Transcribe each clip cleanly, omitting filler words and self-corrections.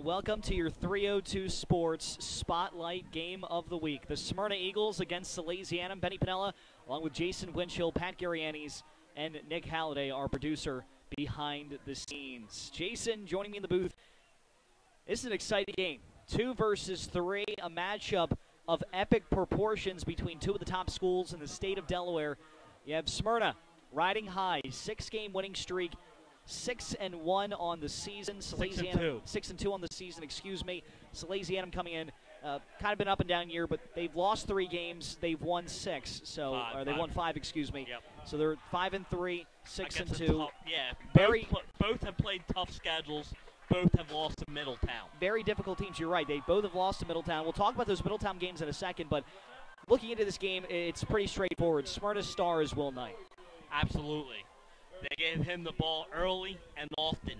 welcome to your 302 Sports Spotlight Game of the Week. The Smyrna Eagles against Salesianum. Benny Pinella, along with Jason Winchell, Pat Garianis, and Nick Halliday, our producer behind the scenes. Jason joining me in the booth. This is an exciting game. 2 versus 3, a matchup of epic proportions between two of the top schools in the state of Delaware. You have Smyrna riding high, 6-game winning streak, 6-1 on the season. Salesianum 6-2 on the season. Excuse me. Salesianum coming in, kind of been up and down year, but they've lost 3 games. They've won 6. So or they won 5. Excuse me. Yep. So they're 5-3, 6-2. Yeah. Both have played tough schedules. Both have lost to Middletown. Very difficult teams. You're right. They both have lost to Middletown. We'll talk about those Middletown games in a second, but looking into this game, it's pretty straightforward. Smyrna's star is Will Knight. Absolutely. They gave him the ball early and often,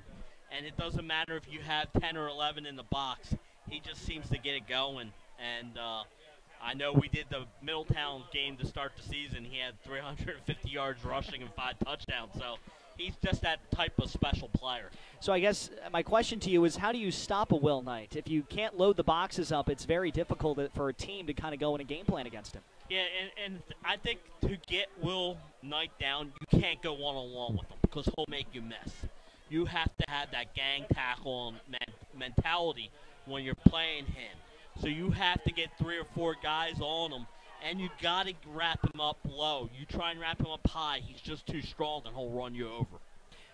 and it doesn't matter if you have 10 or 11 in the box. He just seems to get it going, and I know we did the Middletown game to start the season. He had 350 yards rushing and 5 touchdowns, so he's just that type of special player. So I guess my question to you is, how do you stop a Will Knight? If you can't load the boxes up, it's very difficult for a team to kind of go in a game plan against him. Yeah, and I think to get Will Knight down, you can't go one-on-one with him because he'll make you miss. You have to have that gang tackle mentality when you're playing him. So you have to get 3 or 4 guys on him, and you got to wrap him up low. You try and wrap him up high, he's just too strong, and he'll run you over.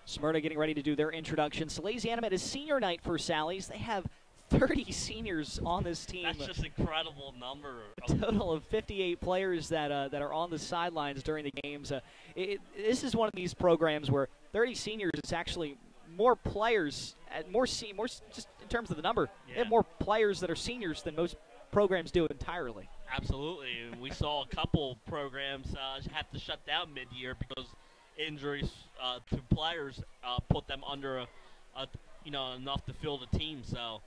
Smyrna getting ready to do their introduction. Salesianum at a senior night for Sally's. They have 30 seniors on this team. That's just an incredible number. A total of 58 players that are on the sidelines during the games. This is one of these programs where 30 seniors is actually more players, more just in terms of the number. Yeah. They have more players that are seniors than most programs do entirely. Absolutely. And we saw a couple programs have to shut down mid-year because injuries to players put them under enough to fill the team. So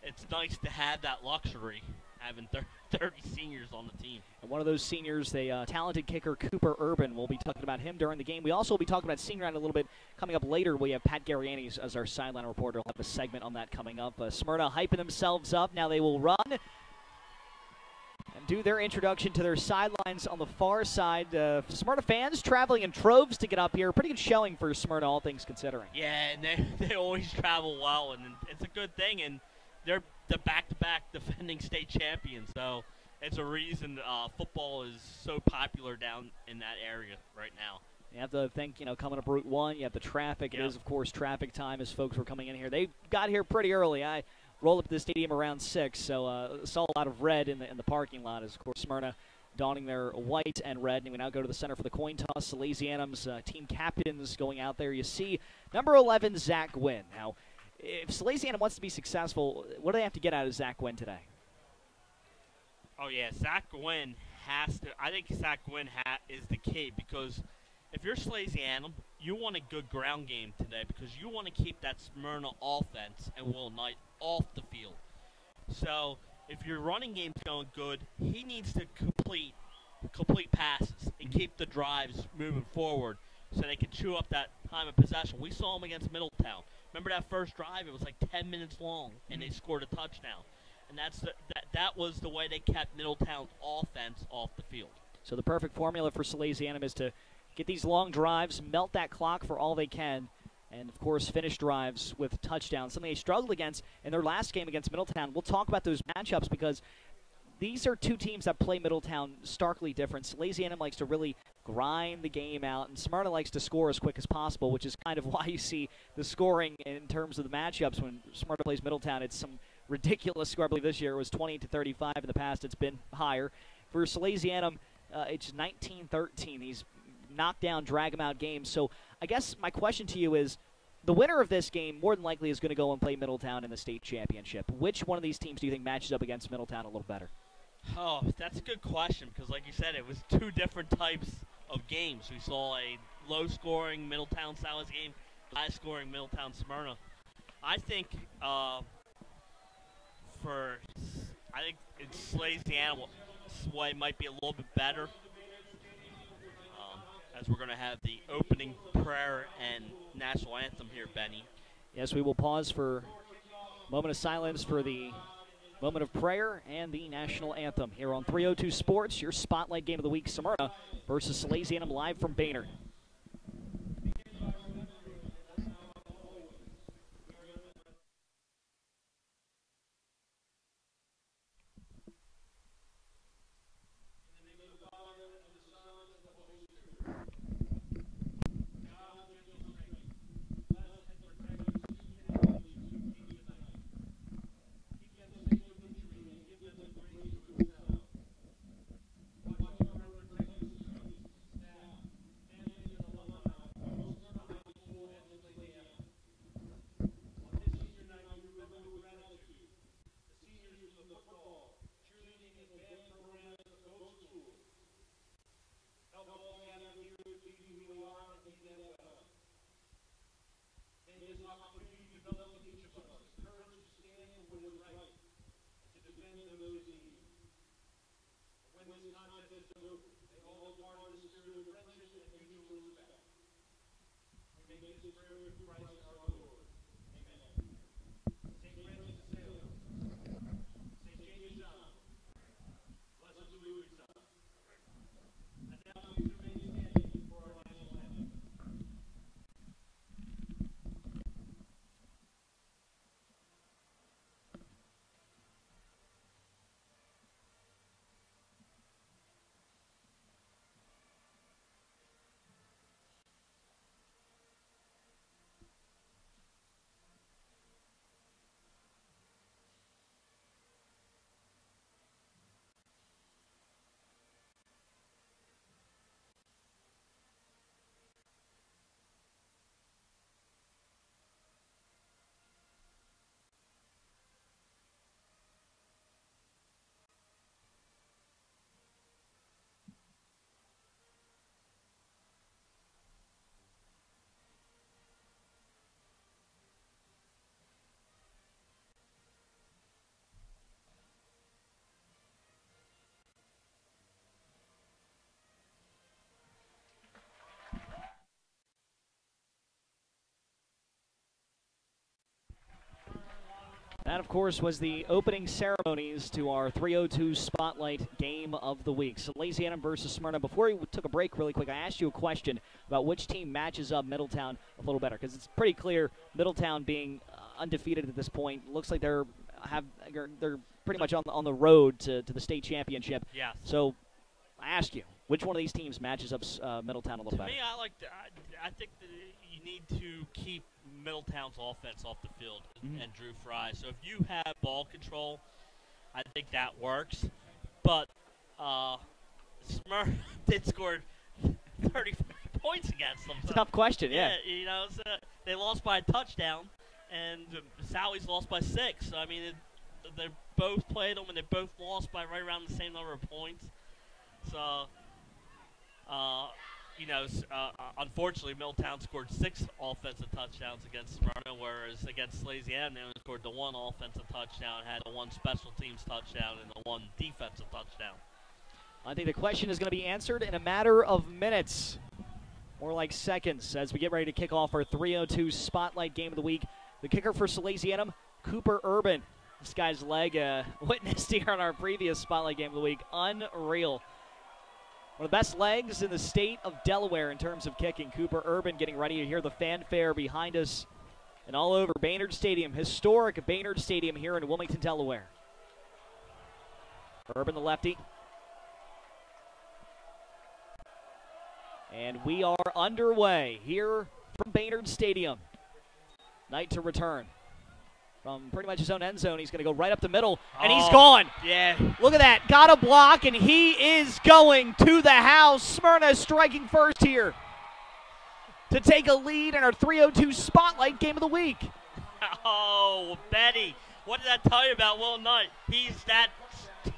it's nice to have that luxury, having 30 seniors on the team. And one of those seniors, the talented kicker Cooper Urban. We'll be talking about him during the game. We also will be talking about senior night a little bit coming up later. We have Pat Garianis as our sideline reporter. We'll have a segment on that coming up. Smyrna hyping themselves up. Now they will run and do their introduction to their sidelines on the far side. Smyrna fans traveling in troves to get up here. Pretty good showing for Smyrna, all things considering. Yeah, and they always travel well, and it's a good thing. And they're the back-to-back defending state champions, so it's a reason football is so popular down in that area right now. You have to think, coming up Route 1, you have the traffic. Yep. It is, of course, traffic time as folks were coming in here. They got here pretty early. I rolled up to the stadium around 6, so saw a lot of red in the parking lot as, of course, Smyrna donning their white and red. And we now go to the center for the coin toss. Salesianum's team captains going out there. You see number 11, Zach Gwynn. Now, if Salesianum wants to be successful, what do they have to get out of Zach Gwynn today? Oh, yeah, Zach Gwynn has to. I think Zach Gwynn is the key because if you're Salesianum, you want a good ground game today because you want to keep that Smyrna offense and Will Knight off the field. So if your running game's going good, he needs to complete passes and keep the drives moving forward so they can chew up that time of possession. We saw him against Middletown. Remember that first drive? It was like 10 minutes long, and they scored a touchdown. And that was the way they kept Middletown's offense off the field. So the perfect formula for Salesianum is to get these long drives, melt that clock for all they can, and, of course, finish drives with touchdowns, something they struggled against in their last game against Middletown. We'll talk about those matchups because these are two teams that play Middletown starkly different. Salesianum likes to really grind the game out, and Smyrna likes to score as quick as possible, which is kind of why you see the scoring in terms of the matchups. When Smyrna plays Middletown, it's some ridiculous score. I believe this year it was 20-35. In the past, it's been higher. For Salesianum, it's 19-13. These knockdown, drag-them-out games. So I guess my question to you is, the winner of this game more than likely is going to go and play Middletown in the state championship. Which one of these teams do you think matches up against Middletown a little better? Oh, that's a good question because, like you said, it was 2 different types of games. We saw a low-scoring Middletown-Salis game, high-scoring Middletown-Smyrna. I think it's Salesianum way might be a little bit better as we're going to have the opening prayer and national anthem here, Benny. Yes, we will pause for Moment of silence for the moment of prayer and the national anthem here on 302 Sports, your Spotlight Game of the Week, Smyrna versus Salesianum, live from Baynard. That, of course, was the opening ceremonies to our 302 Spotlight Game of the Week. Salesianum versus Smyrna. Before we took a break really quick, I asked you a question about which team matches up Middletown a little better, because it's pretty clear Middletown being undefeated at this point looks like they're pretty much on the road to the state championship. Yes. So I asked you, which one of these teams matches up Middletown a little better? To me, I think that you need to keep Middletown's offense off the field and Drew Fry. So if you have ball control, I think that works. But Smyrna did score 30 points against them. It's a tough question, yeah. You know, so they lost by a touchdown, and Sally's lost by 6. So, I mean, they both played them, and they both lost by right around the same number of points. So, you know, unfortunately, Middletown scored 6 offensive touchdowns against Smyrna, whereas against Salesianum, they only scored the 1 offensive touchdown, had the 1 special teams touchdown, and the 1 defensive touchdown. I think the question is going to be answered in a matter of minutes, more like seconds, as we get ready to kick off our 302 Spotlight Game of the Week. The kicker for Salesianum, Cooper Urban. This guy's leg witnessed here on our previous Spotlight Game of the Week. Unreal. One of the best legs in the state of Delaware in terms of kicking. Cooper Urban getting ready to hear the fanfare behind us and all over Baynard Stadium. Historic Baynard Stadium here in Wilmington, Delaware. Urban the lefty. And we are underway here from Baynard Stadium. Knight to return. From pretty much his own end zone, he's going to go right up the middle, and he's gone. Yeah. Look at that. Got a block, and he is going to the house. Smyrna striking first here to take a lead in our 302 Spotlight Game of the Week. Oh, Betty. What did I tell you about Will Knight? He's that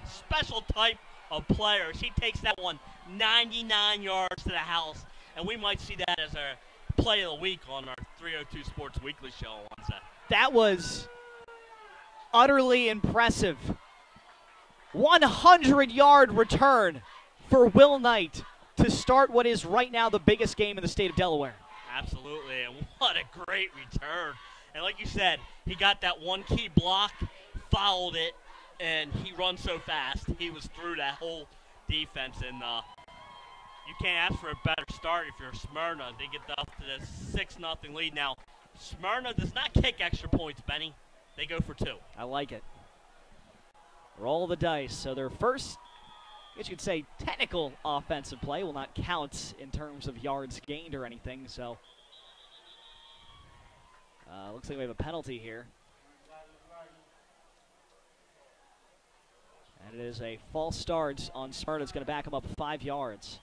special type of player. She takes that one 99 yards to the house, and we might see that as our play of the week on our 302 Sports Weekly show on Wednesday. That was utterly impressive. 100-yard return for Will Knight to start what is right now the biggest game in the state of Delaware. Absolutely, and what a great return. And like you said, he got that one key block, followed it, and he runs so fast. He was through that whole defense, and you can't ask for a better start if you're Smyrna. They get up to this 6-0 lead. Now, Smyrna does not kick extra points, Benny. They go for 2. I like it. Roll the dice. So their first, I guess you could say, technical offensive play will not count in terms of yards gained or anything. So looks like we have a penalty here. And it is a false start on Smyrna. It's going to back him up 5 yards.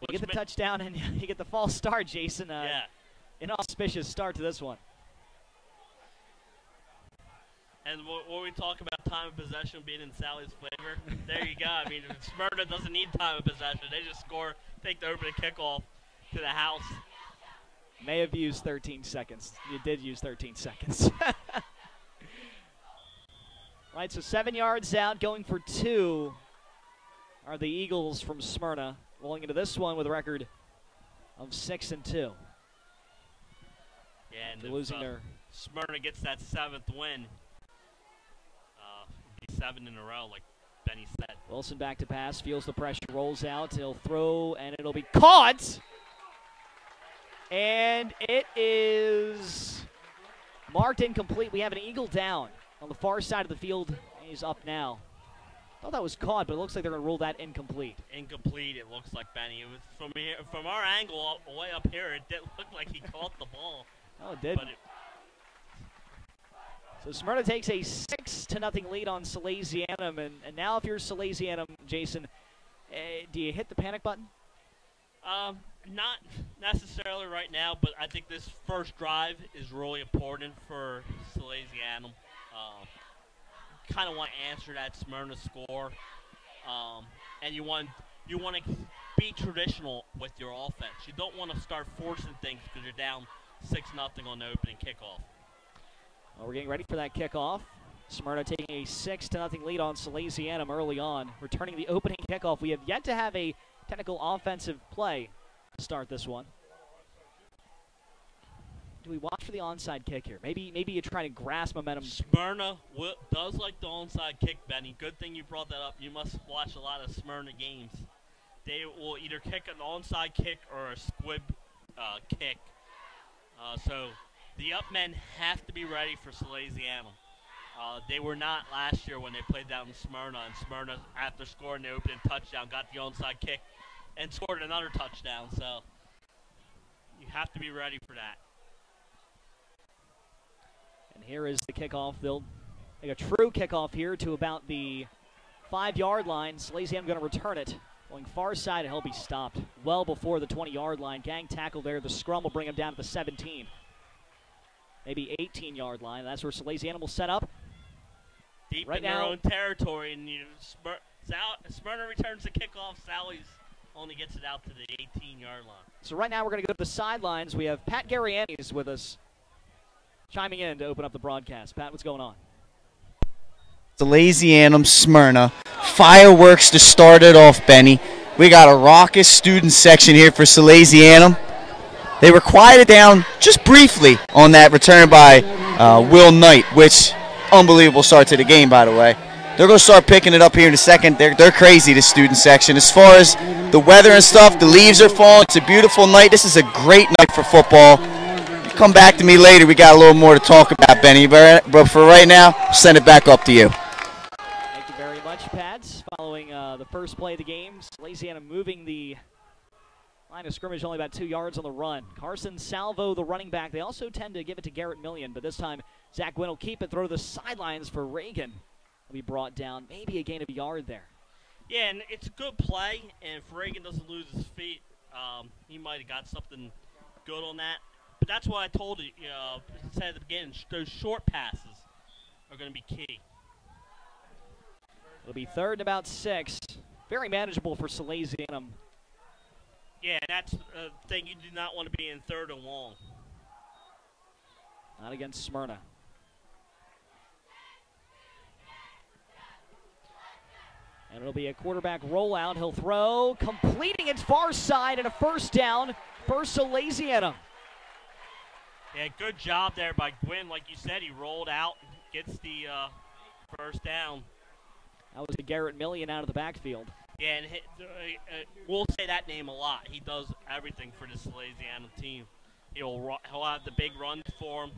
You get the touchdown and you get the false start, Jason. Yeah. Inauspicious start to this one. And when we talk about time of possession being in Sally's favor, there you go. I mean, Smyrna doesn't need time of possession. They just score, take the opening kickoff to the house. May have used 13 seconds. You did use 13 seconds. Right, so 7 yards out, going for 2 are the Eagles from Smyrna, rolling into this one with a record of 6-2. Yeah, and they're losing their. Smyrna gets that 7th win. 7 in a row, like Benny said. Wilson back to pass, feels the pressure, rolls out. He'll throw, and it'll be caught. And it is marked incomplete. We have an Eagle down on the far side of the field. He's up now. Thought that was caught, but it looks like they're going to rule that incomplete. Incomplete, it looks like, Benny. It was from our angle way up here, it didn't look like he caught the ball. Oh, it did. So Smyrna takes a 6-0 lead on Salesianum, and now if you're Salesianum, Jason, do you hit the panic button? Not necessarily right now, but I think this first drive is really important for Salesianum. Kind of want to answer that Smyrna score, and you want to be traditional with your offense. You don't want to start forcing things because you're down 6-0 on the opening kickoff. Well, we're getting ready for that kickoff. Smyrna taking a 6-0 lead on Salesianum early on. Returning the opening kickoff. We have yet to have a technical offensive play to start this one. Do we watch for the onside kick here? Maybe you're trying to grasp momentum. Smyrna does like the onside kick, Benny. Good thing you brought that up. You must watch a lot of Smyrna games. They will either kick an onside kick or a squib kick. So the up men have to be ready for Salesianum. They were not last year when they played down in Smyrna, and Smyrna, after scoring the opening touchdown, got the onside kick and scored another touchdown. So you have to be ready for that. And here is the kickoff. They'll make a true kickoff here to about the 5-yard line. Salesianum going to return it. Going far side, and he'll be stopped well before the 20-yard line. Gang tackle there. The scrum will bring him down to the 17. Maybe 18-yard line. That's where Salesianum will set up. Deep right in their own territory, and Smyrna returns the kickoff. Sally's only gets it out to the 18-yard line. So right now we're going to go to the sidelines. We have Pat Garriani's with us, chiming in to open up the broadcast. Pat, what's going on? Salesianum, Smyrna. Fireworks to start it off, Benny. We got a raucous student section here for Salesianum. They were quieted down just briefly on that return by Will Knight, which unbelievable start to the game, by the way. They're going to start picking it up here in a second. They're crazy, the student section. As far as the weather and stuff, the leaves are falling. It's a beautiful night. This is a great night for football. Come back to me later. We got a little more to talk about, Benny. But for right now, I'll send it back up to you. Thank you very much, Pat. Following the first play of the game, Salesianum moving the line of scrimmage only about 2 yards on the run. Carson Salvo, the running back. They also tend to give it to Garrett Million, but this time Zach Gwynn will keep it, throw to the sidelines for Reagan. Will be brought down, maybe a gain of a yard there. Yeah, and it's a good play, and if Reagan doesn't lose his feet, he might have got something good on that. But that's why I told you, said at the beginning, those short passes are going to be key. It'll be 3rd and about 6. Very manageable for Salesianum. Yeah, that's a thing. You do not want to be in 3rd and long. Not against Smyrna. And it'll be a quarterback rollout. He'll throw, completing its far side, and a first down for Salesianum. Yeah, good job there by Gwynn. Like you said, he rolled out, gets the first down. That was a Garrett Million out of the backfield. Yeah, and we'll say that name a lot. He does everything for the Salesianum team. He'll have the big runs for him.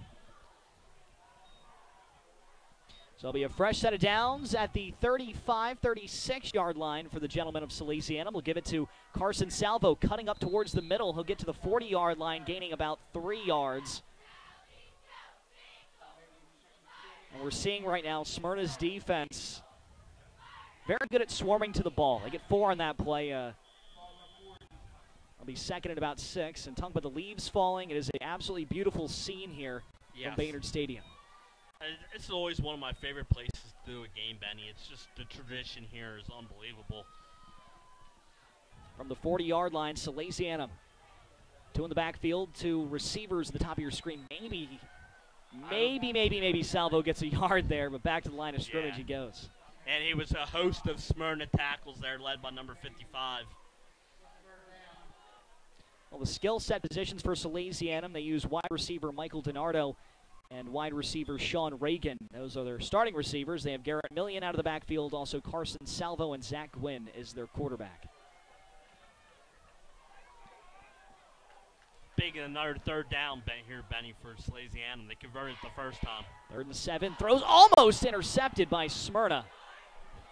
So it'll be a fresh set of downs at the 35, 36-yard line for the gentlemen of Salesianum. We'll give it to Carson Salvo, cutting up towards the middle. He'll get to the 40-yard line, gaining about 3 yards. And we're seeing right now Smyrna's defense very good at swarming to the ball. They get 4 on that play. It'll be second at about 6. And talking about the leaves falling, it is an absolutely beautiful scene here from Baynard Stadium. It's always one of my favorite places to do a game, Benny. It's just the tradition here is unbelievable. From the 40-yard line, Salesianum. 2 in the backfield, 2 receivers at the top of your screen. Maybe Salvo gets a yard there, but back to the line of scrimmage he goes. And he was a host of Smyrna tackles there, led by number 55. Well, the skill set positions for Salesianum, they use wide receiver Michael DiNardo and wide receiver Sean Reagan. Those are their starting receivers. They have Garrett Million out of the backfield, also Carson Salvo and Zach Gwynn is their quarterback. Big and another third down here, Benny, for Salesianum. They converted the first time. 3rd and 7, throws almost intercepted by Smyrna.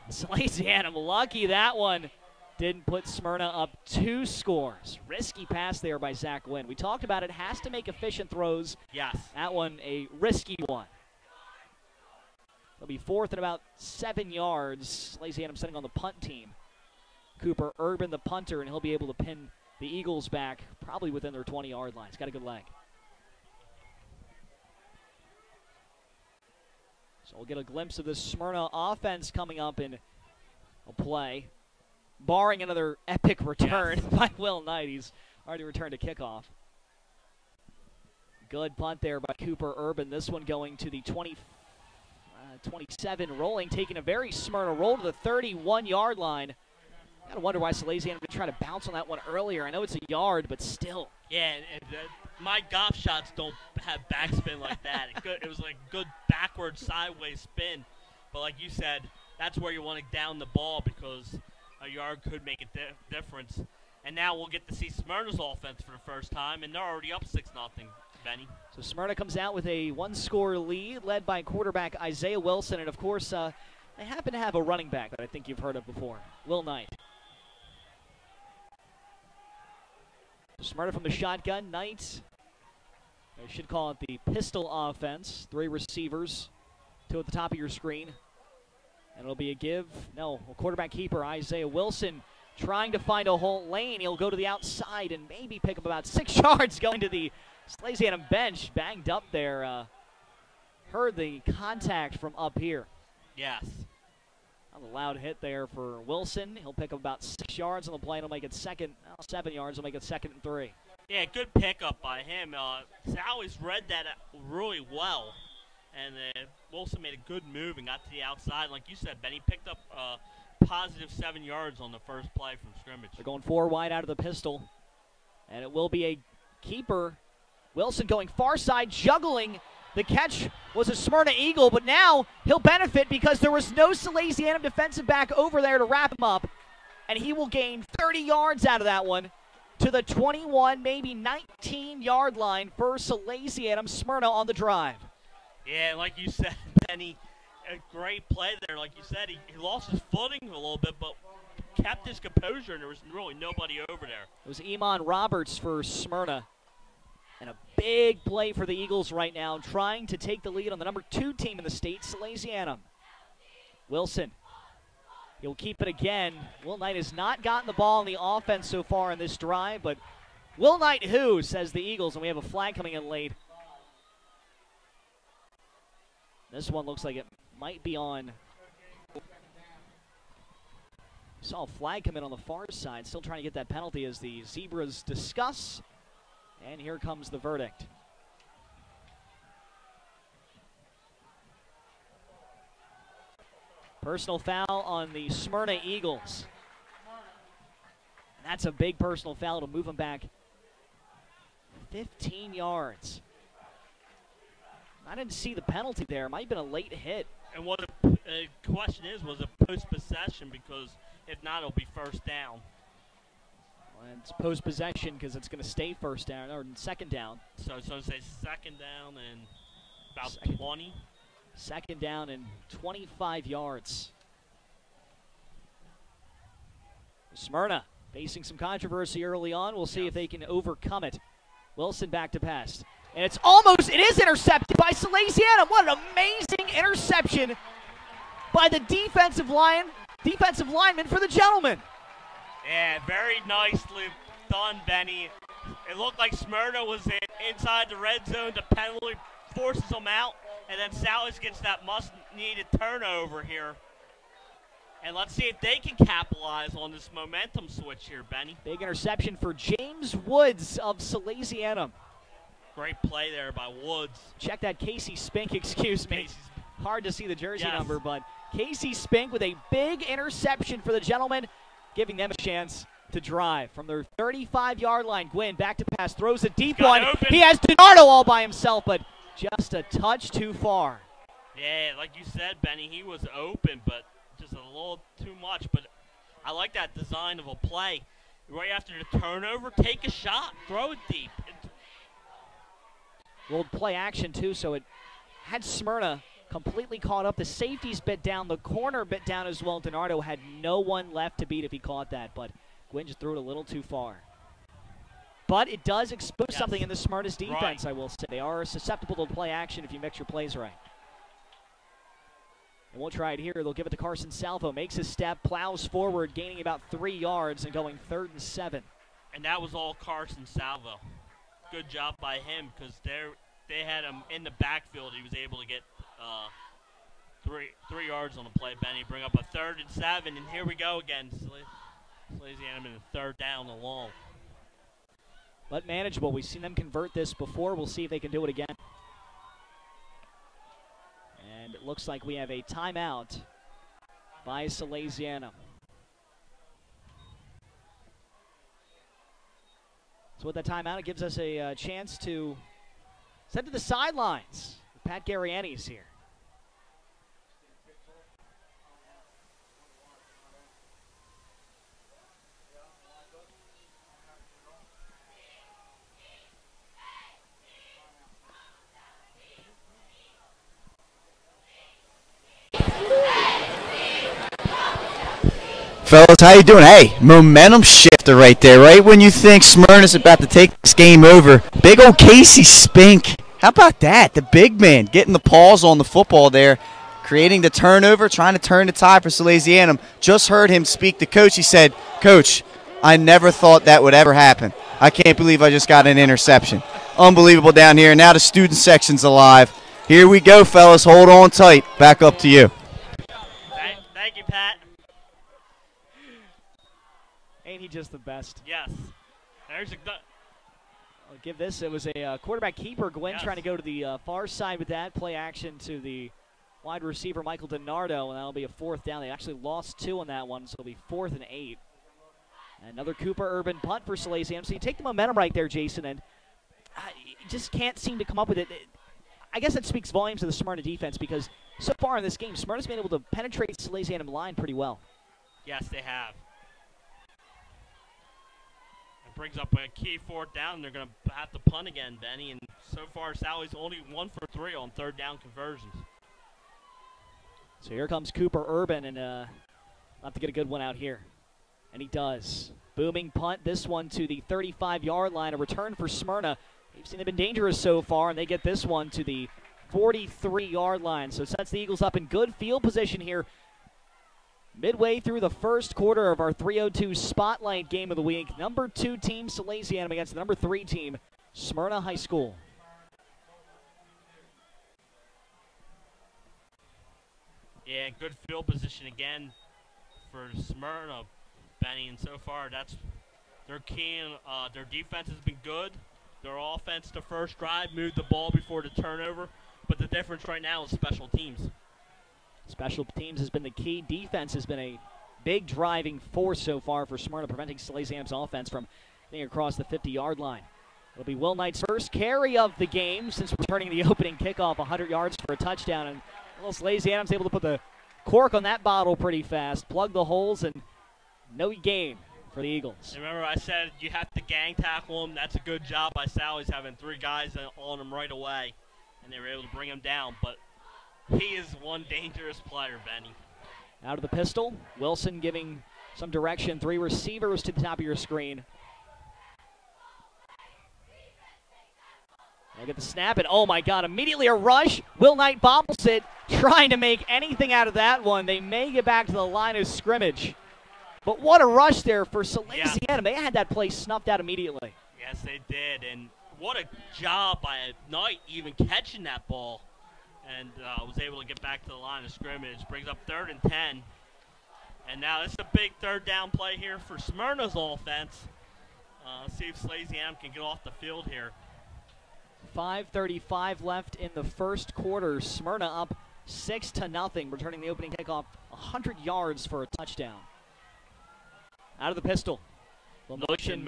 Salesianum lucky that one didn't put Smyrna up 2 scores. Risky pass there by Zach Gwynn. We talked about it, has to make efficient throws. Yes. That one a risky one. It'll be 4th and about 7 yards. Salesianum sitting on the punt team. Cooper Urban, the punter, and he'll be able to pin the Eagles back probably within their 20-yard line. He's got a good leg. So we'll get a glimpse of this Smyrna offense coming up in a play. Barring another epic return by Will Knight. He's already returned a kickoff. Good punt there by Cooper Urban. This one going to the 27, rolling, taking a very Smyrna roll to the 31-yard line. Gotta wonder why Salesianum didn't try to bounce on that one earlier. I know it's a yard, but still. Yeah, my golf shots don't have backspin like that. It was like good backward, sideways spin. But like you said, that's where you want to down the ball because a yard could make a difference. And now we'll get to see Smyrna's offense for the first time, and they're already up 6-0, Benny. So Smyrna comes out with a 1-score lead, led by quarterback Isaiah Wilson. And, of course, they happen to have a running back that I think you've heard of before, Will Knight. Smyrna from the shotgun. Knight, I should call it the pistol offense. 3 receivers, 2 at the top of your screen. And it'll be a give. No, a quarterback keeper, Isaiah Wilson, trying to find a whole lane. He'll go to the outside and maybe pick up about 6 yards going to the Salesianum bench. Banged up there. Heard the contact from up here. Yes. A loud hit there for Wilson. He'll pick up about 6 yards on the play. He'll make it 7 yards. He'll make it 2nd and 3. Yeah, good pickup by him. Sally's read that really well. And Wilson made a good move and got to the outside. Like you said, Benny picked up positive 7 yards on the first play from scrimmage. They're going 4 wide out of the pistol. And it will be a keeper. Wilson going far side, juggling. The catch was a Smyrna Eagle, but now he'll benefit because there was no Salesianum defensive back over there to wrap him up. And he will gain 30 yards out of that one to the 21, maybe 19-yard line for Salesianum. Smyrna on the drive. Yeah, like you said, Benny, a great play there. Like you said, he lost his footing a little bit, but kept his composure, and there was really nobody over there. It was Iman Roberts for Smyrna. And a big play for the Eagles right now, trying to take the lead on the number 2 team in the state, Salesianum. Wilson, he'll keep it again. Will Knight has not gotten the ball in the offense so far in this drive, but Will Knight who, says the Eagles, and we have a flag coming in late. This one looks like it might be on. Saw a flag come in on the far side, still trying to get that penalty as the Zebras discuss. And here comes the verdict. Personal foul on the Smyrna Eagles. And that's a big personal foul to move them back 15 yards. I didn't see the penalty there. It might have been a late hit. And what the question is, was it post-possession? Because if not, it'll be first down. Well, it's post-possession because it's going to stay first down or second down. So say second down and about 20. Second down and 25 yards. Smyrna facing some controversy early on. We'll see if they can overcome it. Wilson back to pass. And it is intercepted by Salesianum. What an amazing interception by the defensive lineman for the Gentlemen. Yeah, very nicely done, Benny. It looked like Smyrna was inside the red zone. The penalty forces them out, and then Sally's gets that must-needed turnover here. And let's see if they can capitalize on this momentum switch here, Benny. Big interception for James Woods of Salesianum. Great play there by Woods. Check that Casey Spink, excuse me. Hard to see the jersey number, but Casey Spink with a big interception for the Gentlemen, giving them a chance to drive. From their 35-yard line, Gwynn back to pass, throws a deep one. Open. He has DiNardo all by himself, but just a touch too far. Yeah, like you said, Benny, he was open, but just a little too much. But I like that design of a play. Right after the turnover, take a shot, throw it deep. Rolled play action, too, so it had Smyrna completely caught up. The safeties bit down, the corner bit down as well. DiNardo had no one left to beat if he caught that, but Gwynn just threw it a little too far. But it does expose something in the Smyrna's defense, I will say. They are susceptible to play action if you mix your plays right. And we'll try it here. They'll give it to Carson Salvo. Makes his step, plows forward, gaining about 3 yards and going 3rd and 7. And that was all Carson Salvo. Good job by him because they had him in the backfield. He was able to get 3 yards on the play, Benny. Bring up a 3rd and 7, and here we go again. Salesianum in the 3rd down and long. But manageable. We've seen them convert this before. We'll see if they can do it again. And it looks like we have a timeout by Salesianum. So with that timeout, it gives us a chance to send to the sidelines. Pat Garriani's here. Fellas, how you doing? Hey, momentum shifter right there. Right when you think Smyrna's about to take this game over, big old Casey Spink. How about that? The big man getting the paws on the football there, creating the turnover, trying to turn the tide for Salesianum. Just heard him speak to Coach. He said, Coach, I never thought that would ever happen. I can't believe I just got an interception. Unbelievable down here. Now the student section's alive. Here we go, fellas. Hold on tight. Back up to you. Thank you, Pat. Ain't he just the best? Yes. There's a I'll give this. It was a quarterback keeper. Gwynn trying to go to the far side with that. Play action to the wide receiver, Michael DiNardo, and that'll be a 4th down. They actually lost 2 on that one, so it'll be 4th and 8. Another Cooper Urban punt for Salesianum. So you take the momentum right there, Jason, and you just can't seem to come up with it. I guess that speaks volumes of the Smyrna defense because so far in this game, Smyrna's been able to penetrate Salesianum line pretty well. Yes, they have. Brings up a key 4th down, and they're going to have to punt again, Benny. And so far, Sally's only 1 for 3 on 3rd down conversions. So here comes Cooper Urban, and I'll have to get a good one out here. And he does. Booming punt, this one to the 35-yard line. A return for Smyrna. They've seen they've been dangerous so far, and they get this one to the 43-yard line. So it sets the Eagles up in good field position here. Midway through the first quarter of our 302 Spotlight Game of the Week. Number 2 team, Salesianum, against the number 3 team, Smyrna High School. Yeah, good field position again for Smyrna, Benny. And so far, that's their key. Their defense has been good. Their offense, the first drive, moved the ball before the turnover. But the difference right now is special teams. Special teams has been the key. Defense has been a big driving force so far for Smyrna, preventing Salesianum's offense from getting across the 50-yard line. It'll be Will Knight's first carry of the game since returning the opening kickoff, 100 yards for a touchdown. And Salesianum's able to put the cork on that bottle pretty fast, plug the holes, and no gain for the Eagles. Remember I said you have to gang tackle him. That's a good job by Sally's, having 3 guys on him right away, and they were able to bring him down. But he is one dangerous player, Benny. Out of the pistol, Wilson giving some direction. 3 receivers to the top of your screen. Look at the snap, and oh my God, immediately a rush. Will Knight bobbles it, trying to make anything out of that one. They may get back to the line of scrimmage. But what a rush there for Salesianum. Yeah. They had that play snuffed out immediately. Yes, they did, and what a job by Knight even catching that ball. And was able to get back to the line of scrimmage. Brings up 3rd and 10. And now this is a big 3rd down play here for Smyrna's offense. Let's see if Salesianum can get off the field here. 5:35 left in the first quarter. Smyrna up 6-0, returning the opening kickoff 100 yards for a touchdown. Out of the pistol. Motion.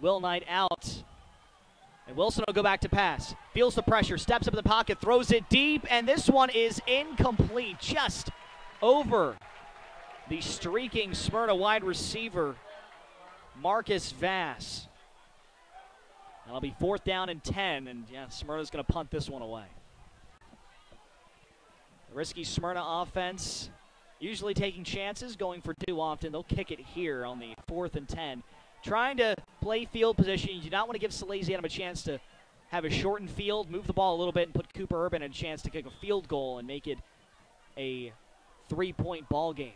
Will Knight out. And Wilson will go back to pass. Feels the pressure, steps up in the pocket, throws it deep, and this one is incomplete. Just over the streaking Smyrna wide receiver, Marcus Vass. That'll be 4th down and 10, and yeah, Smyrna's going to punt this one away. The risky Smyrna offense, usually taking chances, going for 2 often. They'll kick it here on the 4th and 10. Trying to play field position. You do not want to give Salesianum a chance to have a shortened field, move the ball a little bit, and put Cooper Urban a chance to kick a field goal and make it a 3-point ball game.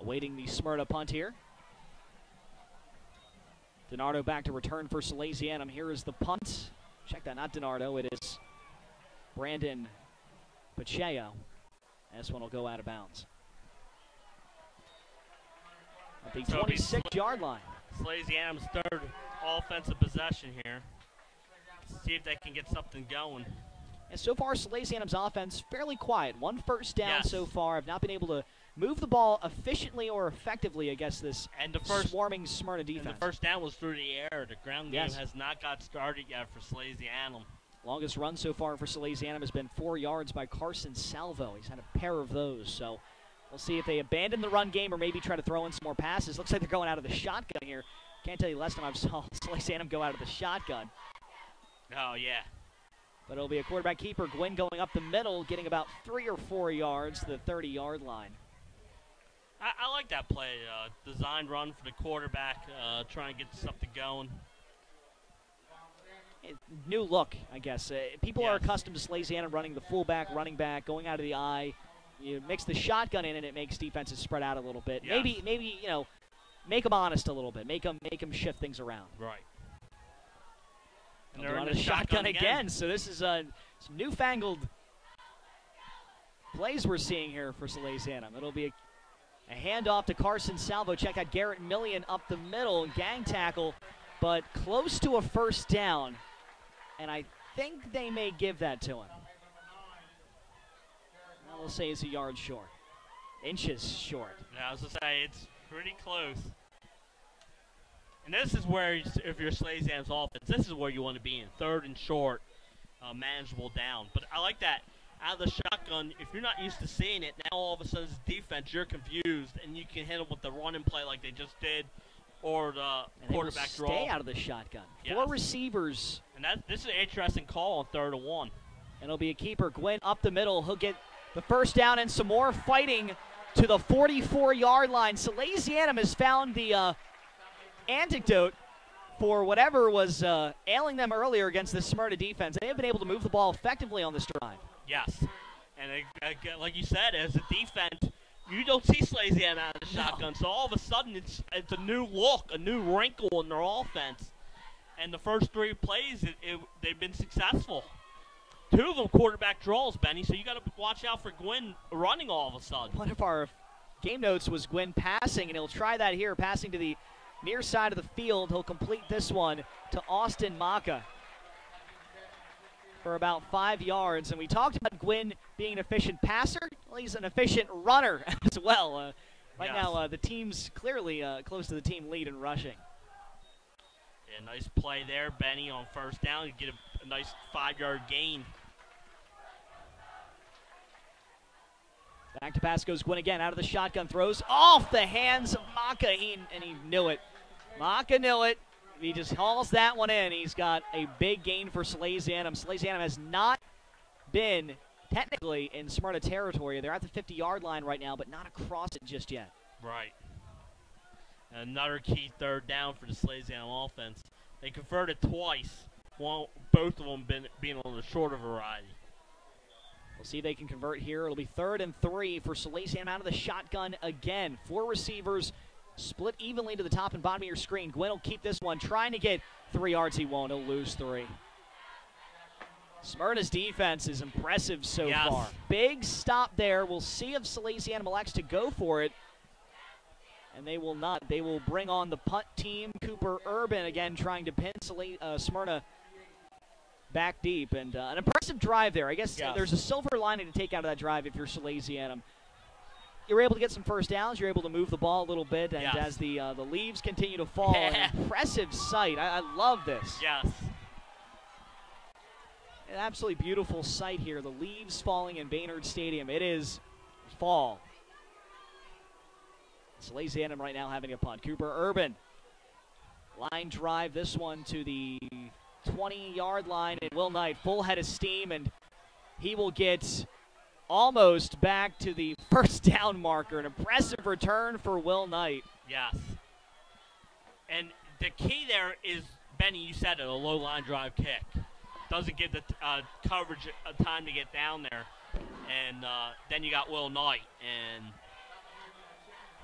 Awaiting the Smyrna punt here. DiNardo back to return for Salesianum. Here is the punt. Check that, not DiNardo. It is Brandon Pacheco. This one will go out of bounds. At the 26-yard line. Salesianum's 3rd offensive possession here. See if they can get something going. And so far, Salesianum's offense fairly quiet. 1 first down yes. so far. Have not been able to move the ball efficiently or effectively against this swarming Smyrna defense. And the first down was through the air. The ground game has not got started yet for Salesianum. Longest run so far for Salesianum has been 4 yards by Carson Salvo. He's had a pair of those. So we'll see if they abandon the run game or maybe try to throw in some more passes. Looks like they're going out of the shotgun here. Can't tell you last time I saw Salesianum go out of the shotgun. Oh, yeah. But it'll be a quarterback keeper. Gwynn going up the middle, getting about 3 or 4 yards to the 30-yard line. I like that play. Designed run for the quarterback, trying to get something going. New look, I guess. People are accustomed to Salesianum running the fullback, running back, going out of the eye. You mix the shotgun in, and it makes defenses spread out a little bit. Yes. Maybe you know, make them honest a little bit. Make them shift things around. Right. And they're on the shotgun again. So this is some newfangled plays we're seeing here for Salesianum. It'll be a handoff to Carson Salvo. Check out Garrett Millian up the middle, gang tackle, but close to a first down. And I think they may give that to him. Well, we'll say it's a yard short. Inches short. Yeah, I was going to say, it's pretty close. And this is where, if you're Salesianum's offense, this is where you want to be in. 3rd and short, manageable down. But I like that. Out of the shotgun, if you're not used to seeing it, now all of a sudden as defense, you're confused, and you can hit them with the running play like they just did, or the quarterback draw. Stay out of the shotgun. Yes. 4 receivers. And this is an interesting call on 3rd and 1. And it'll be a keeper. Gwynn up the middle. He'll get the first down and some more fighting to the 44-yard line. Salesianum has found the antidote for whatever was ailing them earlier against the Smyrna defense. They have been able to move the ball effectively on this drive. Yes. And like you said, as a defense, you don't see Salesianum out of the shotgun. So all of a sudden, it's a new look, a new wrinkle in their offense. And the first 3 plays, they've been successful. 2 of them quarterback draws, Benny, so you got to watch out for Gwynn running all of a sudden. One of our game notes was Gwynn passing, and he'll try that here, passing to the near side of the field. He'll complete this one to Austin Maka for about 5 yards. And we talked about Gwynn being an efficient passer. Well, he's an efficient runner as well. Right Yes. now, the team's clearly close to the team lead in rushing. Yeah, nice play there, Benny, on first down. You get a nice 5-yard gain. Back to pass goes Gwynn again, out of the shotgun, throws off the hands of Maka, and he knew it. Maka knew it. He just hauls that one in. He's got a big gain for Salesianum. Salesianum has not been technically in Smyrna territory. They're at the 50-yard line right now, but not across it just yet. Right. Another key third down for the Salesianum offense. They converted twice, both of them being on the shorter variety. We'll see if they can convert here. It'll be 3rd and 3 for Salesianum out of the shotgun again. 4 receivers split evenly to the top and bottom of your screen. Gwynn will keep this one, trying to get 3 yards. He won't. He'll lose 3. Smyrna's defense is impressive so far. Big stop there. We'll see if Salesianum elects to go for it. And they will not. They will bring on the punt team. Cooper Urban again trying to pin Smyrna back deep. And an impressive drive there. I guess there's a silver lining to take out of that drive if you're Salesianum. You're able to get some first downs. You're able to move the ball a little bit. And as the leaves continue to fall, an impressive sight. I love this. Yes. An absolutely beautiful sight here. The leaves falling in Baynard Stadium. It is fall. Salesianum right now having a punt. Cooper Urban. Line drive, this one to the 20-yard line. And Will Knight, full head of steam, and he will get almost back to the first down marker. An impressive return for Will Knight. Yes. And the key there is, Benny, you said it, a low line drive kick. Doesn't give the coverage a time to get down there. And then you got Will Knight, and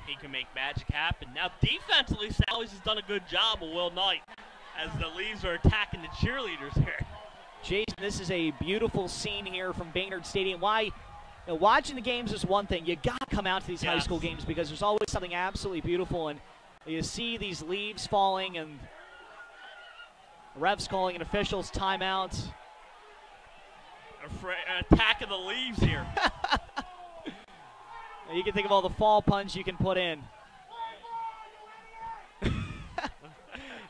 he can make magic happen. Now, defensively, Sally's has done a good job of Will Knight as the leaves are attacking the cheerleaders here. Jason, this is a beautiful scene here from Baynard Stadium. Watching the games is one thing. You got to come out to these high school games because there's always something absolutely beautiful. And you see these leaves falling and refs calling an official's timeout. Attack of the leaves here. You can think of all the fall puns you can put in.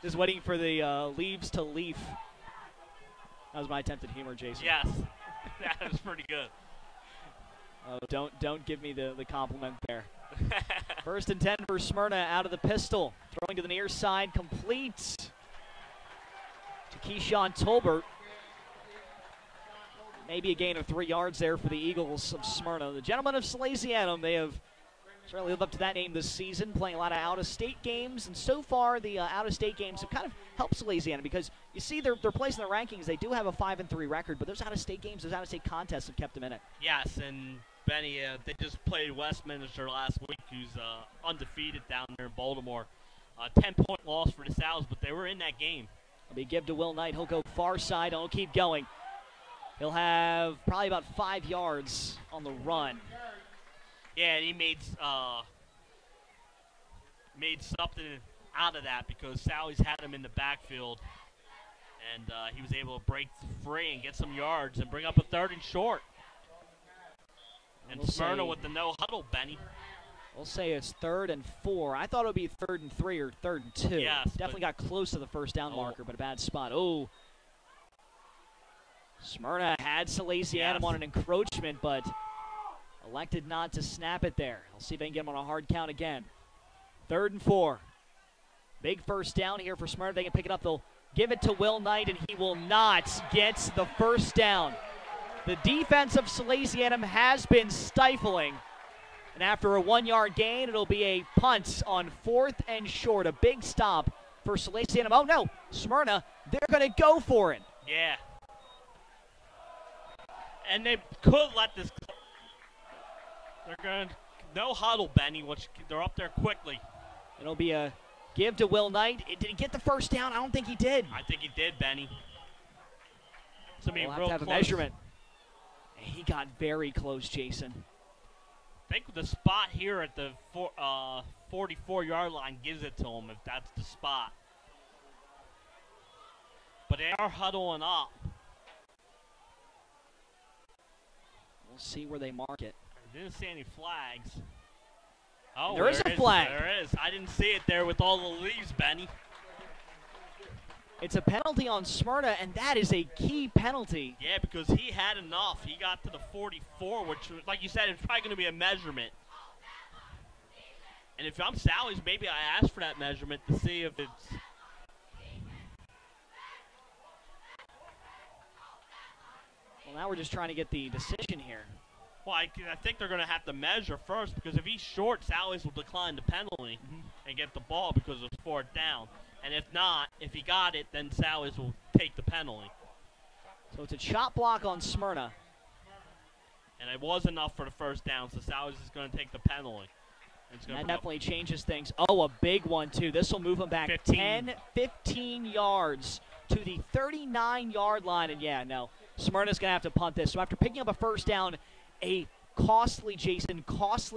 Just waiting for the leaves to leaf. That was my attempt at humor, Jason. Yes, that was pretty good. Don't give me the compliment there. 1st and 10 for Smyrna out of the pistol. Throwing to the near side, complete to Keyshawn Tolbert. Maybe a gain of 3 yards there for the Eagles of Smyrna. The gentlemen of Salesianum, they have certainly lived up to that name this season, playing a lot of out-of-state games. And so far, the out-of-state games have kind of helped Salesianum because you see their place in the rankings. They do have a 5-3 record, but those out-of-state games, those out-of-state contests have kept them in it. Yes, and Benny, they just played Westminster last week, who's undefeated down there in Baltimore. 10-point loss for the Sows, but they were in that game. It'll be a give to Will Knight. He'll go far side, and he'll keep going. He'll have probably about 5 yards on the run. Yeah, and he made something out of that because Sally's had him in the backfield, and he was able to break free and get some yards and bring up a 3rd and short. And we'll Smyrna with the no huddle, Benny. We'll say it's 3rd and 4. I thought it would be 3rd and 3 or 3rd and 2. Yes, definitely got close to the first down marker, but a bad spot. Oh, Smyrna had Salesianum on an encroachment, but elected not to snap it there. I'll see if they can get him on a hard count again. 3rd and 4. Big first down here for Smyrna. They can pick it up. They'll give it to Will Knight, and he will not get the first down. The defense of Salesianum has been stifling. And after a 1-yard gain, it'll be a punt on 4th and short. A big stop for Salesianum. Oh, no. Smyrna, they're going to go for it. Yeah. And they could let this. They're going to no huddle, Benny, which they're up there quickly. It'll be a give to Will Knight. Did he get the first down? I don't think he did. I think he did, Benny. It's going to be we'll real have to have close. a measurement. He got very close, Jason. I think the spot here at the 44-yard line gives it to him if that's the spot. But they are huddling up. We'll see where they mark it. Didn't see any flags. Oh, there is a flag. There is. I didn't see it there with all the leaves, Benny. It's a penalty on Smyrna, and that is a key penalty. Yeah, because he had enough. He got to the 44, which, like you said, it's probably going to be a measurement. And if I'm Sally's, maybe I ask for that measurement to see if it's... Well, now we're just trying to get the decision here. Well, I think they're going to have to measure first, because if he's short, Sally's will decline the penalty and get the ball because it's 4th down. And if not, if he got it, then Sally's will take the penalty. So it's a chop block on Smyrna. And it was enough for the 1st down, so Sally's is going to take the penalty. That definitely changes things. Oh, a big one, too. This will move him back 15 yards to the 39-yard line. And, yeah, no, Smyrna's going to have to punt this. So after picking up a 1st down, a costly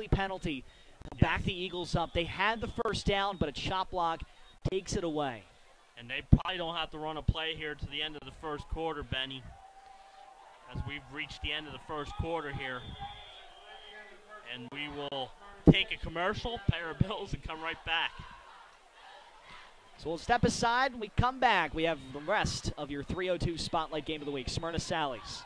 penalty to back the Eagles up. They had the 1st down, but a chop block takes it away. And they probably don't have to run a play here to the end of the 1st quarter, Benny, as we've reached the end of the 1st quarter here. And we will take a commercial, pay our bills, and come right back. So we'll step aside and we come back. We have the rest of your 302 Spotlight Game of the Week, Smyrna Sallies.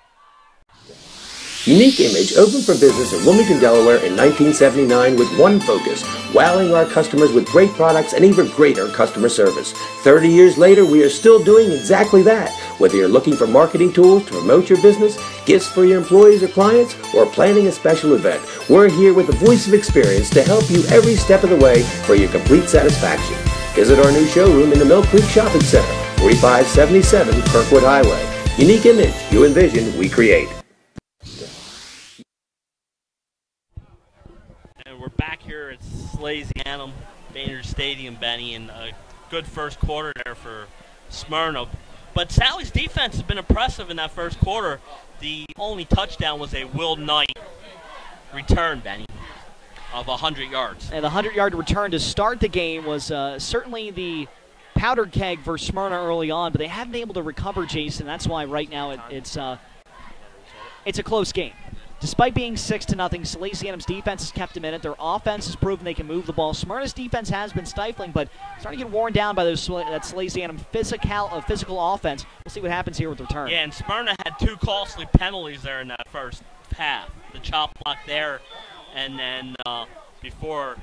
Unique Image opened for business in Wilmington, Delaware in 1979 with one focus, wowing our customers with great products and even greater customer service. 30 years later, we are still doing exactly that. Whether you're looking for marketing tools to promote your business, gifts for your employees or clients, or planning a special event, we're here with the voice of experience to help you every step of the way for your complete satisfaction. Visit our new showroom in the Mill Creek Shopping Center, 4577 Kirkwood Highway. Unique Image, you envision, we create. We're back here at Salesianum, Baynard Stadium, Benny, and a good 1st quarter there for Smyrna. But Sally's defense has been impressive in that 1st quarter. The only touchdown was a Will Knight return, Benny, of 100 yards. And the 100-yard return to start the game was certainly the powder keg for Smyrna early on, but they haven't been able to recover, Jason. That's why right now it's a close game. Despite being 6-0, Salesianum's defense has kept them in it. Their offense has proven they can move the ball. Smyrna's defense has been stifling, but starting to get worn down by that Salesianum physical offense. We'll see what happens here with the return. Yeah, and Smyrna had 2 costly penalties there in that 1st half. The chop block there, and then before.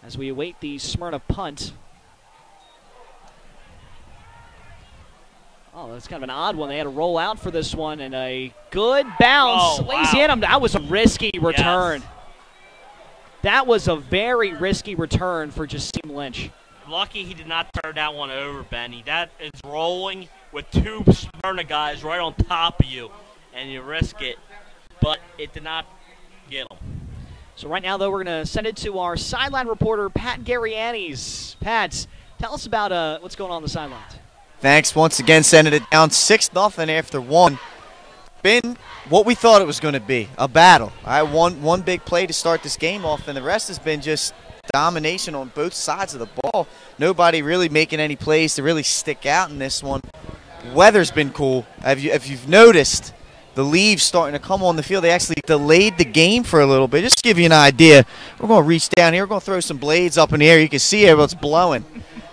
As we await the Smyrna punt. Oh, that's kind of an odd one. They had to roll out for this one, and a good bounce. Oh, Salesianum, that was a risky return. Yes. That was a very risky return for Jasim Lynch. Lucky he did not turn that one over, Benny. That is rolling with 2 Smyrna guys right on top of you, and you risk it, but it did not get him. So right now, though, we're going to send it to our sideline reporter, Pat Garrianis. Pat, tell us about what's going on the sidelines. Thanks once again, sending it down 6-0 after 1. Been what we thought it was going to be, a battle. I won one big play to start this game off, and the rest has been just domination on both sides of the ball. Nobody really making any plays to really stick out in this one. Weather's been cool. If you've noticed, the leaves starting to come on the field. They actually delayed the game for a little bit. Just to give you an idea, we're going to reach down here. We're going to throw some blades up in the air. You can see it's blowing.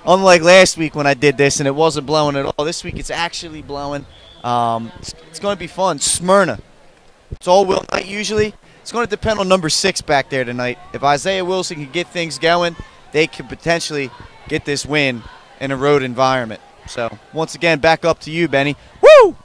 Unlike last week when I did this and it wasn't blowing at all, this week it's actually blowing. It's going to be fun. Smyrna. It's all Will Knight usually. It's going to depend on number 6 back there tonight. If Isaiah Wilson can get things going, they could potentially get this win in a road environment. So, once again, back up to you, Benny. Woo!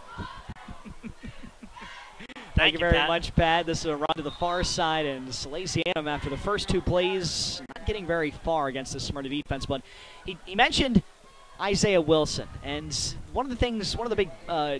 Thank you very much, Pat. This is a run to the far side, and Salesianum, after the first 2 plays, not getting very far against the Smyrna defense. But he mentioned Isaiah Wilson, and one of the big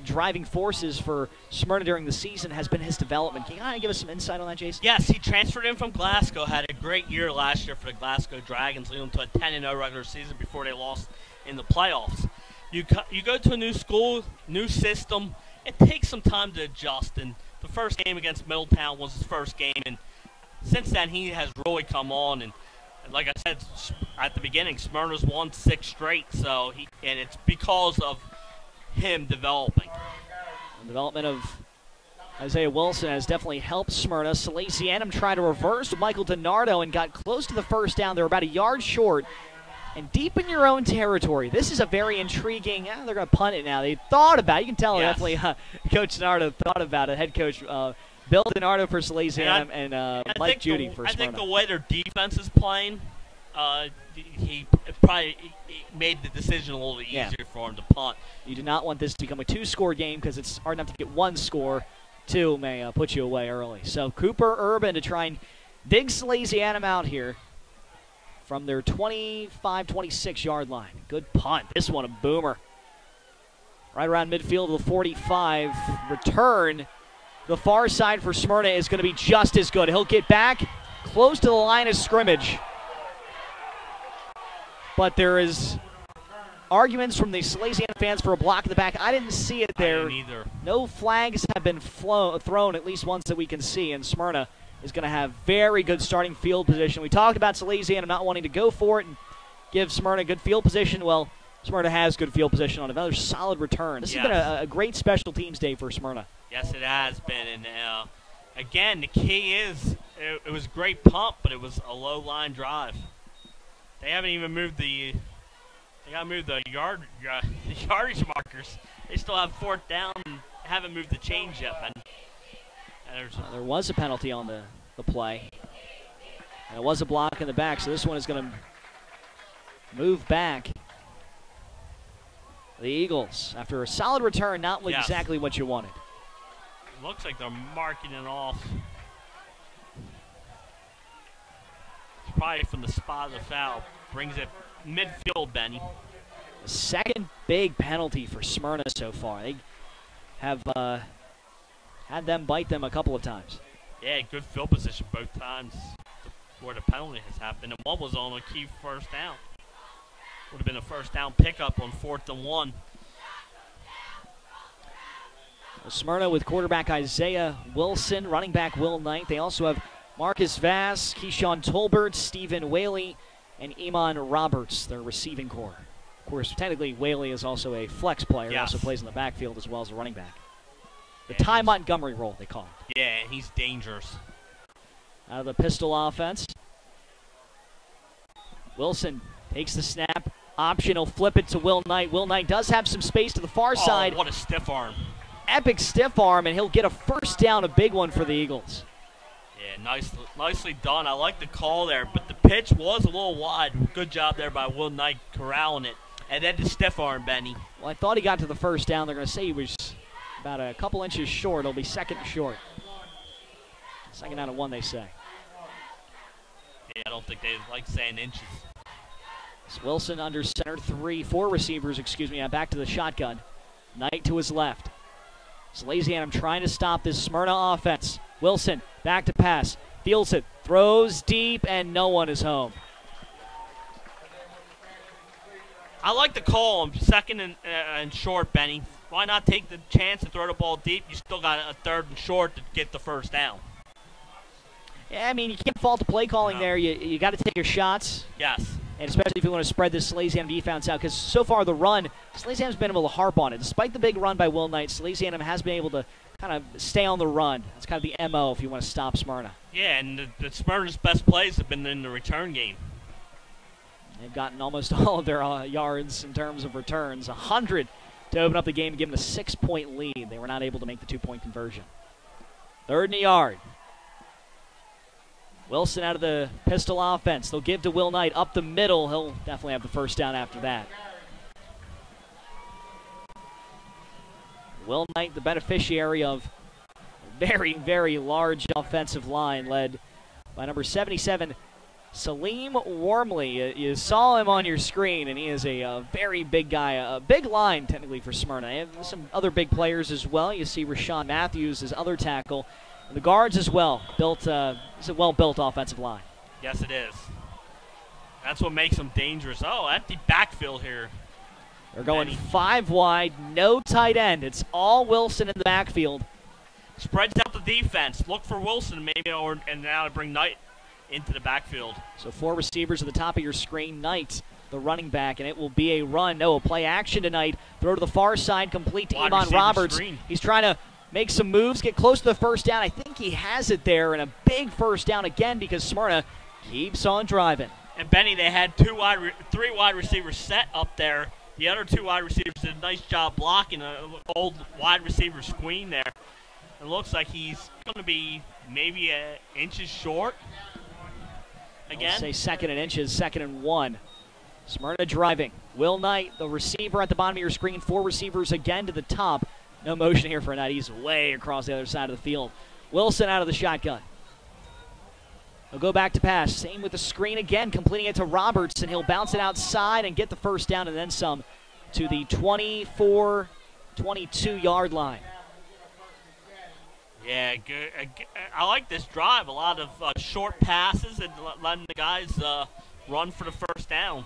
driving forces for Smyrna during the season has been his development. Can you kind of give us some insight on that, Jason? Yes, he transferred in from Glasgow, had a great year last year for the Glasgow Dragons, leading them to a 10-0 regular season before they lost in the playoffs. You go to a new school, new system. It takes some time to adjust, and the first game against Middletown was his first game, and since then he has really come on, and And like I said at the beginning, Smyrna's won 6 straight, and it's because of him developing. The development of Isaiah Wilson has definitely helped Smyrna. Salesianum tried to reverse with Michael DiNardo and got close to the first down. They were about a yard short. And deep in your own territory, this is a very intriguing. They're going to punt it now. They thought about it. You can tell definitely Coach DiNardo thought about it. Head coach Bill DiNardo for Salesianum and Mike Judy for Smyrna. I think the way their defense is playing, he probably made the decision a little easier for him to punt. You do not want this to become a 2-score game because it's hard enough to get 1 score. 2 may put you away early. So Cooper Urban to try and dig Salesianum out here from their 25-26 yard line. Good punt. This one a boomer. Right around midfield of the 45. Return. The far side for Smyrna is going to be just as good. He'll get back close to the line of scrimmage. But there is arguments from the Salesian fans for a block in the back. I didn't see it there. I didn't either. No flags have been thrown, at least ones that we can see, and Smyrna is going to have very good starting field position. We talked about Salesianum not wanting to go for it and give Smyrna good field position. Well, Smyrna has good field position on another solid return. This has been a great special teams day for Smyrna. Yes, it has been. And again, the key is it was a great pump, but it was a low line drive. They haven't even moved the yardage markers. They still have 4th down and haven't moved the change yet. There was a penalty on the play. And it was a block in the back, so this one is going to move back. The Eagles, after a solid return, not exactly what you wanted. Looks like they're marking it off. It's probably from the spot of the foul. Brings it midfield, Benny. The second big penalty for Smyrna so far. They have had them bite them a couple of times. Yeah, good field position both times where the penalty has happened. And one was on a key first down. Would have been a first down pickup on 4th and 1. Smyrna with quarterback Isaiah Wilson, running back Will Knight. They also have Marcus Vass, Keyshawn Tolbert, Stephen Whaley, and Iman Roberts, their receiving core. Of course, technically, Whaley is also a flex player. He also plays in the backfield as well as a running back. The Ty Montgomery role, they call him. Yeah, he's dangerous. Out of the pistol offense. Wilson takes the snap. Option, he'll flip it to Will Knight. Will Knight does have some space to the far side. What a stiff arm. Epic stiff arm, and he'll get a first down, a big one for the Eagles. Yeah, nicely done. I like the call there, but the pitch was a little wide. Good job there by Will Knight corralling it. And then the stiff arm, Benny. Well, I thought he got to the first down. They're going to say he was about a couple inches short. It'll be 2nd and short. 2nd down and 1, they say. Yeah, I don't think they like saying inches. It's Wilson under center, 4 receivers, back to the shotgun. Knight to his left. Salesianum trying to stop this Smyrna offense. Wilson back to pass. Fields it. Throws deep, and no one is home. I like the call. 2nd and short, Benny. Why not take the chance to throw the ball deep? You still got a 3rd and short to get the first down. Yeah, I mean, you can't fault the play calling there. You got to take your shots. Yes. And especially if you want to spread this Salesianum defense out, because so far the run, Salesianum's been able to harp on it. Despite the big run by Will Knight, Salesianum has been able to kind of stay on the run. That's kind of the MO if you want to stop Smyrna. Yeah, and the Smyrna's best plays have been in the return game. They've gotten almost all of their yards in terms of returns. 100 to open up the game and give them a 6-point lead. They were not able to make the 2-point conversion. 3rd and a yard. Wilson out of the pistol offense. They'll give to Will Knight up the middle. He'll definitely have the first down after that. Will Knight, the beneficiary of a very, very large offensive line led by number 77, Salim Wormley. You saw him on your screen, and he is a very big guy. A big line, technically, for Smyrna. They have some other big players as well. You see Rashawn Matthews, his other tackle. The guards as well. It's a well-built offensive line. Yes, it is. That's what makes them dangerous. Oh, empty backfield here. They're going 5 wide, no tight end. It's all Wilson in the backfield. Spreads out the defense. Look for Wilson maybe, and now to bring Knight into the backfield. So 4 receivers at the top of your screen. Knight, the running back, and it will be a run. No, a play action tonight. Throw to the far side, complete to Iman Roberts. Screen. He's trying to make some moves, get close to the first down. I think he has it there, and a big first down again because Smyrna keeps on driving. And Benny, they had 3 wide receivers set up there. The other 2 wide receivers did a nice job blocking an old wide receiver screen there. It looks like he's going to be maybe inches short again. I'll say 2nd and inches, 2nd and 1. Smyrna driving. Will Knight, the receiver at the bottom of your screen. 4 receivers again to the top. No motion here for Knight. He's way across the other side of the field. Wilson out of the shotgun. He'll go back to pass. Same with the screen again, completing it to Roberts, and he'll bounce it outside and get the first down and then some to the 24, 22-yard line. Yeah, good. I like this drive. A lot of short passes and letting the guys run for the first down.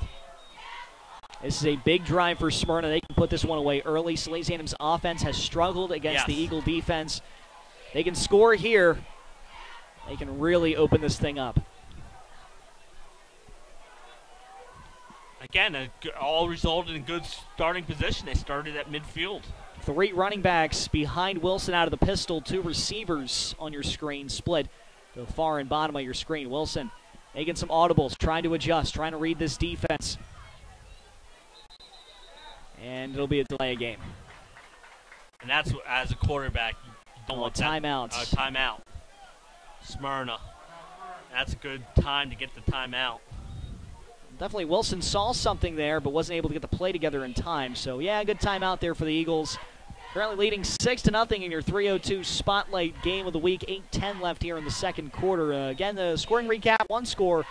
This is a big drive for Smyrna. They can put this one away early. Salesianum's offense has struggled against the Eagle defense. They can score here. They can really open this thing up. Again, all resulted in good starting position. They started at midfield. 3 running backs behind Wilson out of the pistol. 2 receivers on your screen split to the far and bottom of your screen. Wilson making some audibles, trying to adjust, trying to read this defense. And it'll be a delay of game. And that's, as a quarterback, you don't want timeouts. Timeout. Smyrna. That's a good time to get the timeout. Definitely Wilson saw something there, but wasn't able to get the play together in time. So, yeah, good timeout there for the Eagles. Currently leading 6-0 in your 3:02 Spotlight game of the week. 8:10 left here in the second quarter. Again, the scoring recap, 1 score,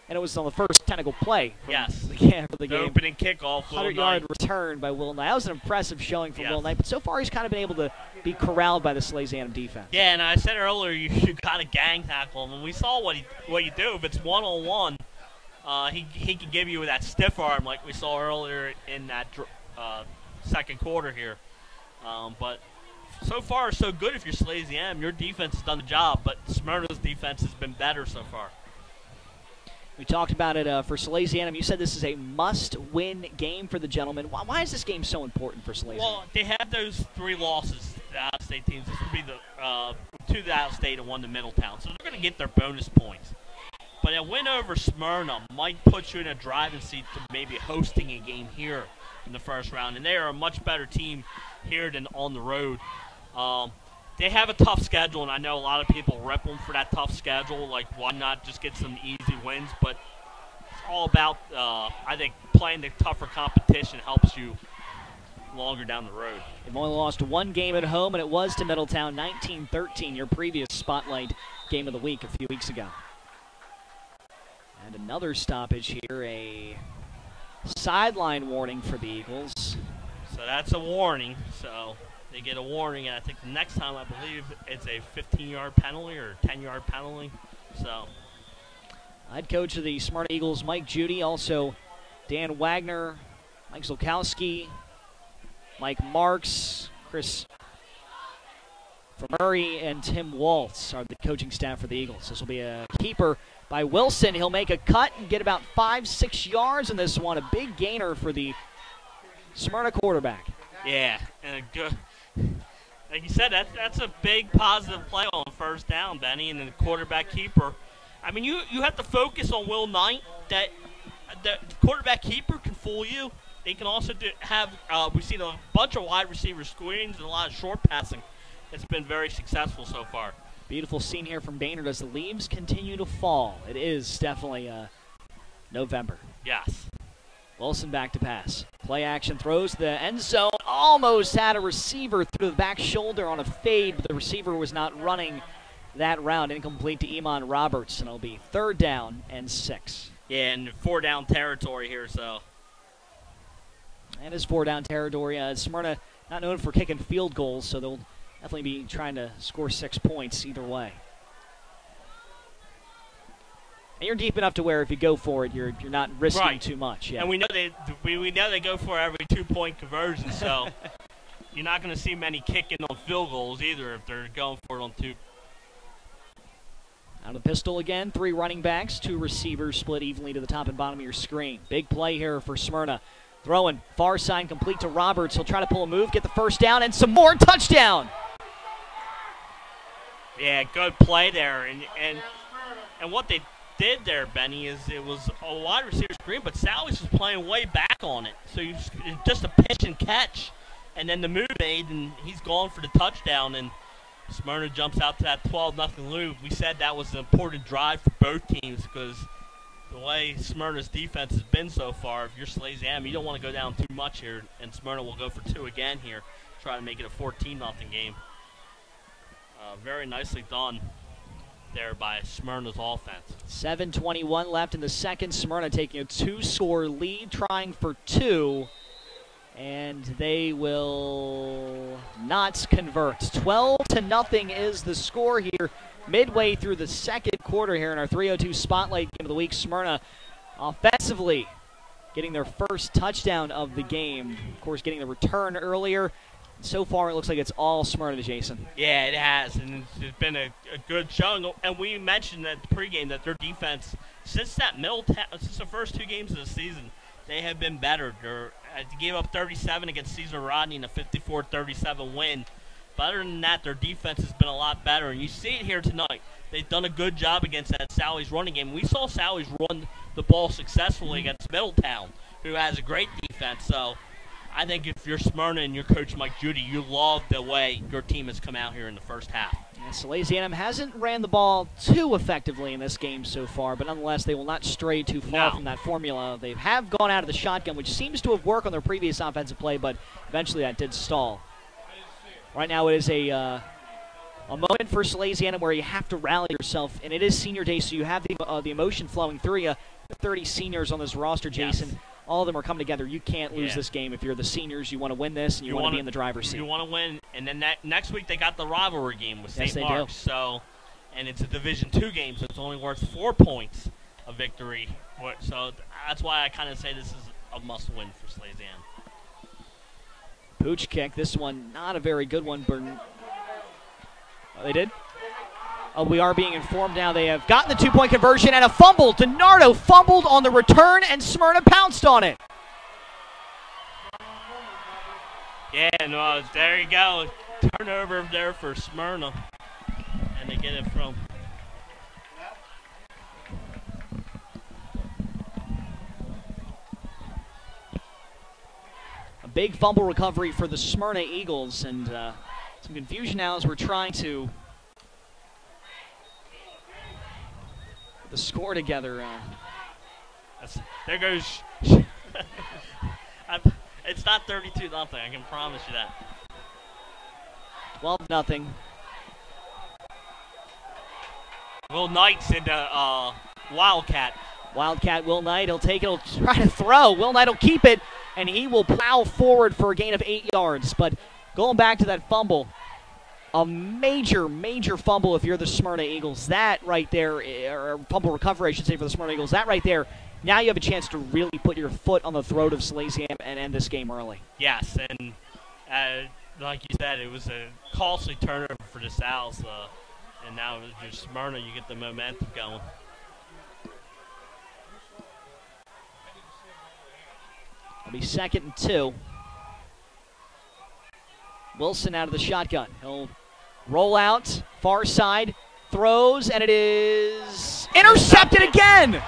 and it was on the first technical play. For the game. The opening kickoff. 100-yard return by Will Knight. That was an impressive showing from Will Knight, but so far he's kind of been able to be corralled by the Salesianum defense. Yeah, and I said earlier you got to gang tackle him, and we saw what you do. If it's one-on-one, he can give you that stiff arm like we saw earlier in that second quarter here. But so far, so good if you're Salesianum. Your defense has done the job, but Smyrna's defense has been better so far. We talked about it for Salesianum. You said this is a must-win game for the gentlemen. Why is this game so important for Salesianum? Well, they have those 3 losses to the out-of-state teams. This would be the 2 to the out-of-state and 1 to Middletown. So they're going to get their bonus points. But a win over Smyrna might put you in a driving seat to maybe hosting a game here in the first round. And they are a much better team here than on the road. They have a tough schedule, and I know a lot of people rip them for that tough schedule. Like, why not just get some easy wins? But it's all about, I think, playing the tougher competition helps you longer down the road. They've only lost 1 game at home, and it was to Middletown, 19-13, your previous Spotlight game of the week a few weeks ago. And another stoppage here, a sideline warning for the Eagles. So that's a warning. So they get a warning, and I think the next time I believe it's a 15-yard penalty or 10-yard penalty. So Head coach of the Smyrna Eagles, Mike Judy, also Dan Wagner, Mike Zolkowski, Mike Marks, Chris Murray, and Tim Waltz are the coaching staff for the Eagles. This will be a keeper by Wilson. He'll make a cut and get about 5-6 yards in this one. A big gainer for the Smyrna quarterback. Yeah, and good. Like you said, that's a big positive play on first down, Benny, and the quarterback keeper. I mean, you have to focus on Will Knight. That the quarterback keeper can fool you. They can also we've seen a bunch of wide receiver screens and a lot of short passing. It's been very successful so far. Beautiful scene here from Baynard as the leaves continue to fall. It is definitely November. Yes. Wilson back to pass. Play action, throws the end zone. Almost had a receiver through the back shoulder on a fade, but the receiver was not running that route. Incomplete to Iman Roberts, and it'll be 3rd down and 6. Yeah, and 4-down territory here, so. And it's 4-down territory. Smyrna not known for kicking field goals, so they'll definitely be trying to score 6 points either way. And you're deep enough to where if you go for it, you're not risking too much. Yeah. And we know they go for every 2-point conversion, so you're not going to see many kicking on field goals either if they're going for it on 2. Out of the pistol again, 3 running backs, 2 receivers split evenly to the top and bottom of your screen. Big play here for Smyrna. Throwing, far side complete to Roberts. He'll try to pull a move, get the first down, and some more. Touchdown! Yeah, good play there. And what they did there, Benny, is it was a wide receiver screen, but Sally's was playing way back on it. So just a pitch and catch, and then the move made, and he's gone for the touchdown, and Smyrna jumps out to that 12-0 lead. We said that was an important drive for both teams because the way Smyrna's defense has been so far, if you're Salesianum, you don't want to go down too much here, and Smyrna will go for 2 again here, try to make it a 14-0 game. Very nicely done there by Smyrna's offense. 7:21 left in the second. Smyrna taking a 2-score lead, trying for 2. And they will not convert. 12-0 is the score here midway through the second quarter here in our 3:02 Spotlight Game of the Week. Smyrna offensively getting their first touchdown of the game. Of course, getting the return earlier. So far, it looks like it's all Smyrna, Jason. Yeah, it has, and it's been a good showing. And we mentioned at the pregame that their defense, since the first 2 games of the season, they have been better. They gave up 37 against Cesar Rodney in a 54-37 win. But other than that, their defense has been a lot better. And you see it here tonight. They've done a good job against that Sally's running game. We saw Sally's run the ball successfully against Middletown, who has a great defense. So I think if you're Smyrna and your coach Mike Judy, you love the way your team has come out here in the first half. And Salesianum hasn't ran the ball too effectively in this game so far, but nonetheless, they will not stray too far from that formula. They have gone out of the shotgun, which seems to have worked on their previous offensive play, but eventually that did stall. Right now it is a moment for Salesianum where you have to rally yourself, and it is senior day, so you have the emotion flowing through you. 30 seniors on this roster, Jason. Yes. All of them are coming together. You can't lose this game. If you're the seniors, you want to win this, and you want to be in the driver's seat. You want to win, and then next week they got the rivalry game with St. Mark's. So, and it's a Division II game, so it's only worth 4 points of victory. So that's why I kind of say this is a must-win for Salesianum. Pooch kick. This one not a very good one. They did? Oh, we are being informed now they have gotten the 2-point conversion and a fumble. DiNardo fumbled on the return, and Smyrna pounced on it. Yeah, no, there you go. Turnover there for Smyrna. And they get it from... A big fumble recovery for the Smyrna Eagles, and some confusion now as we're trying to put the score together. There goes... It's not 32-0, I can promise you that. 12-0. Will Knight's into Wildcat. Wildcat, Will Knight, he'll take it, he'll try to throw. Will Knight will keep it, and he will plow forward for a gain of 8 yards. But going back to that fumble, a major, major fumble if you're the Smyrna Eagles. That right there, or fumble recovery, I should say, for the Smyrna Eagles. That right there, now you have a chance to really put your foot on the throat of Salesianum and end this game early. Yes, and like you said, it was a costly turnover for the Sal's. And now with your Smyrna, you get the momentum going. It'll be 2nd and 2. Wilson out of the shotgun. He'll roll out, far side, throws, and it is intercepted again!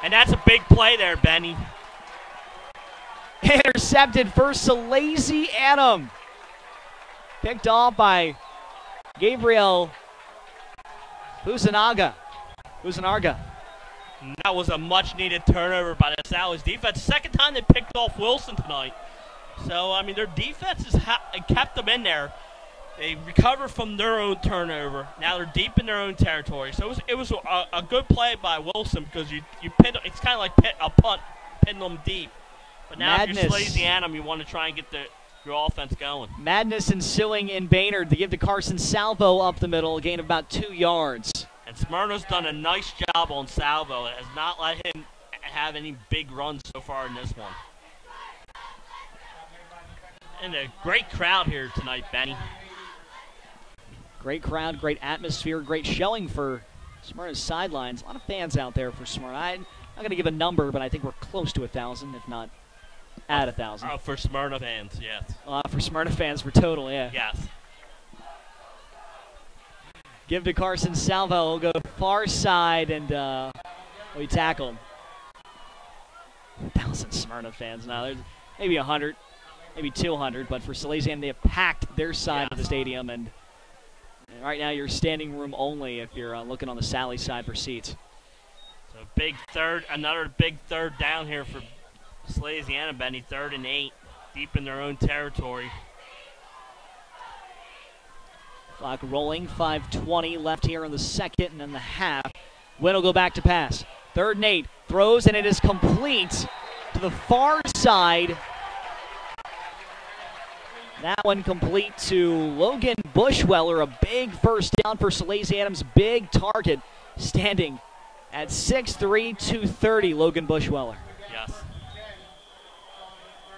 And that's a big play there, Benny. Intercepted for Salesianum. Picked off by Gabriel Huzanaga. That was a much-needed turnover by the Sally's defense. Second time they picked off Wilson tonight. So, I mean, their defense has kept them in there. They recovered from their own turnover. Now they're deep in their own territory. So it was a good play by Wilson because you pin. It's kind of like a punt, pin them deep. But now if you're Salesianum, you want to try and get your offense going. Madness ensuing in Baynard. They give to Carson Salvo up the middle, a gain of about 2 yards. And Smyrna's done a nice job on Salvo. It has not let him have any big runs so far in this one. And a great crowd here tonight, Benny. Great crowd, great atmosphere, great showing for Smyrna's sidelines. A lot of fans out there for Smyrna. I'm not going to give a number, but I think we're close to 1,000, if not at 1,000. For Smyrna fans, yes. For Smyrna fans, for total, yeah. Yes. Give to Carson Salvo. He'll go far side, and we tackled. 1,000 Smyrna fans now. There's maybe 100, maybe 200, but for Salesianum, they have packed their side of the stadium, and right now you're standing room only if you're looking on the Sally side for seats. So big third, another big third down here for Salesianum, Benny. 3rd and 8, deep in their own territory. Clock rolling, 5:20 left here in the second and in the half. Wynn will go back to pass. 3rd and 8, throws, and it is complete to the far side. That one complete to Logan Bushweller, a big first down for Salesianum's big target, standing at 6'3", 230, Logan Bushweller. Yes.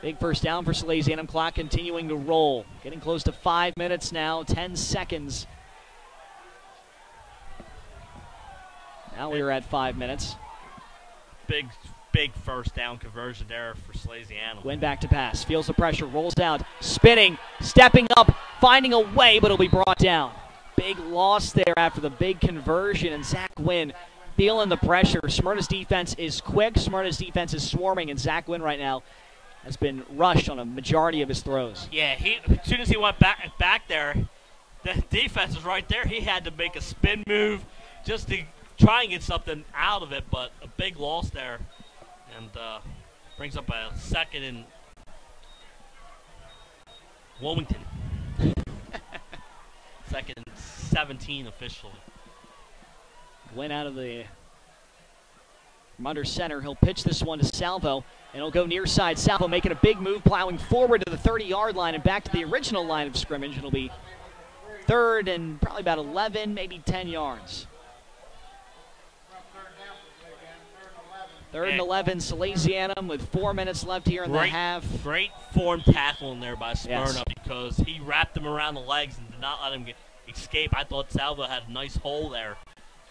Big first down for Salesianum. Clock continuing to roll. Getting close to 5 minutes now, 10 seconds. Now we are at 5 minutes. Big first down conversion there for Salesianum. Wynn back to pass. Feels the pressure. Rolls out. Spinning. Stepping up. Finding a way, but it'll be brought down. Big loss there after the big conversion. And Zach Wynn feeling the pressure. Smyrna's defense is quick. Smyrna's defense is swarming. And Zach Wynn right now has been rushed on a majority of his throws. Yeah, as soon as he went back there, the defense was right there. He had to make a spin move just to try and get something out of it, but a big loss there. And brings up a 2nd and Wilmington. 2nd and 17 officially. Went out of from under center. He'll pitch this one to Salvo, and he'll go near side. Salvo making a big move, plowing forward to the 30-yard line and back to the original line of scrimmage. It'll be 3rd and probably about 11, maybe 10 yards. 3rd and 11, Salesianum with 4 minutes left here in the half. Great form tackling there by Smyrna, yes, because he wrapped him around the legs and did not let him escape. I thought Salvo had a nice hole there,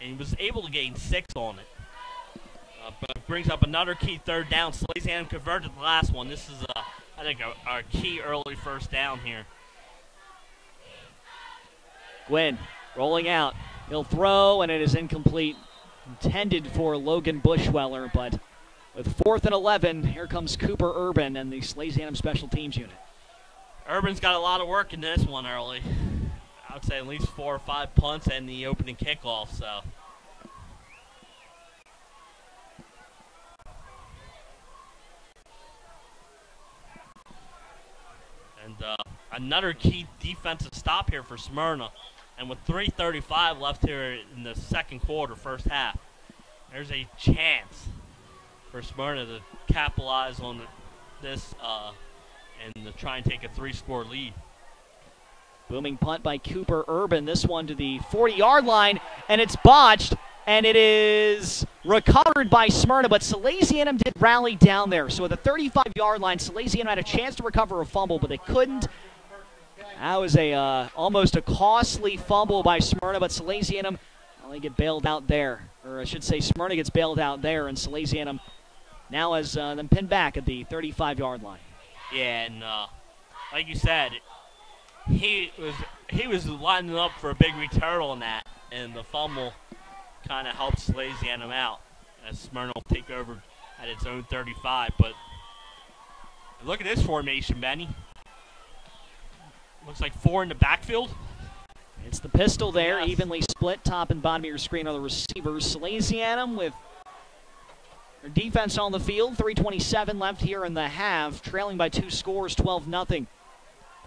and he was able to gain 6 on it. But it brings up another key 3rd down. Salesianum converted the last one. This is, I think, a key early first down here. Gwynn rolling out. He'll throw, and it is incomplete. Intended for Logan Bushweller, but with 4th and 11, here comes Cooper Urban and the Salesianum Special Teams unit. Urban's got a lot of work in this one early. I would say at least 4 or 5 punts and the opening kickoff, so. And another key defensive stop here for Smyrna. And with 3:35 left here in the second quarter, first half, there's a chance for Smyrna to capitalize on this and to try and take a 3-score lead. Booming punt by Cooper Urban. This one to the 40-yard line, and it's botched, and it is recovered by Smyrna, but Salesianum did rally down there. So at the 35-yard line, Salesianum had a chance to recover a fumble, but they couldn't. That was almost a costly fumble by Smyrna, but Salesianum only get bailed out there. Or I should say Smyrna gets bailed out there, and Salesianum now has them pinned back at the 35-yard line. Yeah, and like you said, he was lining up for a big return on that, and the fumble kind of helped Salesianum out as Smyrna will take over at its own 35. But look at this formation, Benny. Looks like 4 in the backfield. It's the pistol there, yes, evenly split, top and bottom of your screen are the receivers. Salesianum with their defense on the field, 3:27 left here in the half, trailing by 2 scores, 12-0.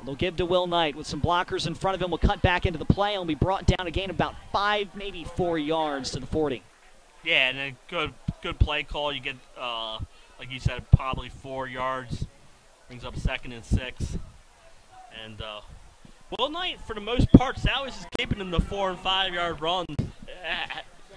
They'll give to Will Knight with some blockers in front of him. Will cut back into the play and will be brought down again about 5, maybe 4 yards to the 40. Yeah, and a good play call. You get, like you said, probably 4 yards. Brings up 2nd and 6. And Will Knight, for the most part, Sal was just keeping him the 4 and 5 yard runs.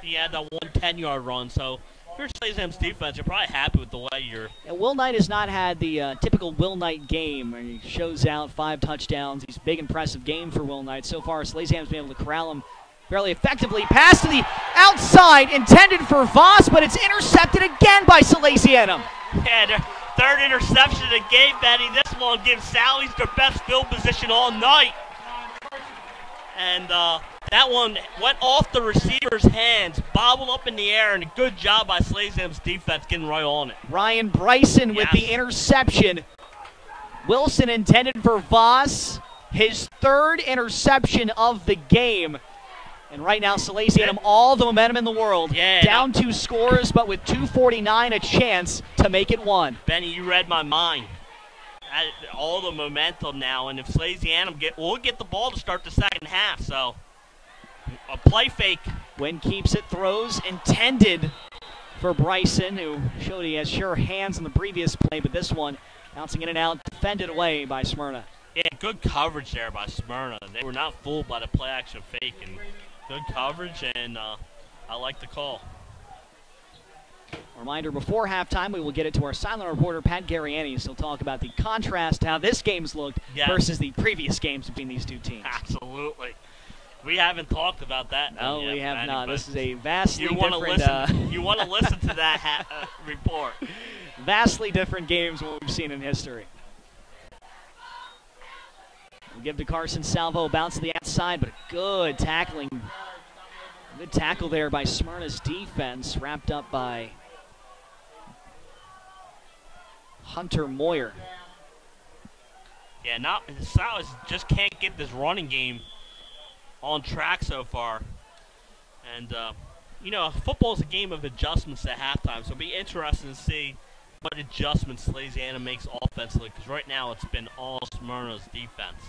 He had that 1 10-yard run, so If you're Salesianum's defense, you're probably happy with the way you're. Yeah, Will Knight has not had the typical Will Knight game. He shows out 5 touchdowns. He's a big, impressive game for Will Knight. So far, Salesianum's been able to corral him fairly effectively. Pass to the outside, intended for Voss, but it's intercepted again by Salesianum. Yeah, their third interception of the game, Benny. This one gives Sally's their best field position all night. And that one went off the receiver's hands, bobbled up in the air, and a good job by Salesianum's defense getting right on it. Ryan Bryson with the interception. Wilson intended for Voss, his 3rd interception of the game. And right now, Salesianum, all the momentum in the world. Yeah, down 2 scores, but with 2:49, a chance to make it 1. Benny, you read my mind. All the momentum now, and if Salesianum we'll get the ball to start the second half. So a play fake. Wynn keeps it, throws, intended for Bryson, who showed he has sure hands in the previous play, but this one bouncing in and out, defended away by Smyrna. Yeah, good coverage there by Smyrna. They were not fooled by the play action fake, and good coverage, and I like the call. Reminder, before halftime, we will get it to our silent reporter, Pat Garriani. He'll talk about the contrast, how this game's looked versus the previous games between these two teams. Absolutely. We haven't talked about that. No, we have not. This is a vastly you different... You want to listen to that report. Vastly different games than what we've seen in history. We'll give to Carson Salvo, bounce to the outside, but a good tackling. Good tackle there by Smyrna's defense, wrapped up by Hunter Moyer. Yeah, Salas just can't get this running game on track so far. And, you know, football is a game of adjustments at halftime, so it'll be interesting to see what adjustments Salesianum makes offensively, because right now it's been all Smyrna's defense.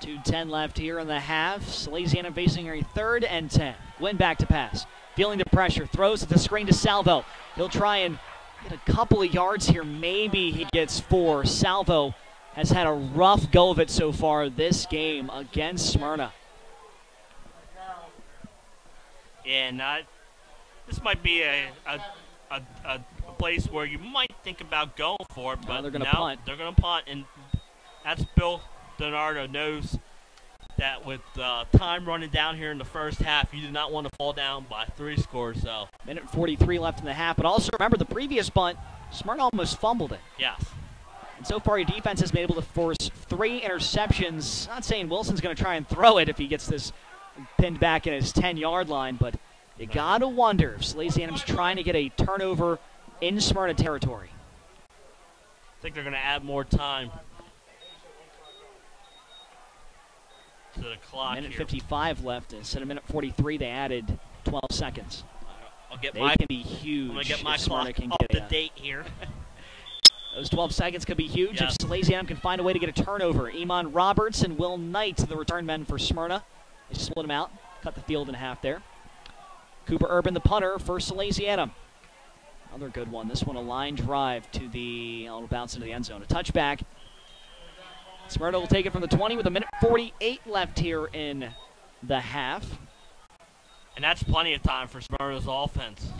2:10 left here in the half. Salesianum facing a 3rd and 10. Win back to pass. Feeling the pressure. Throws at the screen to Salvo. He'll try and get a couple of yards here. Maybe he gets 4. Salvo has had a rough go of it so far this game against Smyrna. Yeah, this might be a place where you might think about going for it, but they're going to punt. They're going to punt, and that's Bill Donardo knows that with time running down here in the first half, you do not want to fall down by 3 scores. So 1:43 left in the half, but also remember the previous punt, Smyrna almost fumbled it. Yes. And so far your defense has been able to force 3 interceptions. Not saying Wilson's going to try and throw it if he gets this pinned back in his 10-yard line, but you got to wonder if Salesianum's trying to get a turnover in Smyrna territory. I think they're going to add more time to the clock. 1:55 left. Instead of 1:43, they added 12 seconds. They can be huge. I'm going to get my clock can up to date here. Those 12 seconds could be huge Yes. if Salesianum can find a way to get a turnover. Iman Roberts and Will Knight, the return men for Smyrna. They split them out, cut the field in half there. Cooper Urban, the punter for Salesianum. Another good one. This one a line drive to the, it'll bounce into the end zone. A touchback. Smyrna will take it from the 20 with 1:48 left here in the half. And that's plenty of time for Smyrna's offense.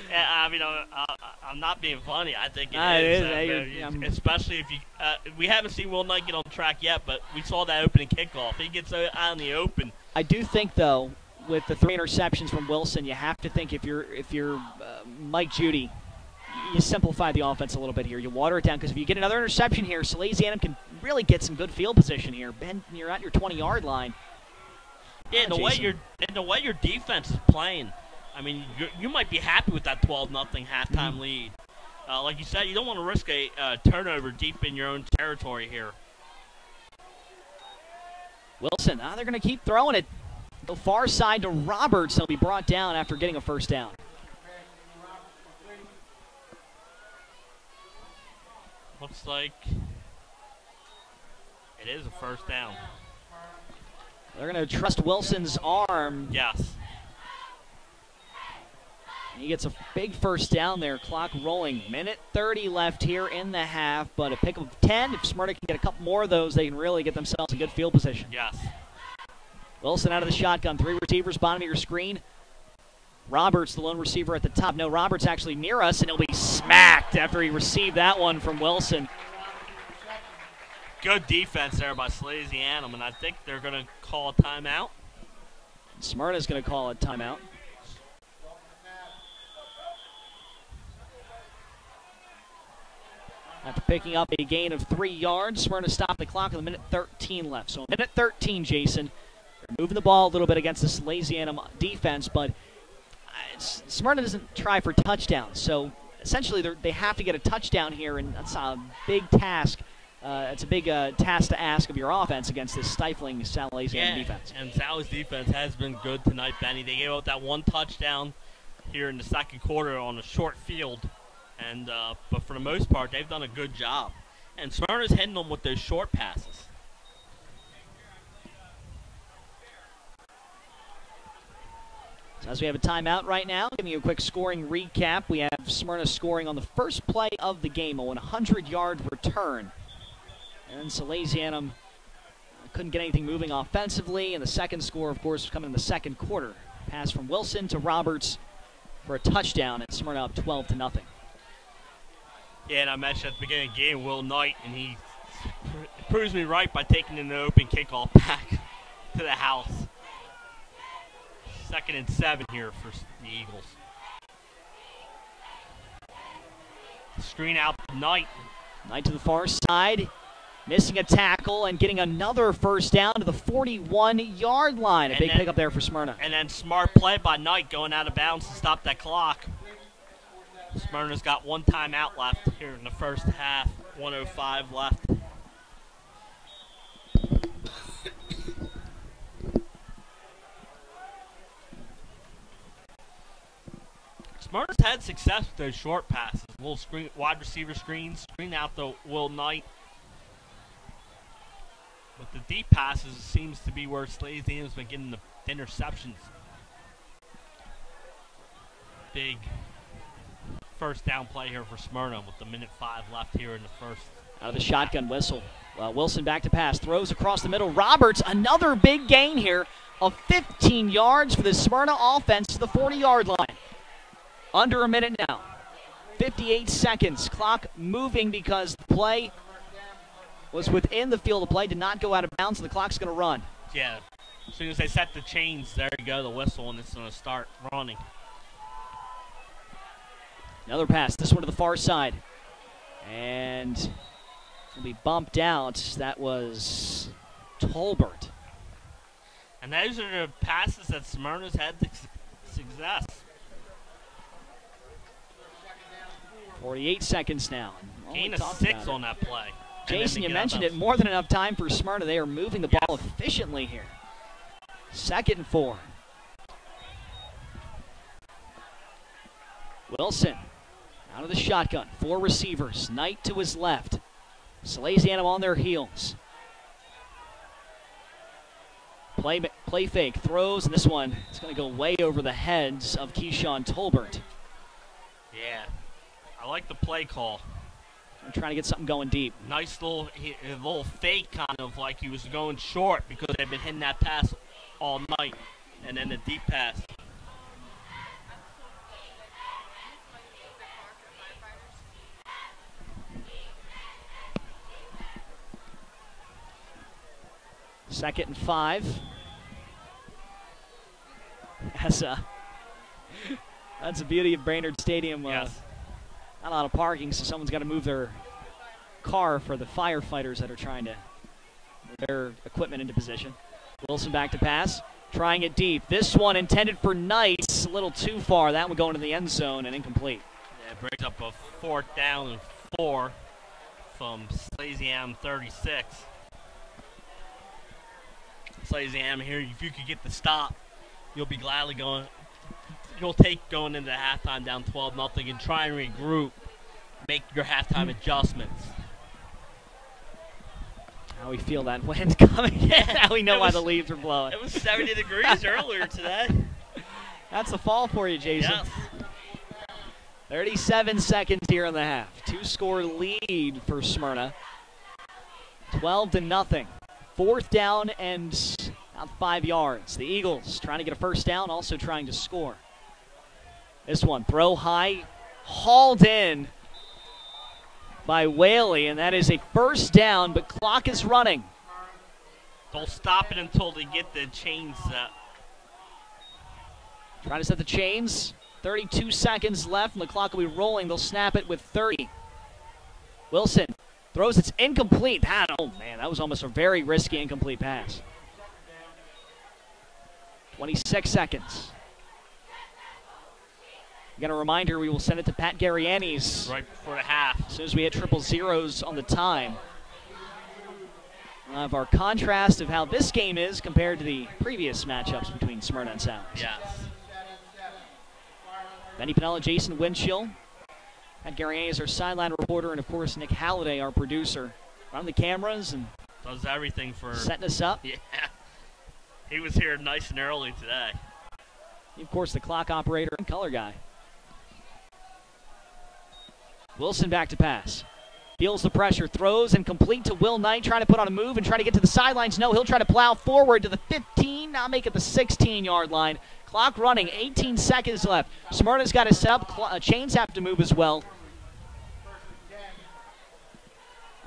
Yeah, I mean, I'm not being funny. I think it is. Especially if you, we haven't seen Will Knight get on track yet, but we saw that opening kickoff. He gets out in the open. I do think, though, with the 3 interceptions from Wilson, you have to think if you're Mike Judy, you simplify the offense a little bit here. You water it down, because if you get another interception here, Salesianum can really get some good field position here. Ben, you're at your 20-yard line. Yeah, and the way your defense is playing, I mean, you might be happy with that 12-0 halftime lead. Like you said, you don't want to risk a turnover deep in your own territory here. Wilson, they're going to keep throwing it. The far side to Roberts. He'll be brought down after getting a first down. Looks like it is a first down. They're going to trust Wilson's arm. Yes. He gets a big first down there. Clock rolling. 1:30 left here in the half, but a pick of 10. If Smyrna can get a couple more of those, they can really get themselves a good field position. Yes. Wilson out of the shotgun. 3 receivers, bottom of your screen. Roberts, the lone receiver at the top. No, Roberts actually near us, and he'll be smacked after he received that one from Wilson. Good defense there by Salesianum, and I think they're going to call a timeout. Smyrna's going to call a timeout. After picking up a gain of 3 yards, Smyrna stopped the clock with 1:13 left. So 1:13, Jason. They're moving the ball a little bit against the Salesianum defense, but Smyrna doesn't try for touchdowns. So essentially they have to get a touchdown here, and that's a big task. It's a big task to ask of your offense against this stifling Salesianum defense. And Sal's defense has been good tonight, Benny. They gave out that 1 touchdown here in the second quarter on a short field. And but for the most part, they've done a good job. And Smyrna's hitting them with those short passes. So as we have a timeout right now, giving you a quick scoring recap. We have Smyrna scoring on the first play of the game, a 100-yard return. And Salesianum couldn't get anything moving offensively. And the second score, of course, was coming in the second quarter. Pass from Wilson to Roberts for a touchdown, and Smyrna up 12-0. Yeah, and I mentioned at the beginning of the game, Will Knight, and he proves me right by taking an open kickoff back to the house. 2nd and 7 here for the Eagles. Screen out to Knight. Knight to the far side, missing a tackle and getting another first down to the 41-yard line. A big pickup there for Smyrna. And then smart play by Knight going out of bounds to stop that clock. Smyrna's got 1 timeout left here in the first half. 1:05 left. Smyrna's had success with those short passes. Little screen, wide receiver screens, screen out the Will Knight. But the deep passes seems to be where Salesianum's been getting the interceptions. Big first down play here for Smyrna with the 1:05 left here in the first. Out of the shotgun whistle. Wilson back to pass. Throws across the middle. Roberts, another big gain here of 15 yards for the Smyrna offense to the 40-yard line. Under a minute now. 58 seconds. Clock moving because the play was within the field of play. Did not go out of bounds, and the clock's going to run. Yeah. As soon as they set the chains, there you go, the whistle, and it's going to start running. Another pass, this one to the far side. And will be bumped out. That was Tolbert. And those are the passes that Smyrna's had success. 48 seconds now. Gain of 6 on that play. Jason, you mentioned it, more than enough time for Smyrna. They are moving the ball efficiently here. 2nd and 4. Wilson out of the shotgun. 4 receivers. Knight to his left. Salesianum on their heels. Play fake. Throws, and this one is going to go way over the heads of Keyshawn Tolbert. Yeah. I like the play call. I'm trying to get something going deep. Nice little fake, kind of like he was going short because they've been hitting that pass all night. And then the deep pass. Second and 5. That's the beauty of Baynard Stadium. Yes. Not a lot of parking, so someone's got to move their car for the firefighters that are trying to move their equipment into position. Wilson back to pass, trying it deep. This one intended for Knight, a little too far. That one going to the end zone and incomplete. Yeah, it brings up a 4th down and 4 from Salesianum 36. Salesianum here, if you could get the stop, you'll be gladly going. You'll take going into halftime down 12-0 and try and regroup, make your halftime adjustments. Now we feel that wind coming in. Now we know why the leaves are blowing. It was 70 degrees earlier today. That's a fall for you, Jason. Yes. 37 seconds here in the half. 2-score lead for Smyrna. 12-0. 4th down and about 5 yards. The Eagles trying to get a first down, also trying to score. This one, throw high, hauled in by Whaley, and that is a first down, but clock is running. They'll stop it until they get the chains set. Trying to set the chains. 32 seconds left, and the clock will be rolling. They'll snap it with 30. Wilson throws, it's incomplete. Oh, man, that was almost a very risky incomplete pass. 26 seconds. Again, a reminder, we will send it to Pat Garriani's right before the half. As soon as we hit triple zeros on the time. We'll have our contrast of how this game is compared to the previous matchups between Smyrna and Sal's. Yes. Benny Pinella, Jason Winchell. Pat Garriani is our sideline reporter, and of course Nick Halliday, our producer. On the cameras and does everything for setting us up. Yeah. He was here nice and early today. Of course, the clock operator and color guy. Wilson back to pass. Feels the pressure, throws and complete to Will Knight, trying to put on a move and try to get to the sidelines. No, he'll try to plow forward to the 15, now make it the 16-yard line. Clock running, 18 seconds left. Smyrna's got to set up, chains have to move as well.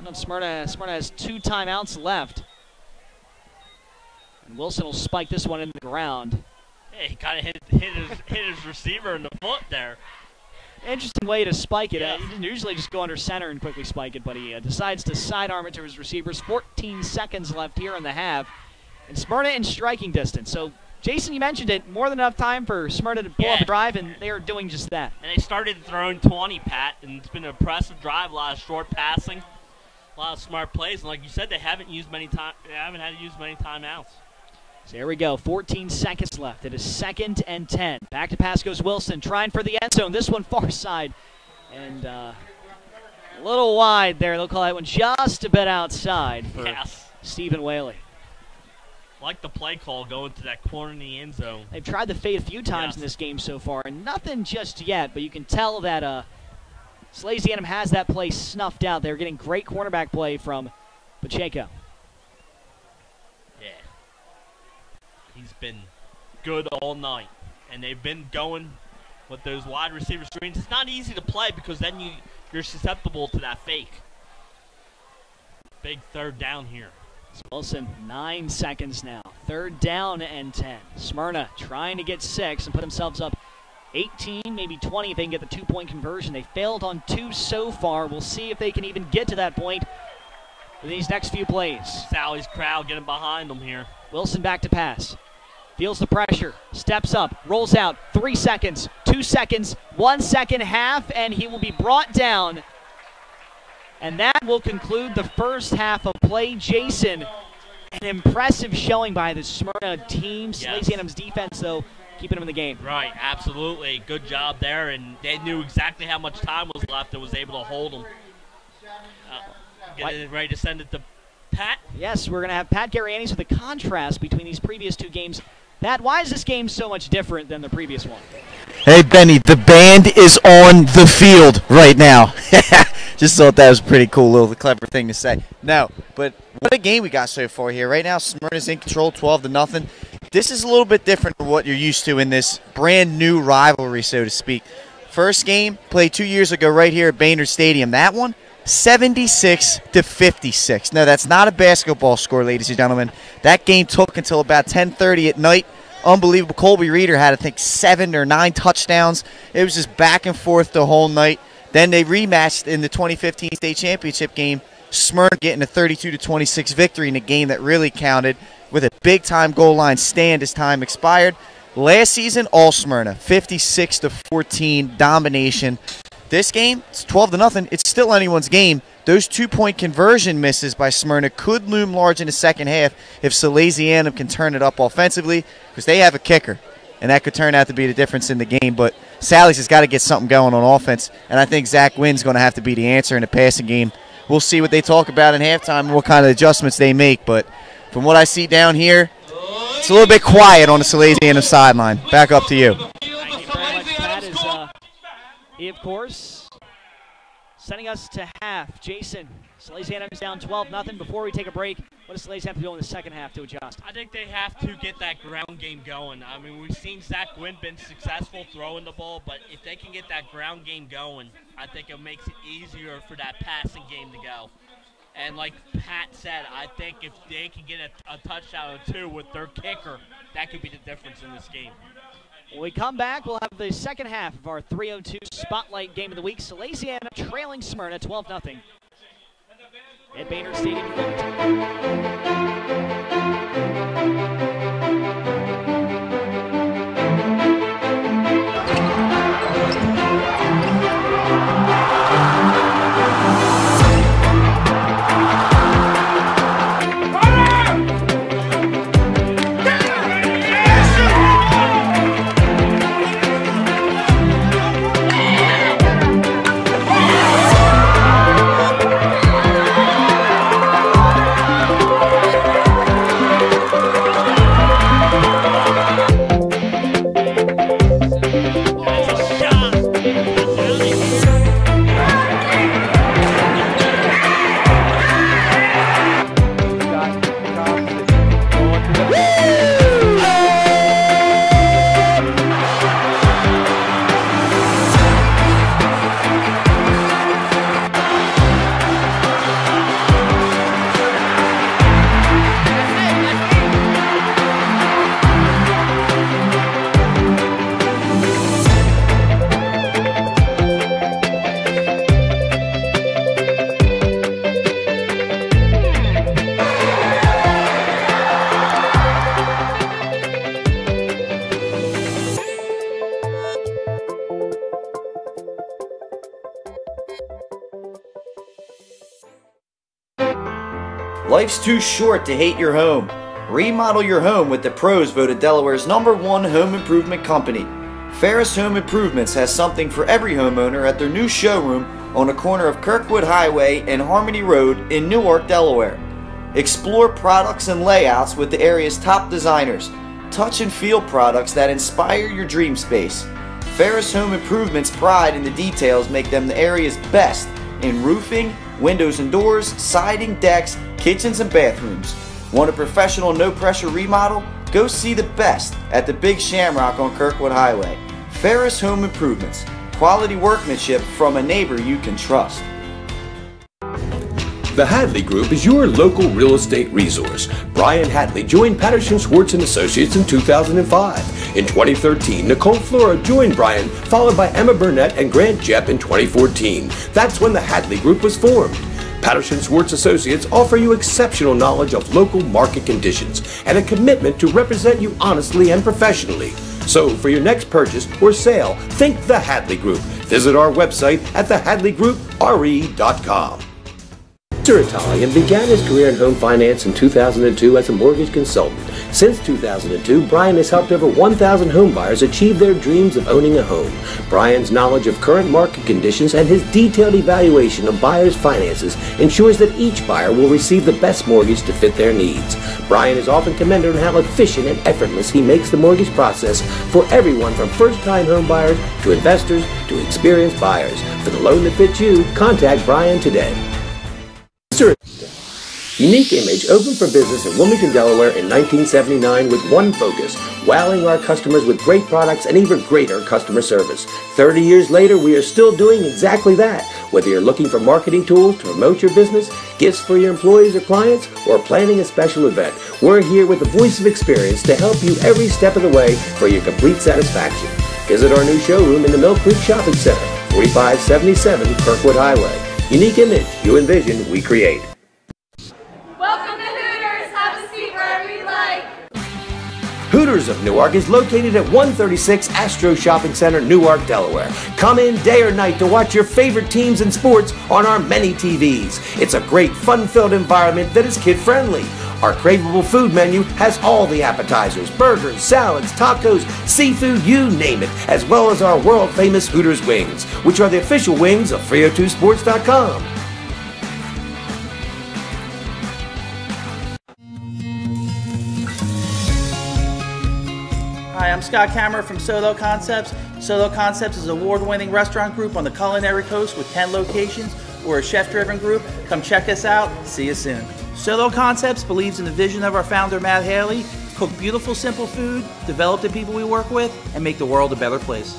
I know Smyrna has 2 timeouts left. And Wilson will spike this one in the ground. Yeah, he kind of hit his receiver in the foot there. Interesting way to spike it. He didn't usually just go under center and quickly spike it, but he decides to sidearm it to his receivers. 14 seconds left here in the half. And Smyrna in striking distance. So, Jason, you mentioned it, more than enough time for Smyrna to pull up a drive, and they are doing just that. And they started throwing 20, Pat, and it's been an impressive drive, a lot of short passing, a lot of smart plays. And like you said, they haven't had to use many timeouts. So here we go, 14 seconds left. It is 2nd and 10. Back to pass goes Wilson, trying for the end zone. This one far side. And a little wide there. They'll call that one just a bit outside for Stephen Whaley. Like the play call going to that corner in the end zone. They've tried the fade a few times in this game so far, and nothing just yet, but you can tell that Salesianum has that play snuffed out. They're getting great cornerback play from Pacheco. He's been good all night, and they've been going with those wide receiver screens. It's not easy to play because then you're susceptible to that fake. Big third down here. Wilson, 9 seconds now. 3rd down and 10. Smyrna trying to get 6 and put themselves up 18, maybe 20 if they can get the 2-point conversion. They failed on 2 so far. We'll see if they can even get to that point in these next few plays. Sally's crowd getting behind them here. Wilson back to pass. Feels the pressure, steps up, rolls out, 3 seconds, 2 seconds, 1 second, half, and he will be brought down. And that will conclude the first half of play. Jason, an impressive showing by the Smyrna team. Salesianum's defense, though, keeping them in the game. Right, absolutely. Good job there, and they knew exactly how much time was left and was able to hold them. Getting ready to send it to Pat. Yes, we're going to have Pat Garriani's with a contrast between these previous 2 games. Pat, why is this game so much different than the previous one? Hey, Benny, the band is on the field right now. Just thought that was a pretty cool little clever thing to say. No, but what a game we got so far here. Right now, Smyrna's in control, 12-0. This is a little bit different from what you're used to in this brand new rivalry, so to speak. First game played 2 years ago right here at Baynard Stadium. That one, 76-56. No, that's not a basketball score, ladies and gentlemen. That game took until about 10:30 at night. Unbelievable. Colby Reeder had, I think, 7 or 9 touchdowns. It was just back and forth the whole night. Then they rematched in the 2015 state championship game. Smyrna getting a 32-26 victory in a game that really counted with a big-time goal line stand as time expired. Last season, all Smyrna, 56-14 domination. This game, it's 12-0. It's still anyone's game. Those 2-point conversion misses by Smyrna could loom large in the second half if Salesianum can turn it up offensively, because they have a kicker, and that could turn out to be the difference in the game. But Sally's has got to get something going on offense, and I think Zach Wynn's going to have to be the answer in the passing game. We'll see what they talk about in halftime and what kind of adjustments they make. But from what I see down here, it's a little bit quiet on the Salesianum sideline. Back up to you. Thank you very much, Pat. He, of course, sending us to half. Jason, Salesianum's down 12-0. Before we take a break, what does Salesianum have to do in the second half to adjust? I think they have to get that ground game going. I mean, we've seen Zach Gwynn been successful throwing the ball, but if they can get that ground game going, I think it makes it easier for that passing game to go. And like Pat said, I think if they can get a touchdown or two with their kicker, that could be the difference in this game. When we come back, we'll have the second half of our 302 Spotlight Game of the Week. Salesianum trailing Smyrna 12-0 at Baynard Stadium. Life's too short to hate your home. Remodel your home with the pros voted Delaware's #1 home improvement company. Ferris Home Improvements has something for every homeowner at their new showroom on the corner of Kirkwood Highway and Harmony Road in Newark, Delaware. Explore products and layouts with the area's top designers. Touch and feel products that inspire your dream space. Ferris Home Improvements' pride in the details make them the area's best in roofing, windows and doors, siding, decks, kitchens and bathrooms. Want a professional no-pressure remodel? Go see the best at the Big Shamrock on Kirkwood Highway. Ferris Home Improvements. Quality workmanship from a neighbor you can trust. The Hadley Group is your local real estate resource. Brian Hadley joined Patterson Schwartz & Associates in 2005. In 2013, Nicole Flora joined Brian, followed by Emma Burnett and Grant Jepp in 2014. That's when the Hadley Group was formed. Patterson Schwartz Associates offer you exceptional knowledge of local market conditions and a commitment to represent you honestly and professionally. So for your next purchase or sale, think the Hadley Group. Visit our website at thehadleygroup.re.com. Mr. Italian began his career in home finance in 2002 as a mortgage consultant. Since 2002, Brian has helped over 1,000 home buyers achieve their dreams of owning a home. Brian's knowledge of current market conditions and his detailed evaluation of buyers' finances ensures that each buyer will receive the best mortgage to fit their needs. Brian is often commended on how efficient and effortless he makes the mortgage process for everyone from first-time home buyers to investors to experienced buyers. For the loan that fits you, contact Brian today. Unique Image opened for business in Wilmington, Delaware in 1979 with one focus, wowing our customers with great products and even greater customer service. 30 years later, we are still doing exactly that. Whether you're looking for marketing tools to promote your business, gifts for your employees or clients, or planning a special event, we're here with the voice of experience to help you every step of the way for your complete satisfaction. Visit our new showroom in the Mill Creek Shopping Center, 4577 Kirkwood Highway. Unique Image, you envision, we create. Welcome to Hooters. Have a seat wherever you like. Hooters of Newark is located at 136 Astro Shopping Center, Newark, Delaware. Come in day or night to watch your favorite teams and sports on our many TVs. It's a great, fun-filled environment that is kid-friendly. Our craveable food menu has all the appetizers, burgers, salads, tacos, seafood, you name it, as well as our world-famous Hooters wings, which are the official wings of 302sports.com. Hi, I'm Scott Kammerer from Solo Concepts. Solo Concepts is an award-winning restaurant group on the Culinary Coast with 10 locations, We're a chef-driven group. Come check us out. See you soon. Solo Concepts believes in the vision of our founder, Matt Haley. Cook beautiful, simple food, develop the people we work with, and make the world a better place.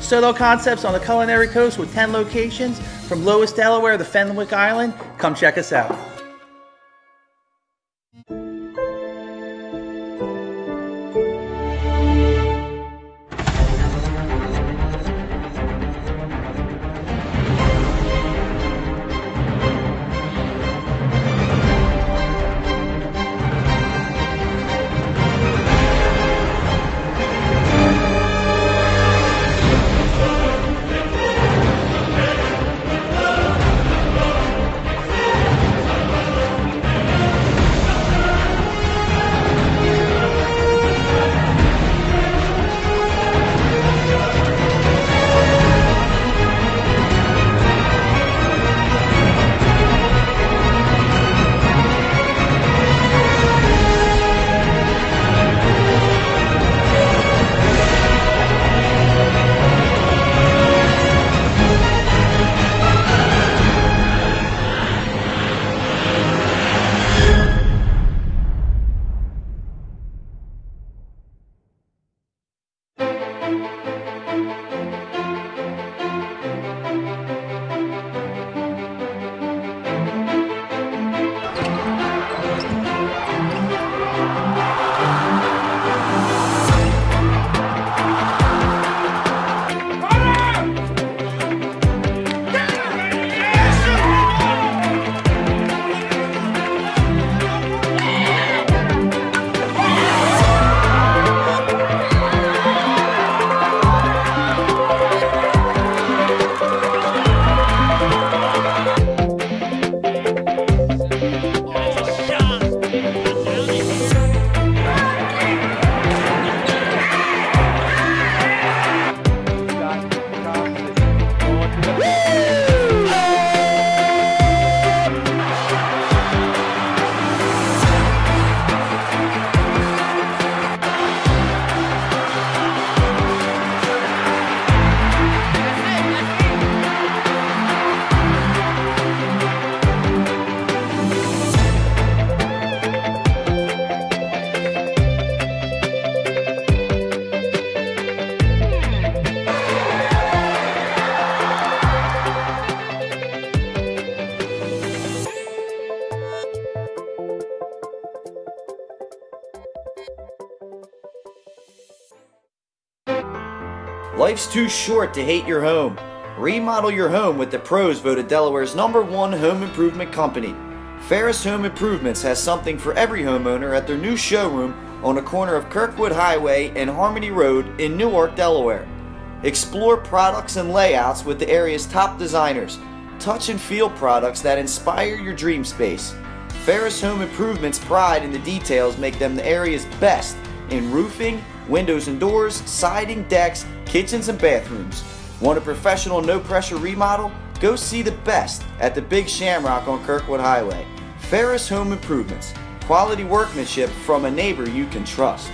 Solo Concepts on the culinary coast with 10 locations from Lowes, Delaware to Fenwick Island. Come check us out. Life's too short to hate your home. Remodel your home with the pros voted Delaware's #1 home improvement company. Ferris Home Improvements has something for every homeowner at their new showroom on the corner of Kirkwood Highway and Harmony Road in Newark, Delaware. Explore products and layouts with the area's top designers. Touch and feel products that inspire your dream space. Ferris Home Improvements' pride in the details make them the area's best in roofing, windows and doors, siding, decks, kitchens, and bathrooms. Want a professional, no-pressure remodel? Go see the best at the Big Shamrock on Kirkwood Highway. Ferris Home Improvements. Quality workmanship from a neighbor you can trust.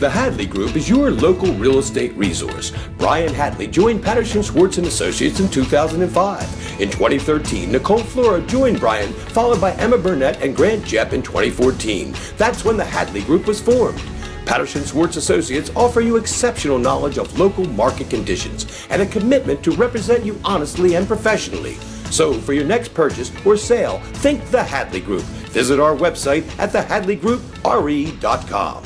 The Hadley Group is your local real estate resource. Brian Hadley joined Patterson Schwartz & Associates in 2005. In 2013, Nicole Flora joined Brian, followed by Emma Burnett and Grant Jepp in 2014. That's when the Hadley Group was formed. Patterson Schwartz Associates offer you exceptional knowledge of local market conditions and a commitment to represent you honestly and professionally. So for your next purchase or sale, think the Hadley Group. Visit our website at thehadleygroup.re.com.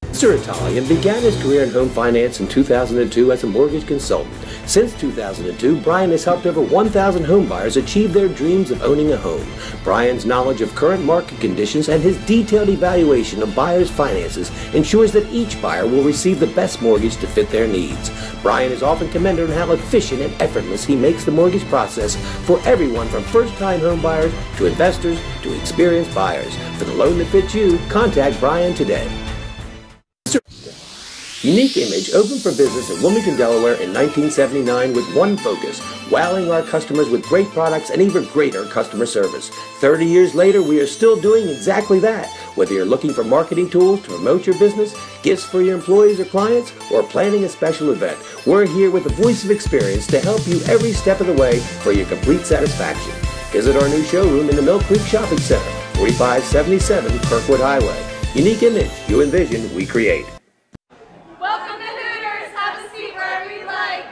Mr. Italian began his career in home finance in 2002 as a mortgage consultant. Since 2002, Brian has helped over 1,000 homebuyers achieve their dreams of owning a home. Brian's knowledge of current market conditions and his detailed evaluation of buyers' finances ensures that each buyer will receive the best mortgage to fit their needs. Brian is often commended on how efficient and effortless he makes the mortgage process for everyone from first-time homebuyers to investors to experienced buyers. For the loan that fits you, contact Brian today. Unique Image opened for business in Wilmington, Delaware in 1979 with one focus, wowing our customers with great products and even greater customer service. 30 years later, we are still doing exactly that. Whether you're looking for marketing tools to promote your business, gifts for your employees or clients, or planning a special event, we're here with the voice of experience to help you every step of the way for your complete satisfaction. Visit our new showroom in the Mill Creek Shopping Center, 4577 Kirkwood Highway. Unique Image, you envision, we create. Welcome to Hooters. Have a seat wherever you like.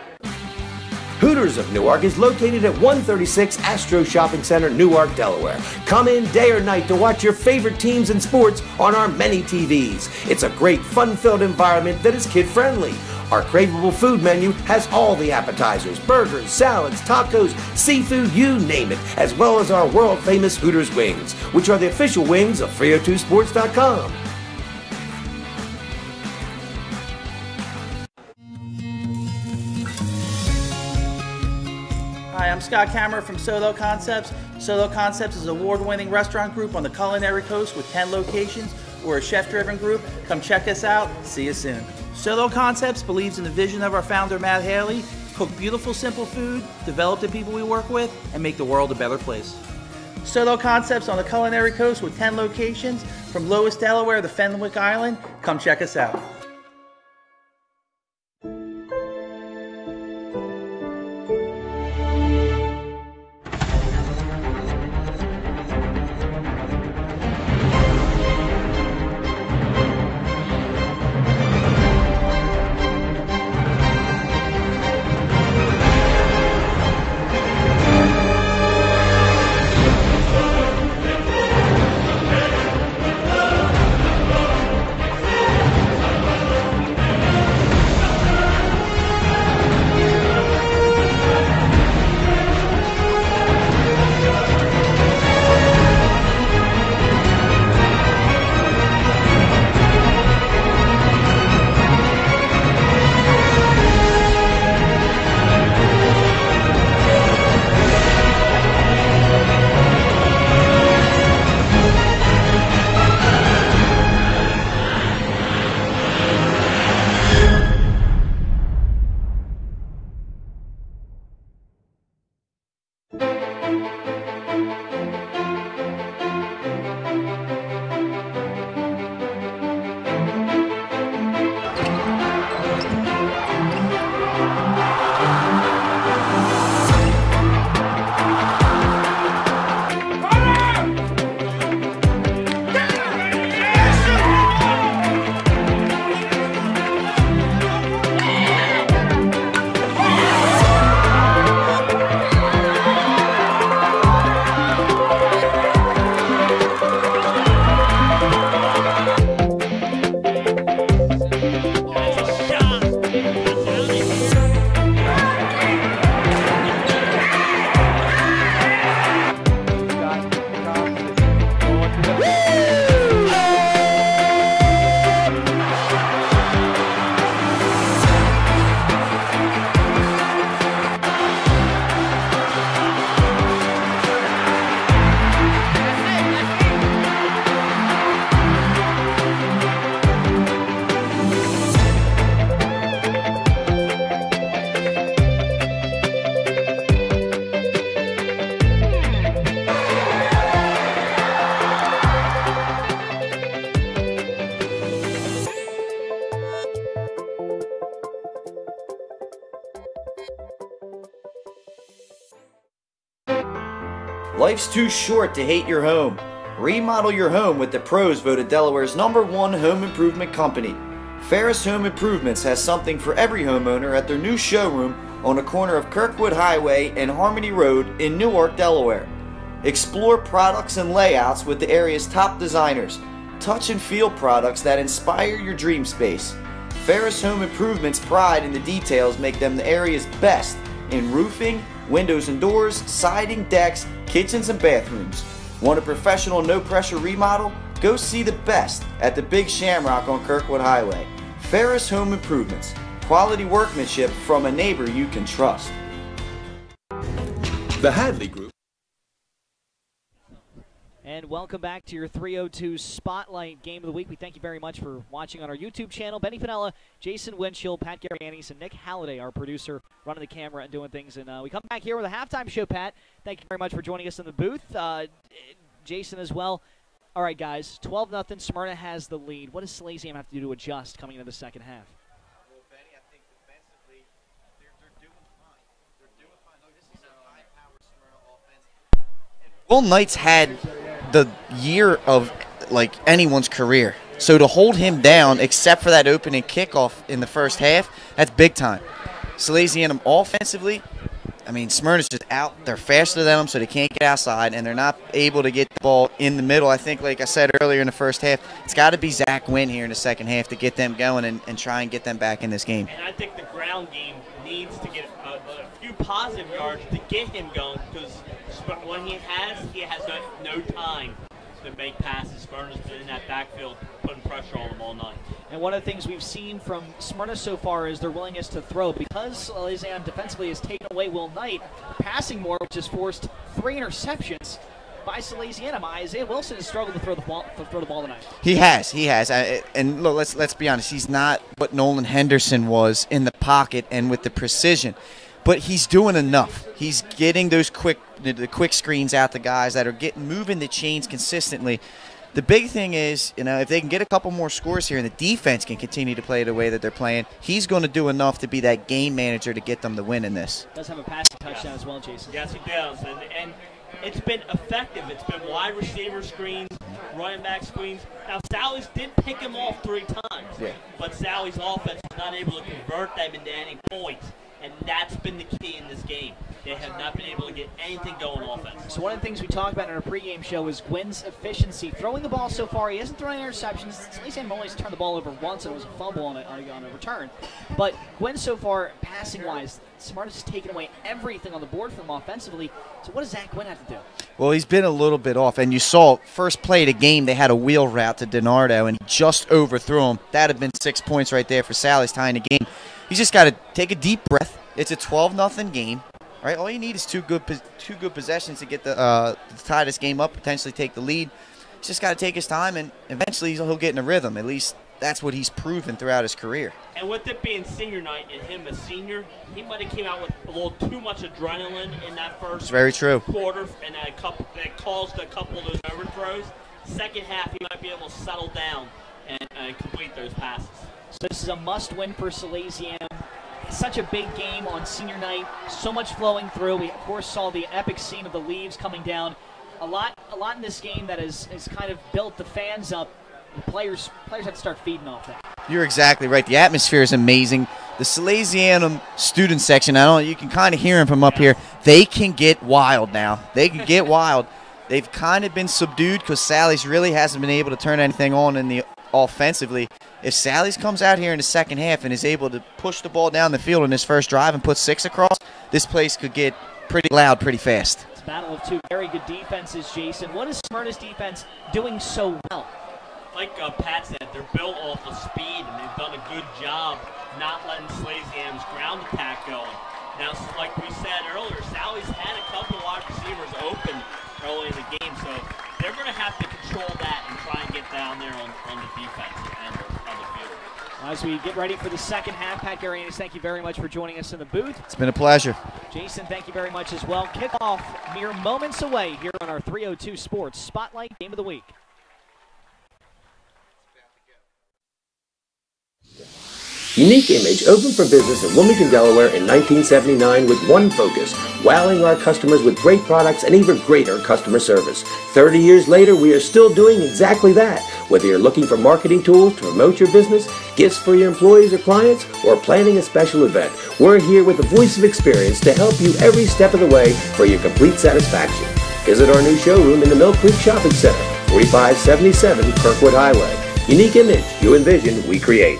Hooters of Newark is located at 136 Astro Shopping Center, Newark, Delaware. Come in day or night to watch your favorite teams and sports on our many TVs. It's a great, fun-filled environment that is kid-friendly. Our craveable food menu has all the appetizers, burgers, salads, tacos, seafood, you name it, as well as our world-famous Hooters wings, which are the official wings of 302sports.com. Hi, I'm Scott Kammerer from Solo Concepts. Solo Concepts is an award-winning restaurant group on the culinary coast with 10 locations. We're a chef-driven group. Come check us out. See you soon. Solo Concepts believes in the vision of our founder, Matt Haley: cook beautiful, simple food, develop the people we work with, and make the world a better place. Solo Concepts on the culinary coast with 10 locations from Lewis, Delaware to Fenwick Island. Come check us out. Life's too short to hate your home. Remodel your home with the pros voted Delaware's #1 home improvement company. Ferris Home Improvements has something for every homeowner at their new showroom on the corner of Kirkwood Highway and Harmony Road in Newark, Delaware. Explore products and layouts with the area's top designers. Touch and feel products that inspire your dream space. Ferris Home Improvements' pride in the details make them the area's best in roofing, windows and doors, siding, decks, kitchens and bathrooms. Want a professional no-pressure remodel? Go see the best at the Big Shamrock on Kirkwood Highway. Ferris Home Improvements. Quality workmanship from a neighbor you can trust. The Hadley Group. And welcome back to your 302 Spotlight Game of the Week. We thank you very much for watching on our YouTube channel. Benny Finella, Jason Winchell, Pat Garianis, and Nick Halliday, our producer, running the camera and doing things. And we come back here with a halftime show, Pat. Thank you very much for joining us in the booth. Jason as well. All right, guys, 12-0. Smyrna has the lead. What does Salesianum have to do to adjust coming into the second half? Well, Benny, I think defensively, they're doing fine. They're doing fine. Look, this is a high-powered Smyrna offense. And Will Knight's had the year of, like, anyone's career. So to hold him down, except for that opening kickoff in the first half, that's big time. Salesianum offensively, I mean, Smyrna's just out. They're faster than them, so they can't get outside, and they're not able to get the ball in the middle. I think, like I said earlier in the first half, it's got to be Zach Wynn here in the second half to get them going and try and get them back in this game. And I think the ground game needs to get a few positive yards to get him going, because when he has no time to make passes. Smyrna's been in that backfield putting pressure on them all night. And one of the things we've seen from Smyrna so far is their willingness to throw. Because Salesianum defensively has taken away Will Knight, passing more, which has forced 3 interceptions by Salesianum. Isaiah Wilson has struggled to throw the ball tonight. He has. And look, let's be honest. He's not what Nolan Henderson was in the pocket and with the precision. But he's doing enough. He's getting those quick screens out to guys that are moving the chains consistently. The big thing is, if they can get a couple more scores here and the defense can continue to play the way that they're playing, he's going to do enough to be that game manager to get them the win in this. Does have a passing touchdown as well, Jason. Yes, he does. And it's been effective. It's been wide receiver screens, running back screens. Now, Sally's did pick him off 3 times, but Sally's offense was not able to convert them into any points. And that's been the key in this game. They have not been able to get anything going offense. So one of the things we talked about in our pregame show is Gwynn's efficiency. Throwing the ball so far, he hasn't thrown any interceptions. Salesianum only turned the ball over once, and it was a fumble on a return. But Gwynn so far, passing-wise, Smyrna's just taken away everything on the board from him offensively. So what does Zach Gwynn have to do? Well, he's been a little bit off. And you saw, first play of the game, they had a wheel route to DiNardo, and he just overthrew him. That had been 6 points right there for Sally's tying the game. He's just got to take a deep breath. It's a 12-0 game. Right, all you need is two good possessions to get to tie this game up, potentially take the lead. He's just got to take his time, and eventually he'll get in a rhythm. At least that's what he's proven throughout his career. And with it being senior night and him a senior, he might have came out with a little too much adrenaline in that first quarter, and that caused a couple of those overthrows. Second half, he might be able to settle down and complete those passes. So this is a must-win for Salesianum. Such a big game on senior night, so much flowing through. We, of course, saw the epic scene of the leaves coming down. A lot in this game that has kind of built the fans up. The players have to start feeding off that. You're exactly right. The atmosphere is amazing. The Salesianum student section, you can kind of hear them from up here. They can get wild now. They can get wild. They've kind of been subdued because Sally's really hasn't been able to turn anything on in the offensively. If Sally's comes out here in the second half and is able to push the ball down the field in his first drive and put 6 across, this place could get pretty loud pretty fast. It's a battle of 2 very good defenses, Jason. What is Smyrna's defense doing so well? Like Pat said, they're built off of speed, and they've done a good job not letting Salesianum's ground attack going. Now, like we said earlier, Sally's had a couple wide receivers open early in the game, so they're going to have to control that and try and get down there on the defensive end of the field. As we get ready for the second half, Pat Garianis, thank you very much for joining us in the booth. It's been a pleasure. Jason, thank you very much as well. Kickoff mere moments away here on our 302 Sports Spotlight Game of the Week. Unique Image opened for business in Wilmington, Delaware in 1979 with one focus, wowing our customers with great products and even greater customer service. 30 years later, we are still doing exactly that. Whether you're looking for marketing tools to promote your business, gifts for your employees or clients, or planning a special event, we're here with the voice of experience to help you every step of the way for your complete satisfaction. Visit our new showroom in the Mill Creek Shopping Center, 4577 Kirkwood Highway. Unique Image, you envision, we create.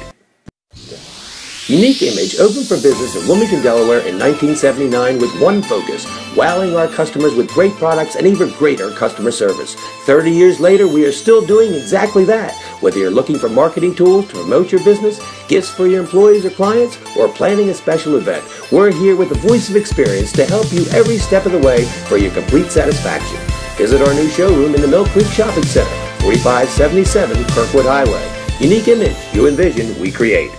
Unique Image opened for business in Wilmington, Delaware in 1979 with one focus, wowing our customers with great products and even greater customer service. 30 years later, we are still doing exactly that. Whether you're looking for marketing tools to promote your business, gifts for your employees or clients, or planning a special event, we're here with the voice of experience to help you every step of the way for your complete satisfaction. Visit our new showroom in the Mill Creek Shopping Center, 4577 Kirkwood Highway. Unique image, you envision, we create.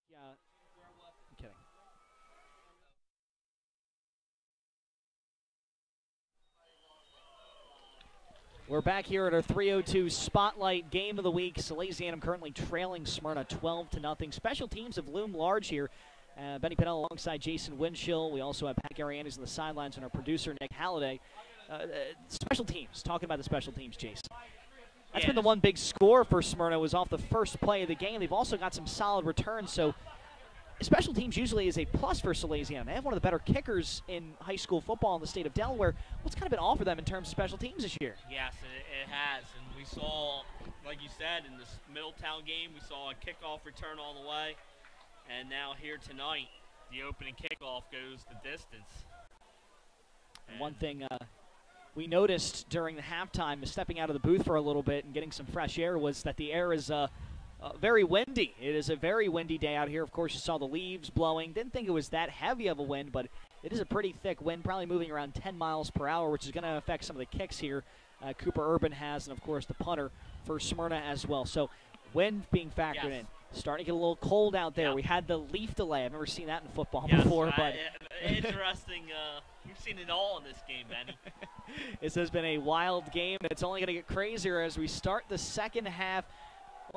Yeah, I'm kidding. We're back here at our 3:02 Spotlight Game of the Week. Salesianum currently trailing Smyrna 12-0. Special teams have loomed large here. Benny Pennell alongside Jason Winchell. We also have Pat Garianis on the sidelines and our producer, Nick Halliday. Special teams, talking about the special teams, Jason. That's been the one big score for Smyrna, was off the first play of the game. They've also got some solid returns, so special teams usually is a plus for Salesianum. They have one of the better kickers in high school football in the state of Delaware. What's kind of been all for them in terms of special teams this year? Yes, it has. And we saw, like you said, in this Middletown game, we saw a kickoff return all the way. And now here tonight, the opening kickoff goes the distance. And one thing we noticed during the halftime, stepping out of the booth for a little bit and getting some fresh air, was that the air is very windy. It is a very windy day out here. Of course, you saw the leaves blowing. Didn't think it was that heavy of a wind, but it is a pretty thick wind, probably moving around 10 miles per hour, which is going to affect some of the kicks here. Cooper Urban has, and of course the punter for Smyrna as well. So wind being factored in. Starting to get a little cold out there. We had the leaf delay. I've never seen that in football before. But interesting. We've seen it all in this game, Benny. This has been a wild game, and it's only going to get crazier as we start the second half.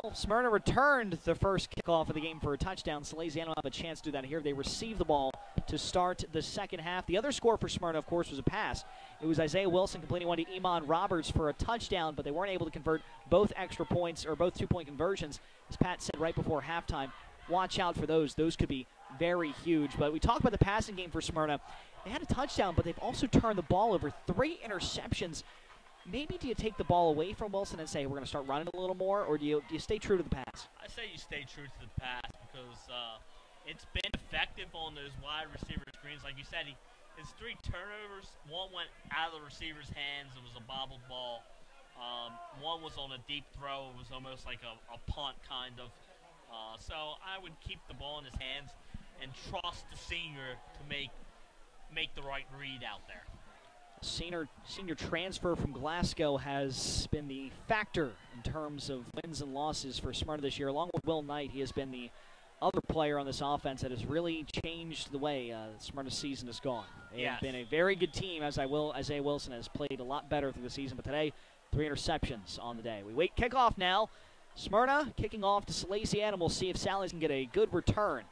Well, Smyrna returned the first kickoff of the game for a touchdown. Salesianum will have a chance to do that here. They receive the ball to start the second half. The other score for Smyrna, of course, was a pass. It was Isaiah Wilson completing one to Iman Roberts for a touchdown, but they weren't able to convert both extra points, or both two-point conversions. As Pat said right before halftime, watch out for those. Those could be very huge. But we talked about the passing game for Smyrna. They had a touchdown, but they've also turned the ball over. 3 interceptions. Maybe do you take the ball away from Wilson and say we're going to start running a little more, or do you stay true to the pass? I say you stay true to the pass because it's been effective on those wide receiver screens. Like you said, his 3 turnovers, one went out of the receiver's hands. It was a bobbled ball. One was on a deep throw. It was almost like a punt kind of. So I would keep the ball in his hands and trust the senior to make the right read out there. Senior transfer from Glasgow has been the factor in terms of wins and losses for Smyrna this year. Along with Will Knight, he has been the other player on this offense that has really changed the way Smyrna's season has gone. They have been a very good team, as Isaiah Wilson has played a lot better through the season, but today, 3 interceptions on the day. We wait kickoff now. Smyrna kicking off to Salesianum. We'll see if Sally's can get a good return.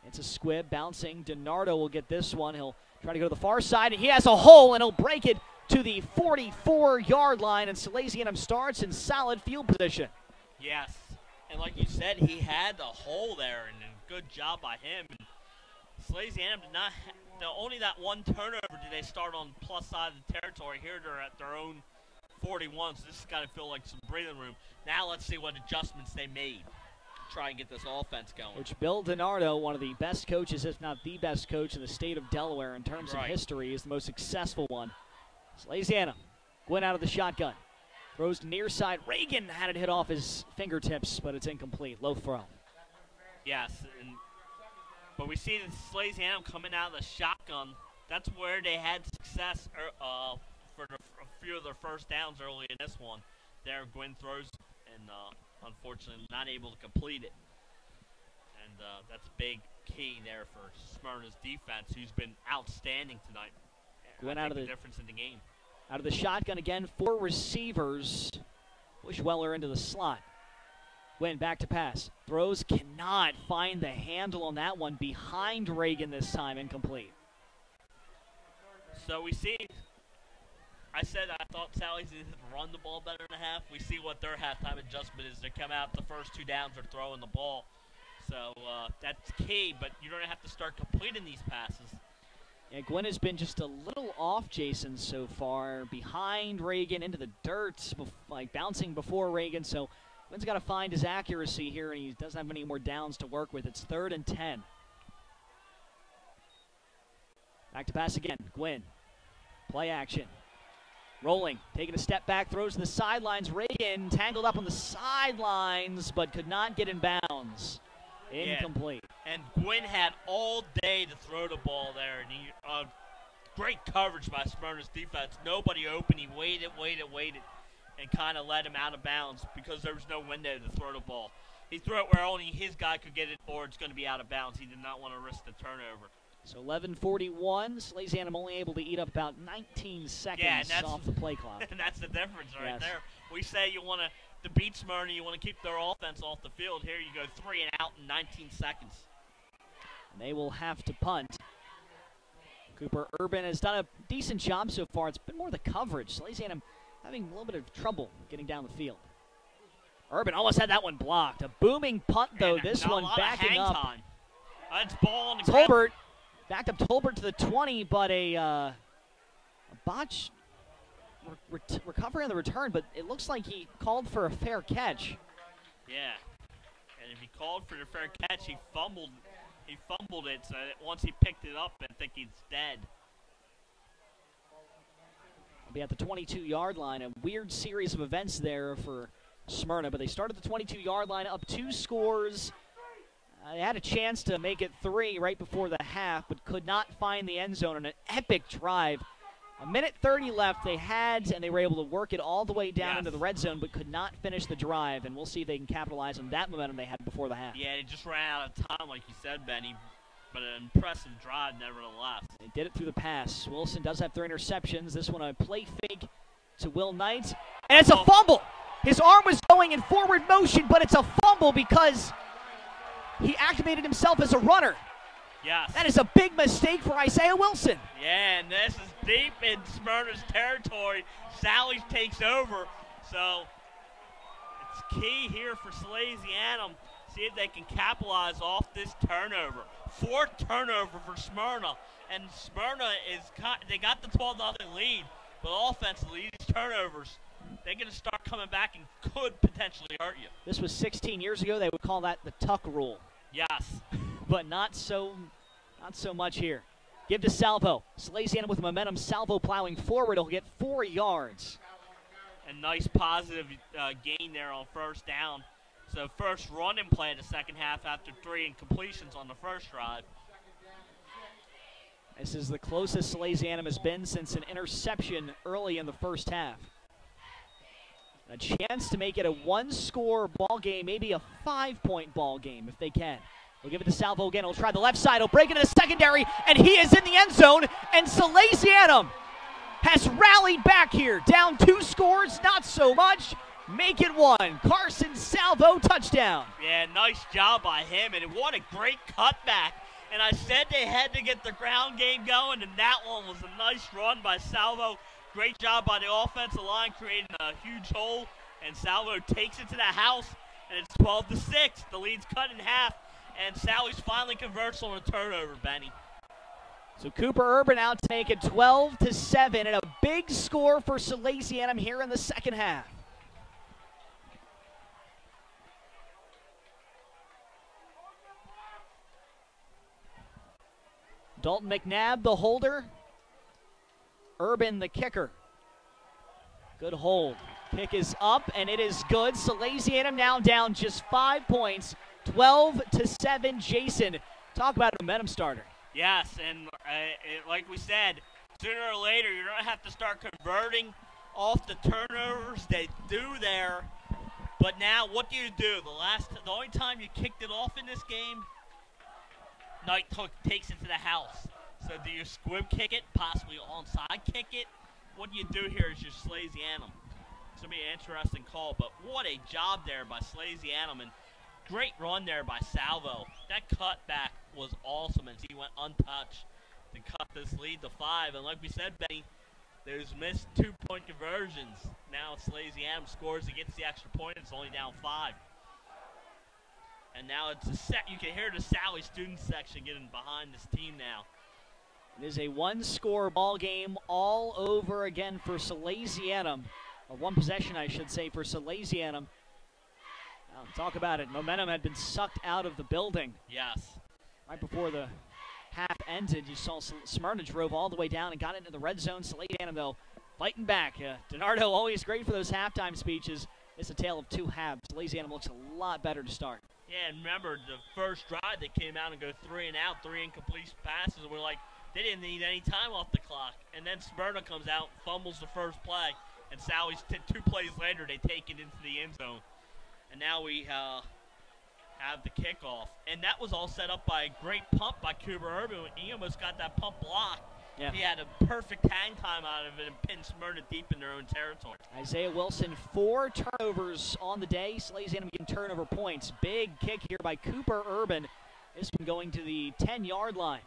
It's a squib bouncing. DiNardo will get this one. He'll try to go to the far side, and he has a hole, and he'll break it to the 44-yard line, and Salesianum starts in solid field position. Yes, and like you said, he had the hole there, and a good job by him. Salesianum did not only that one turnover did they start on the plus side of the territory. Here they're at their own 41, so this has got to feel like some breathing room. Now let's see what adjustments they made to try and get this offense going. Which Bill DiNardo, one of the best coaches, if not the best coach in the state of Delaware in terms of history, is the most successful one. Salesianum went out of the shotgun. Throws to near side. Reagan had it hit off his fingertips, but it's incomplete. Low throw. Yes, but we see the Salesianum coming out of the shotgun. That's where they had success for a few of their first downs early in this one. There, Gwynn throws, and unfortunately not able to complete it. And that's a big key there for Smyrna's defense, who's been outstanding tonight. Gwynn out of the difference in the game. Out of the shotgun again, 4 receivers. Bushweller into the slot. Gwynn back to pass. Throws, cannot find the handle on that one. Behind Reagan this time, incomplete. So we see, I said I thought Sally's needed to run the ball better in the half. We see what their halftime adjustment is. They come out the first 2 downs, they're throwing the ball. So that's key, but you're going to have to start completing these passes. Yeah, Gwynn has been just a little off Jason so far. Behind Reagan, into the dirt, like bouncing before Reagan. So Gwynn's got to find his accuracy here, and he doesn't have any more downs to work with. It's 3rd and 10. Back to pass again. Gwynn. Play action. Rolling, taking a step back, throws to the sidelines. Reagan tangled up on the sidelines, but could not get in bounds. Incomplete. Yeah. And Gwynn had all day to throw the ball there. And he, great coverage by Smyrna's defense. Nobody open. He waited, and kind of let him out of bounds because there was no window to throw the ball. He threw it where only his guy could get it, or it's going to be out of bounds. He did not want to risk the turnover. So 11:41. Salesianum only able to eat up about 19 seconds off the play clock. And that's the difference right there. We say you want to beat Smyrna, you want to keep their offense off the field. Here you go 3 and out in 19 seconds. And they will have to punt. Cooper Urban has done a decent job so far. It's been more the coverage. Salesianum having a little bit of trouble getting down the field. Urban almost had that one blocked. A booming punt, though. And this one backing up. Time. It's ball on the ground. Tolbert backed up Tolbert to the 20, but a botch recovery on the return, but it looks like he called for a fair catch. Yeah, and if he called for the fair catch, he fumbled it, so once he picked it up, I think he's dead. He'll be at the 22-yard line. A weird series of events there for Smyrna, but they started the 22-yard line up 2 scores. They had a chance to make it 3 right before the half, but could not find the end zone on an epic drive. A minute 30 left they had, and they were able to work it all the way down into the red zone, but could not finish the drive, and we'll see if they can capitalize on that momentum they had before the half. Yeah, they just ran out of time, like you said, Benny, but an impressive drive nevertheless. They did it through the pass. Wilson does have 3 interceptions. This one a play fake to Will Knight, and it's a fumble. His arm was going in forward motion, but it's a fumble because he activated himself as a runner. Yes. That is a big mistake for Isaiah Wilson. Yeah, and this is deep in Smyrna's territory. Sally's takes over, so it's key here for Salesianum. See if they can capitalize off this turnover. 4th turnover for Smyrna, and Smyrna they got the 12-0 lead, but offensively, these turnovers, they're going to start coming back and could potentially hurt you. This was 16 years ago. They would call that the Tuck rule. Yes. But not so much here. Give to Salvo. Salesianum with momentum. Salvo plowing forward. He'll get 4 yards. A nice positive gain there on first down. So first running play in the second half after 3 incompletions on the first drive. This is the closest Salesianum has been since an interception early in the first half. A chance to make it a 1-score ball game, maybe a 5-point ball game if they can. We'll give it to Salvo again. He'll try the left side. He'll break into the secondary, and he is in the end zone. And Salesianum has rallied back here. Down 2 scores, not so much. Make it 1. Carson Salvo, touchdown. Yeah, nice job by him, and what a great cutback. And I said they had to get the ground game going, and that one was a nice run by Salvo. Great job by the offensive line, creating a huge hole, and Salvo takes it to the house, and it's 12-6. The lead's cut in half, and Sally's finally converts on a turnover, Benny. So Cooper Urban out to make it 12-7, and a big score for Salesianum here in the second half. Dalton McNabb, the holder. Urban, the kicker. Good hold. Kick is up, and it is good. Salesianum now down just 5 points, 12-7. Jason, talk about a momentum starter. Yes, and like we said, sooner or later you're going to have to start converting off the turnovers they do there. But now, what do? The only time you kicked it off in this game, Knight takes it to the house. So do you squib kick it, possibly onside kick it? What do you do here is your Salesianum. It's going to be an interesting call, but what a job there by Salesianum, and great run there by Salvo. That cutback was awesome as he went untouched to cut this lead to 5. And like we said, Benny, there's missed 2-point conversions. Now Salesianum scores, he gets the extra point, it's only down 5. And now it's a set. You can hear the Sally student section getting behind this team now. It is a 1-score ball game all over again for Salesianum. Or 1 possession, I should say, for Salesianum. Now, talk about it. Momentum had been sucked out of the building. Yes. Right before the half ended, you saw Smyrna drove all the way down and got into the red zone. Salesianum, though, fighting back. DiNardo always great for those halftime speeches. It's a tale of two halves. Salesianum looks a lot better to start. Yeah, and remember the first drive they came out and go 3 and out, 3 incomplete passes, and we're like, they didn't need any time off the clock. And then Smyrna comes out, fumbles the first play, and Sally's 2 plays later, they take it into the end zone. And now we have the kickoff. And that was all set up by a great pump by Cooper Urban. He almost got that pump blocked. Yeah. He had a perfect hang time out of it and pinned Smyrna deep in their own territory. Isaiah Wilson, 4 turnovers on the day. Salesianum getting turnover points. Big kick here by Cooper Urban. This one going to the 10-yard line.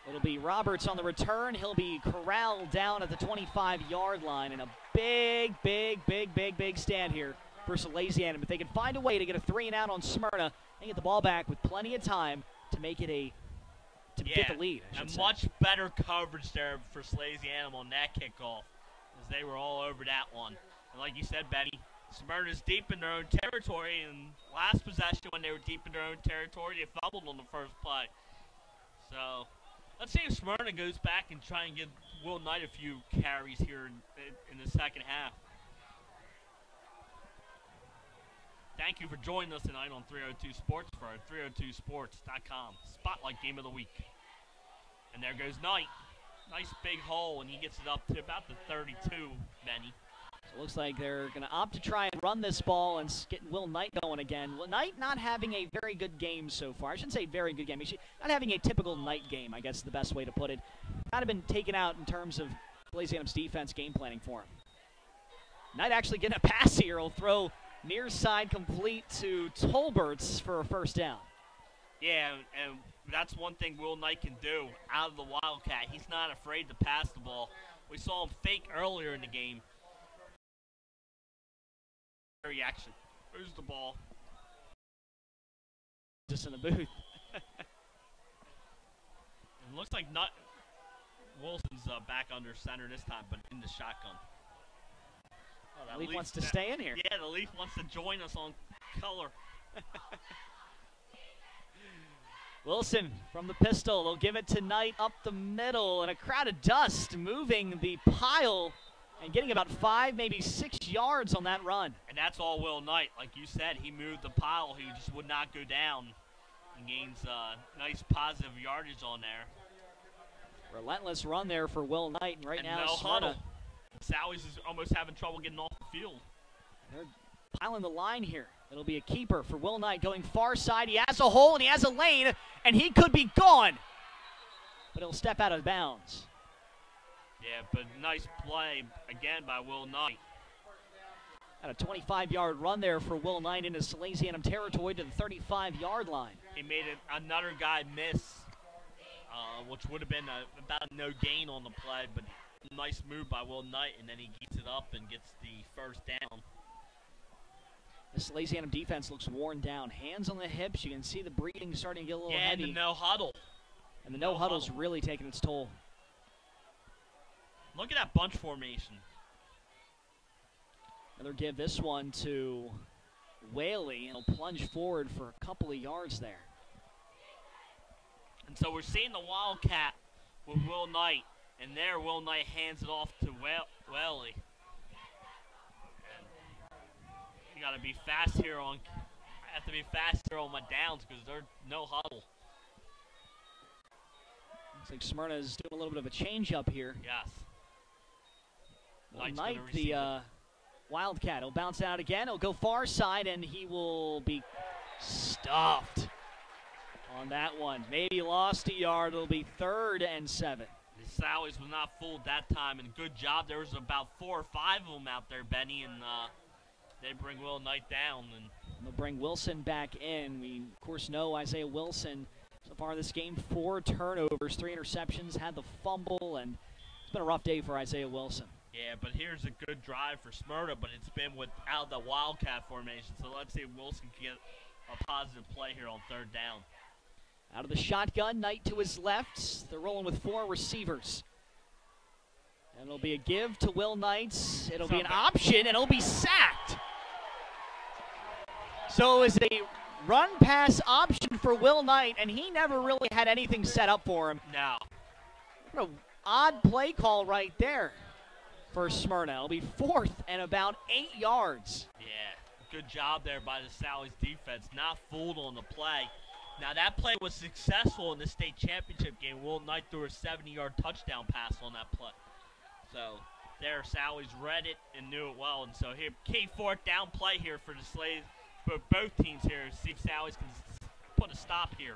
It'll be Roberts on the return. He'll be corralled down at the 25-yard line. And a big stand here for Salesianum. If they can find a way to get a 3 and out on Smyrna and get the ball back with plenty of time to make it get the lead. And much better coverage there for Salesianum on that kickoff, as they were all over that one. And like you said, Betty, Smyrna's deep in their own territory, and last possession when they were deep in their own territory, they fumbled on the first play. So let's see if Smyrna goes back and try and give Will Knight a few carries here in the second half. Thank you for joining us tonight on 302 Sports for our 302sports.com Spotlight Game of the Week. And there goes Knight. Nice big hole, and he gets it up to about the 32, Benny. So it looks like they're going to opt to try and run this ball and get Will Knight going again. Will Knight not having a very good game so far. I shouldn't say very good game. He's not having a typical Knight game, I guess is the best way to put it. Kind of been taken out in terms of Salesianum's defense game planning for him. Knight actually getting a pass here. He'll throw near side complete to Tolberts for a first down. Yeah, and that's one thing Will Knight can do out of the Wildcat. He's not afraid to pass the ball. We saw him fake earlier in the game. Reaction. Where's the ball? Just in the booth. It looks like Wilson's back under center this time, but in the shotgun. Oh, the Leaf wants to stay in here. Yeah, the Leaf wants to join us on color. Wilson from the pistol. They'll give it to Knight up the middle, and a crowd of dust moving the pile and getting about 5, maybe 6 yards on that run. And that's all Will Knight. Like you said, he moved the pile. He just would not go down and gains nice positive yardage on there. Relentless run there for Will Knight, and right now no Smyrna. huddle. Sally's is almost having trouble getting off the field. They're piling the line here. It'll be a keeper for Will Knight going far side. He has a hole and he has a lane, and he could be gone. But he'll step out of bounds. Yeah, but nice play again by Will Knight. At a 25-yard run there for Will Knight into Salesianum territory to the 35-yard line. He made another guy miss, which would have been about a no gain on the play, but nice move by Will Knight, and then he gets it up and gets the first down. The Salesianum defense looks worn down. Hands on the hips. You can see the breathing starting to get a little heavy. heavy. And the no huddle. And the no huddle's really taking its toll. Look at that bunch formation. Another give this one to Whaley, and he'll plunge forward for a couple of yards there. And so we're seeing the Wildcat with Will Knight, and there Will Knight hands it off to Whaley. You got to be fast here on. I have to be fast here on my downs because there's no huddle. Looks like Smyrna is doing a little bit of a change up here. Yes. Well, Knight, the Wildcat, will bounce out again. He'll go far side, and he will be stuffed on that one. Maybe lost a yard. It'll be 3rd and 7. The Sallies was not fooled that time, and good job. There was about 4 or 5 of them out there, Benny, and they bring Will Knight down. And they'll bring Wilson back in. We, of course, know Isaiah Wilson so far this game, 4 turnovers, 3 interceptions, had the fumble, and it's been a rough day for Isaiah Wilson. Yeah, but here's a good drive for Smyrna, but it's been without the Wildcat formation. So let's see if Wilson can get a positive play here on 3rd down. Out of the shotgun, Knight to his left. They're rolling with 4 receivers. And it'll be a give to Will Knight. It'll be an option, and it'll be sacked. So it was a run-pass option for Will Knight, and he never really had anything set up for him. No. What an odd play call right there for Smyrna. It'll be 4th and about 8 yards. Yeah, good job there by the Sally's defense. Not fooled on the play. Now, that play was successful in the state championship game. Will Knight threw a 70-yard touchdown pass on that play. So, there, Sally's read it and knew it well. And so, here, key 4th down play here for the Slaves, for both teams here. See if Sally's can put a stop here.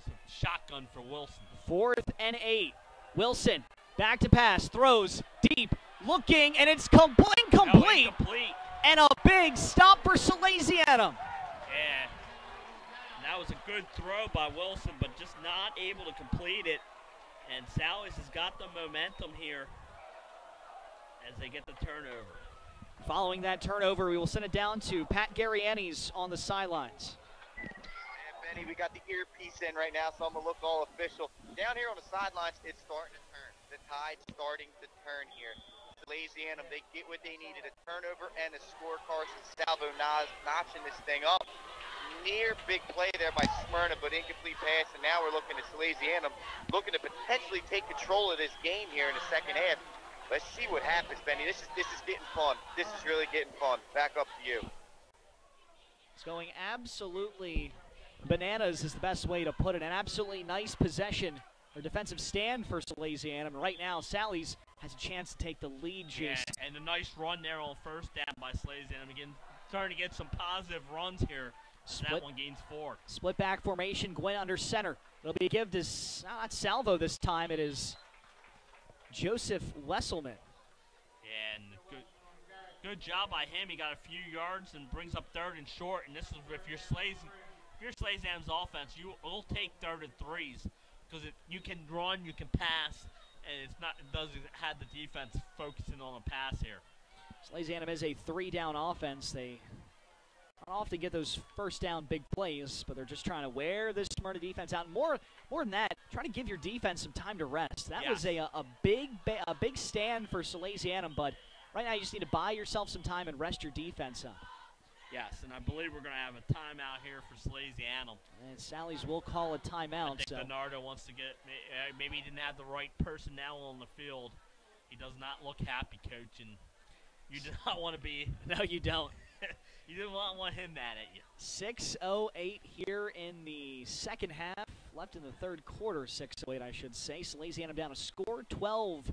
So, shotgun for Wilson. 4th and 8. Wilson, back to pass, throws deep, looking, and it's incomplete. Incomplete. And a big stop for Salesianum. Yeah, that was a good throw by Wilson, but just not able to complete it. And Sally's has got the momentum here as they get the turnover. Following that turnover, we will send it down to Pat Garriani's on the sidelines. Benny, we got the earpiece in right now, so I'm going to look all official. Down here on the sidelines, it's starting to turn. The tide's starting to turn here. Salesianum, they get what they needed, a turnover and a score. Carson Salvo notching this thing up. Near big play there by Smyrna, but incomplete pass, and now we're looking at Salesianum looking to potentially take control of this game here in the second half. Let's see what happens, Benny. This is getting fun. This is really getting fun. Back up to you. It's going absolutely bananas is the best way to put it. An absolutely nice possession or defensive stand for Salesianum. Right now, Sally's has a chance to take the lead, Jason. Yeah, and a nice run there on 1st down by Salesianum. Again, starting to get some positive runs here. That one gains 4. Split back formation, Gwen under center. It'll be a give to, not Salvo this time, it is Joseph Wesselman. Yeah, and good job by him. He got a few yards and brings up 3rd and short. And this is if you're Salesianum's offense, you will take 3rd and 3s because you can run, you can pass, and it doesn't have the defense focusing on a pass here. Salesianum is a 3-down offense. They don't often get those 1st down big plays, but they're just trying to wear this Smyrna defense out. More than that, trying to give your defense some time to rest. That was a big stand for Salesianum, but right now you just need to buy yourself some time and rest your defense up. Yes, and I believe we're going to have a timeout here for Salesianum. And Sally's will call a timeout. I think Bernardo wants to get, maybe he didn't have the right personnel on the field. He does not look happy, Coach, and you do not want to be. No, you don't. You do not want him mad at you. 6:08 here in the second half. Left in the 3rd quarter, 6:08 I should say. Salesianum down a score, 12-7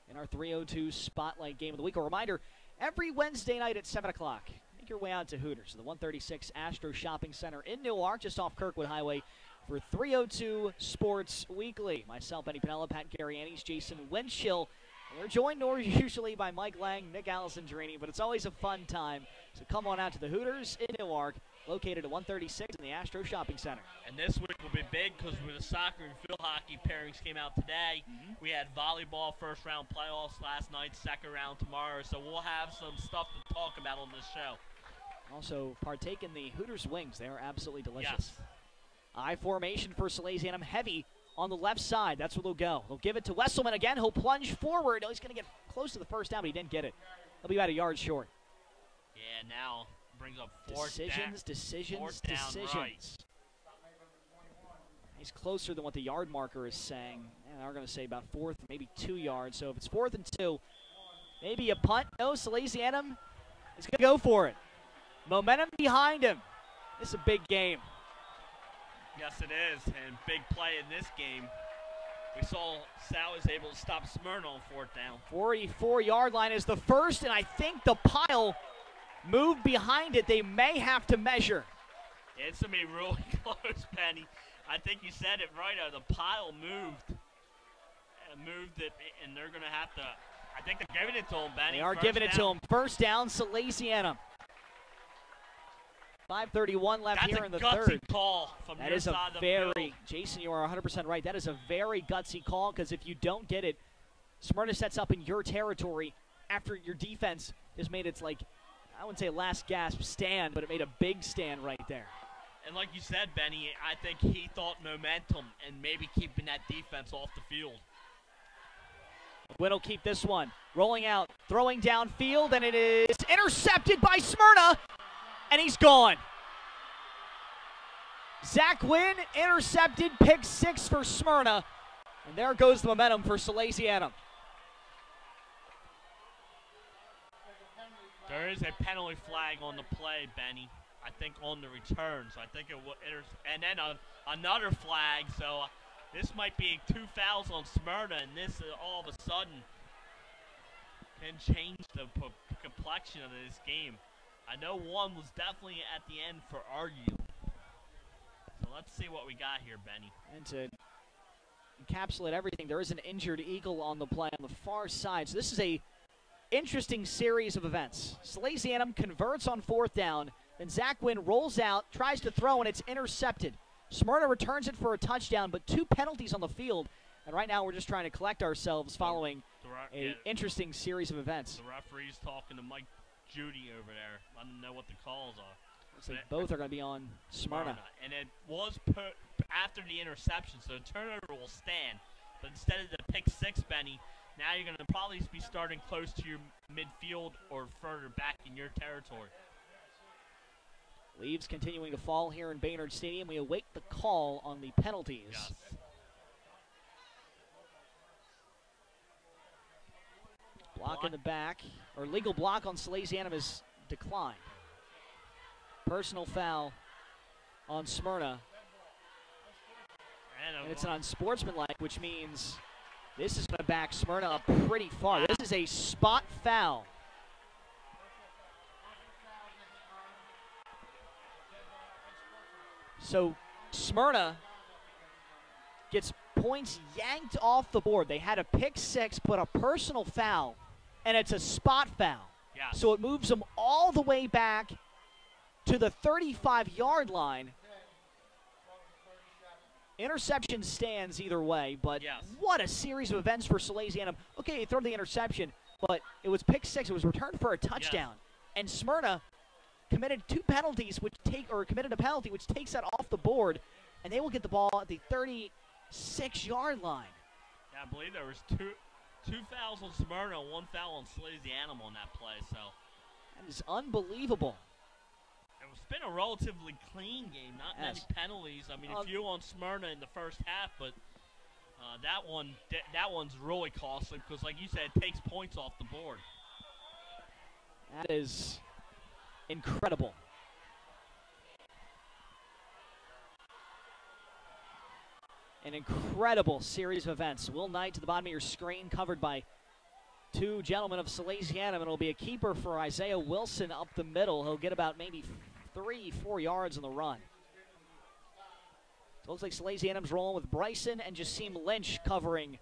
in our 3:02 Spotlight Game of the Week. A reminder, every Wednesday night at 7 o'clock, make your way out to Hooters, the 136 Astro Shopping Center in Newark, just off Kirkwood Highway, for 3:02 Sports Weekly. Myself, Benny Pinella, Pat Garriani's, Jason Winchell. We're joined usually by Mike Lang, Nick Alessandrini, but it's always a fun time. So come on out to the Hooters in Newark, located at 136 in the Astro Shopping Center. And this week will be big because with the soccer and field hockey pairings came out today. We had volleyball 1st round playoffs last night, 2nd round tomorrow. So we'll have some stuff to talk about on this show. Also partake in the Hooters wings. They are absolutely delicious. Yes. I formation for Salesianum, heavy on the left side. That's where they'll go. They'll give it to Wesselman again. He'll plunge forward. Oh, he's going to get close to the 1st down, but he didn't get it. He'll be about a yard short. Yeah, now brings up 4th down. Decisions. Right. He's closer than what the yard marker is saying. And they're going to say about 4th, maybe 2 yards. So if it's 4th and 2, maybe a punt. No, Salesianum is going to go for it. Momentum behind him. This is a big game. Yes, it is, and big play in this game. We saw Sal was able to stop Smyrna on 4th down. 44-yard line is the first, and I think the pile moved behind it. They may have to measure. It's going to be really close, Penny. I think you said it right. The pile moved it, and they're going to have to. I think they're giving it to him, Benny. They are giving it to him. 1st down, Salesianum. 5:31 left here in the 3rd. That's a gutsy call from that your is side a of the very, field. Jason, you are 100% right. That is a very gutsy call because if you don't get it, Smyrna sets up in your territory after your defense has made its, like, I wouldn't say last gasp stand, but it made a big stand right there. And like you said, Benny, I think he thought momentum and maybe keeping that defense off the field. Gwynn will keep this one. Rolling out, throwing downfield, and it is intercepted by Smyrna, and he's gone. Zach Wynn intercepted, pick 6 for Smyrna. And there goes the momentum for Salesianum. There is a penalty flag on the play, Benny. I think on the return, so I think it will and then another flag. So this might be 2 fouls on Smyrna, and this all of a sudden can change the complexion of this game. I know one was definitely at the end for arguing. So let's see what we got here, Benny. And to encapsulate everything, there is an injured Eagle on the play on the far side. So this is a interesting series of events. Salesianum converts on 4th down. Then Zach Wynn rolls out, tries to throw, and it's intercepted. Smyrna returns it for a touchdown, but 2 penalties on the field. And right now we're just trying to collect ourselves following an interesting series of events. The referee's talking to Mike Judy over there. I don't know what the calls are. Looks like both are going to be on Smyrna. And it was put after the interception, so the turnover will stand. But instead of the pick 6, Benny, now you're going to probably be starting close to your midfield or further back in your territory. Leaves continuing to fall here in Baynard Stadium. We await the call on the penalties. Yes. Block in the back, or legal block on Salesianum is declined. Personal foul on Smyrna. And it's an unsportsmanlike, which means this is going to back Smyrna up pretty far. This is a spot foul. So Smyrna gets points yanked off the board. They had a pick 6, but a personal foul, and it's a spot foul. Yeah. So it moves them all the way back to the 35-yard line. Interception stands either way, but what a series of events for Salesianum. Okay, they throw the interception, but it was pick 6. It was returned for a touchdown. And Smyrna committed 2 penalties, committed a penalty, which takes that off the board, and they will get the ball at the 36-yard line. Yeah, I believe there was two fouls on Smyrna, 1 foul on Salesianum on that play. So that is unbelievable. It's been a relatively clean game, not many penalties. I mean, a few on Smyrna in the first half, but that one's really costly because, like you said, it takes points off the board. That is incredible. An incredible series of events. Will Knight to the bottom of your screen, covered by 2 gentlemen of Salesianum, and it'll be a keeper for Isaiah Wilson up the middle. He'll get about maybe 3-4 yards on the run. It looks like Salesianum's rolling with Bryson and Jasim Lynch covering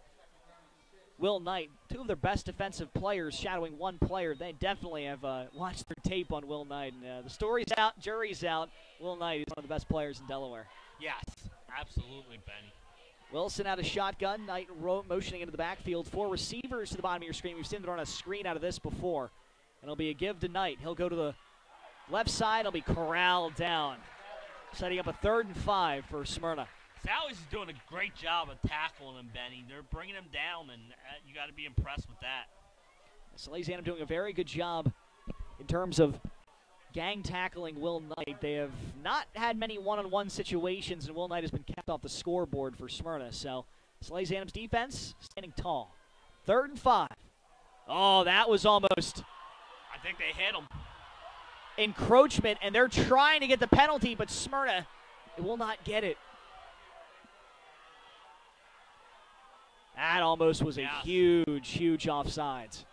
Will Knight. 2 of their best defensive players shadowing 1 player. They definitely have watched their tape on Will Knight. And, the story's out, jury's out. Will Knight is one of the best players in Delaware. Yes, absolutely, Benny. Wilson out of shotgun. Knight motioning into the backfield. 4 receivers to the bottom of your screen. We've seen them run a screen out of this before. And it'll be a give to Knight. He'll go to the left side. He'll be corralled down. Setting up a 3rd and 5 for Smyrna. Sally's is doing a great job of tackling him, Benny. They're bringing him down, and you got to be impressed with that. Salesianum doing a very good job in terms of gang tackling Will Knight. They have not had many one-on-one situations, and Will Knight has been kept off the scoreboard for Smyrna. So Salesianum's defense standing tall. 3rd and 5. Oh, that was almost. I think they hit him. Encroachment, and they're trying to get the penalty, but Smyrna will not get it. That almost was a huge offsides.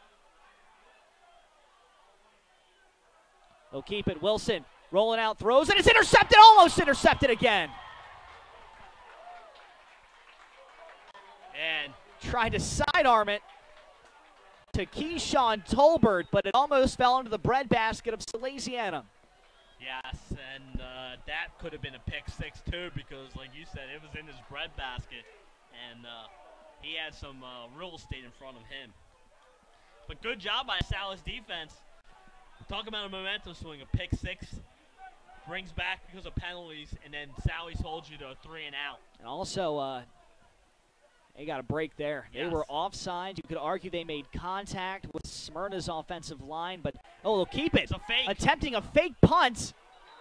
They'll keep it. Wilson rolling out, throws, and it's intercepted, almost intercepted again. And tried to sidearm it to Keyshawn Tolbert, but it almost fell into the breadbasket of Salesianum. Yes, and that could have been a pick 6 too, because like you said, it was in his breadbasket, and he had some real estate in front of him. But good job by Sal's defense. Talk about a momentum swing. A pick 6 brings back because of penalties, and then Sally's holds you to a 3 and out. And also, they got a break there. Yes. They were offside. You could argue they made contact with Smyrna's offensive line, but they'll keep it. It's a fake. Attempting a fake punt,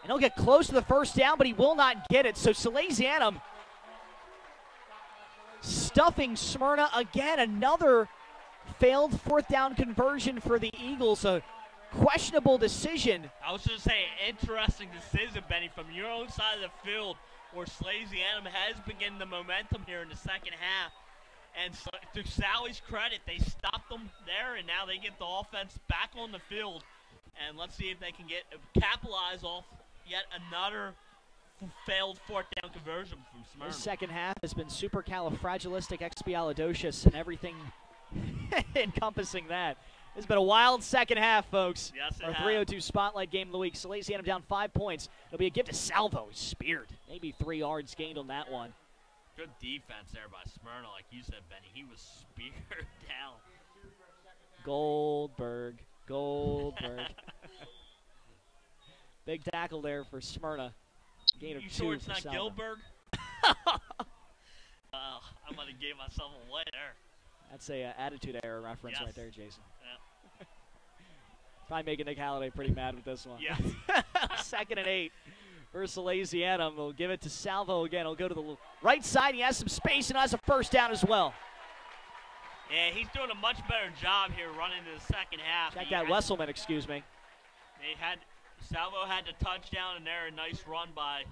And he'll get close to the first down, but he will not get it. So Salesianum stuffing Smyrna again. Another failed fourth down conversion for the Eagles. A questionable decision. I was just saying, interesting decision, Benny, from your own side of the field, where Salesianum has been getting the momentum here in the second half. And so, to Sally's credit, they stopped them there, and now they get the offense back on the field. And let's see if they can capitalize off yet another failed fourth down conversion from Smyrna. The second half has been supercalifragilisticexpialidocious and everything encompassing that. It's been a wild second half, folks. Yes, it Our has. 302 Spotlight Game of the Week. Salesianum down 5 points. It'll be a gift to Salvo. He's speared. Maybe 3 yards gained on that one. Good defense there by Smyrna, like you said, Benny. He was speared down. Goldberg. Big tackle there for Smyrna. Gain of You 2 sure it's for not Salvo. Gilbert? I might have gave myself away there. That's a attitude error reference Yes. right there, Jason. Yeah. Probably making Nick Halliday pretty mad with this one. Yeah. 2nd and 8 for Salesianum. We'll give it to Salvo again. He'll go to the right side. He has some space and has a first down as well. Yeah, he's doing a much better job here running in the second half. Check that Wesselman, excuse me. Salvo had the touchdown in there. A nice run by,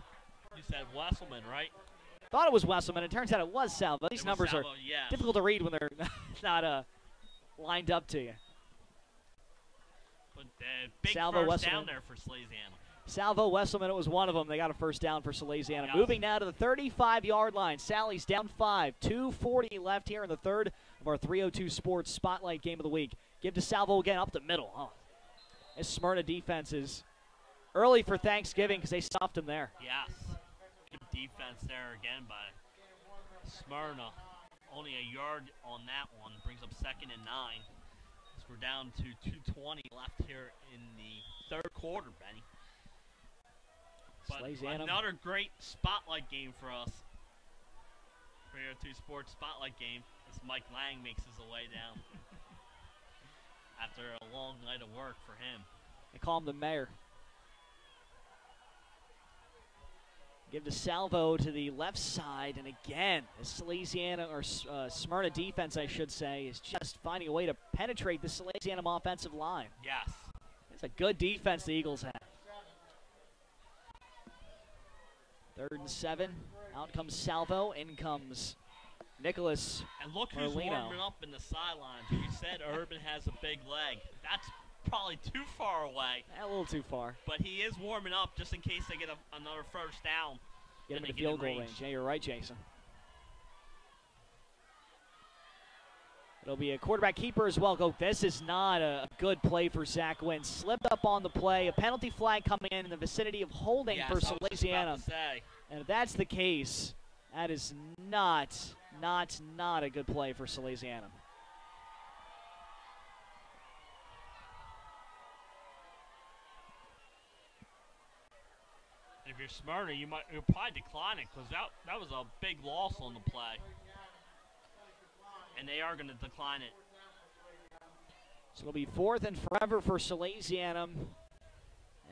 you said Wesselman, right? Thought it was Wesselman. It turns out it was Salvo. These numbers Salvo, are yes. difficult to read when they're not lined up to you. But big Salvo, first Wesselman. down there for Salesianum. Salvo, Wesselman, it was one of them. They got a first down for Salesianum. Yes. Moving now to the 35-yard line. Sally's down 5. 2:40 left here in the third of our 302 Sports Spotlight Game of the Week. Give to Salvo again up the middle. Oh. This Smyrna defense is early for Thanksgiving because they stopped him there. Yes. Good defense there again by Smyrna. Only a yard on that one. Brings up 2nd and 9. So we're down to 2:20 left here in the third quarter, Benny. But Salesianum. another great spotlight game for us. 302 Sports Spotlight Game as Mike Lang makes his way down after a long night of work for him. They call him the mayor. Give to Salvo to the left side, and again, the Salesianum, or Smyrna defense, I should say, is just finding a way to penetrate the Salesianum offensive line. Yes. It's a good defense the Eagles have. 3rd and 7. Out comes Salvo. In comes Nicholas And look who's Merlino. warming up in the sidelines. We said Urban has a big leg. That's probably too far away, A little too far. but he is warming up just in case they get another first down. Get him Then in they the get field goal range. range. Yeah, you're right, Jason. It'll be a quarterback keeper as well. This is not a good play for Zach Wynn. Slipped up on the play. A penalty flag coming in the vicinity of holding Yes, for I was just about Salesianum. to say. And if that's the case, that is not a good play for Salesianum. If you're Smyrna, you'll probably decline it because that was a big loss on the play. And they are going to decline it. So it'll be 4th and forever for Salesianum.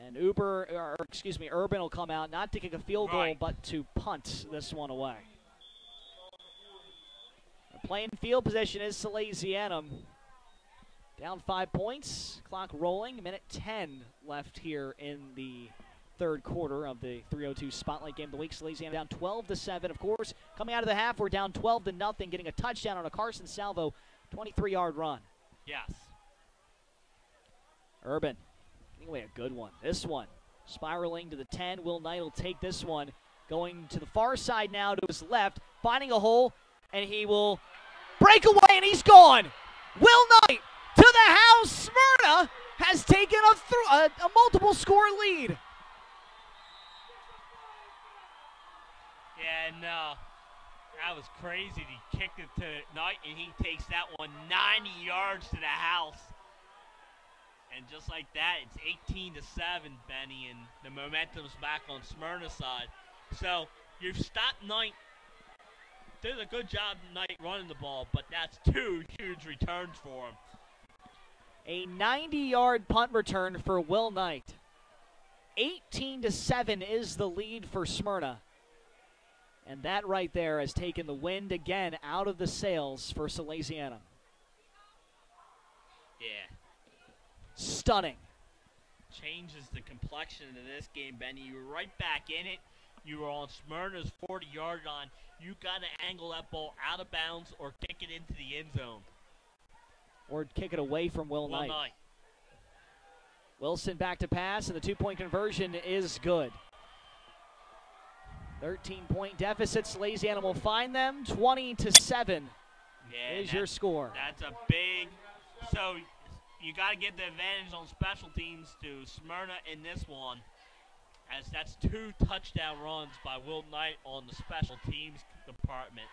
And Urban will come out, not to kick a field goal, Right. but to punt this one away. The playing field position is Salesianum. Down 5 points, clock rolling, minute 10 left here in the third quarter of the 302 Spotlight Game of the Week. Salesianum down 12-7. Of course, coming out of the half, we're down 12-0, getting a touchdown on a Carson Salvo 23-yard run. Yes. Urban, getting away a good one. This one, spiraling to the 10. Will Knight will take this one. Going to the far side now to his left, finding a hole, and he will break away, and he's gone. Will Knight to the house. Smyrna has taken a multiple score lead. Yeah, no. That was crazy. He kicked it to Knight, and he takes that one 90 yards to the house. And just like that, it's 18-7, Benny, and the momentum's back on Smyrna's side. So you've stopped Knight. Did a good job, Knight, running the ball, but that's 2 huge returns for him. A 90-yard punt return for Will Knight. 18-7 is the lead for Smyrna. And that right there has taken the wind again out of the sails for Salesianum. Yeah. Stunning. Changes the complexion of this game, Benny. You were right back in it. You were on Smyrna's 40-yard line. You got to angle that ball out of bounds or kick it into the end zone. Or kick it away from Will Knight. Wilson back to pass, and the two-point conversion is good. 13-point deficit. Salesianum will find them. 20-7 is your score. That's a big. So you got to get the advantage on special teams to Smyrna in this one, as that's 2 touchdown runs by Will Knight on the special teams department,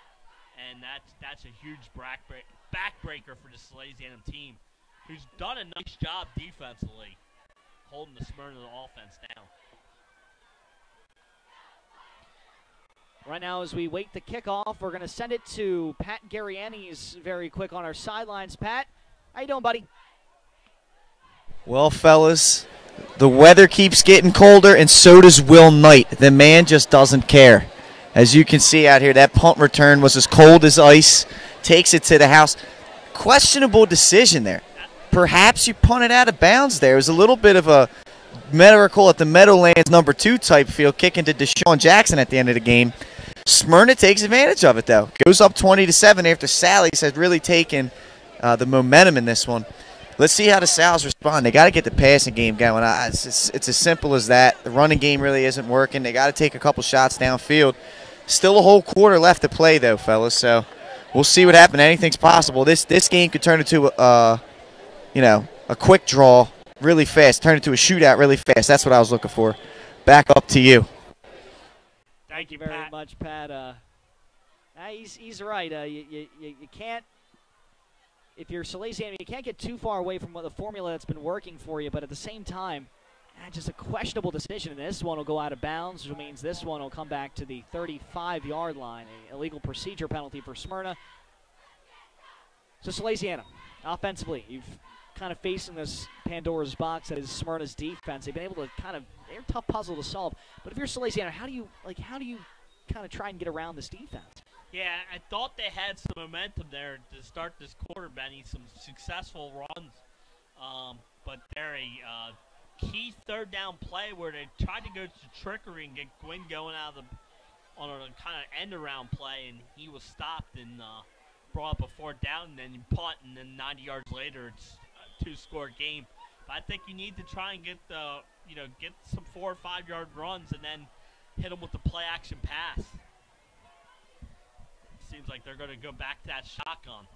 and that's a huge backbreaker for the Salesianum team, who's done a nice job defensively, holding the Smyrna offense down. Right now, as we wait the kickoff, we're going to send it to Pat Gariani's very quick on our sidelines. Pat, how you doing, buddy? Well, fellas, the weather keeps getting colder, and so does Will Knight. The man just doesn't care. As you can see out here, that punt return was as cold as ice. Takes it to the house. Questionable decision there. Perhaps you punted out of bounds there. It was a little bit of a miracle at the Meadowlands #2 type field, kicking to Deshaun Jackson at the end of the game. Smyrna takes advantage of it, though. Goes up 20-7 after Sally's had really taken the momentum in this one. Let's see how the Sal's respond. They got to get the passing game going. It's as simple as that. The running game really isn't working. They got to take a couple shots downfield. Still a whole quarter left to play, though, fellas. So we'll see what happens. Anything's possible. This game could turn into a quick draw really fast. Turn into a shootout really fast. That's what I was looking for. Back up to you. Thank you very much, Pat. He's right. You can't, if you're Salesianum, you can't get too far away from the formula that's been working for you, but at the same time, just a questionable decision. And this one will go out of bounds, which means this one will come back to the 35-yard line. An illegal procedure penalty for Smyrna. So Salesianum, offensively, you've kind of facing this Pandora's box that is Smyrna's defense. They've been able to they're a tough puzzle to solve. But if you're Salesianum, how do you kind of try and get around this defense? Yeah, I thought they had some momentum there to start this quarter, Benny. Some successful runs, but they're a key third down play where they tried to go to trickery and get Gwynn going on a kind of end around play, and he was stopped and brought up a 4th down, and then you punt, and then 90 yards later it's a 2-score game. But I think you need to try and get get some 4 or 5 yard runs and then hit them with the play action pass. Seems like they're going to go back to that shotgun.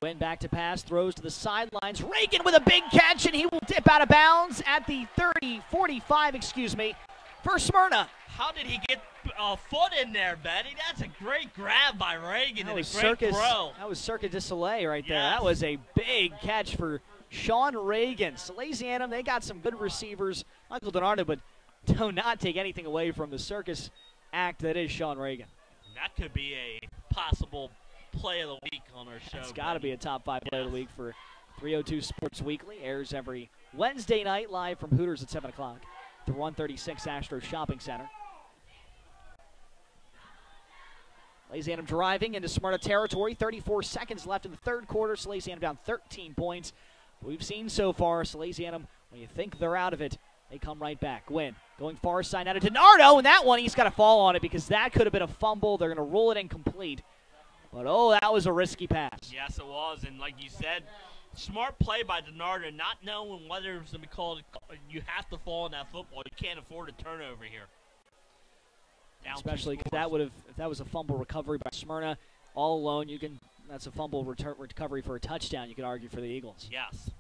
Went back to pass, throws to the sidelines. Reagan with a big catch, and he will dip out of bounds at the 45, for Smyrna. How did he get a foot in there, Betty? That's a great grab by Reagan and a great throw. That was Cirque du Soleil right there. Yes. That was a big catch for Sean Reagan. Salesianum, they got some good receivers. Michael DiNardo, but do not take anything away from the circus act that is Sean Reagan. That could be a possible play of the week on our show. It's got to be a top 5 play of the week for 302 Sports Weekly. Airs every Wednesday night live from Hooters at 7 o'clock. The 136 Astro Shopping Center. Salesianum driving into Smyrna territory. 34 seconds left in the third quarter. Salesianum down 13 points. We've seen so far Salesianum, when you think they're out of it, they come right back. Gwynn going far side out of DiNardo, and that one he's got to fall on it because that could have been a fumble. They're going to roll it incomplete. But, that was a risky pass. Yes, it was. And like you said, smart play by DiNardo, not knowing whether it was going to be called. You have to fall on that football. You can't afford a turnover here. Especially because if that was a fumble recovery by Smyrna, all alone, that's a fumble recovery for a touchdown, you could argue, for the Eagles. Yes.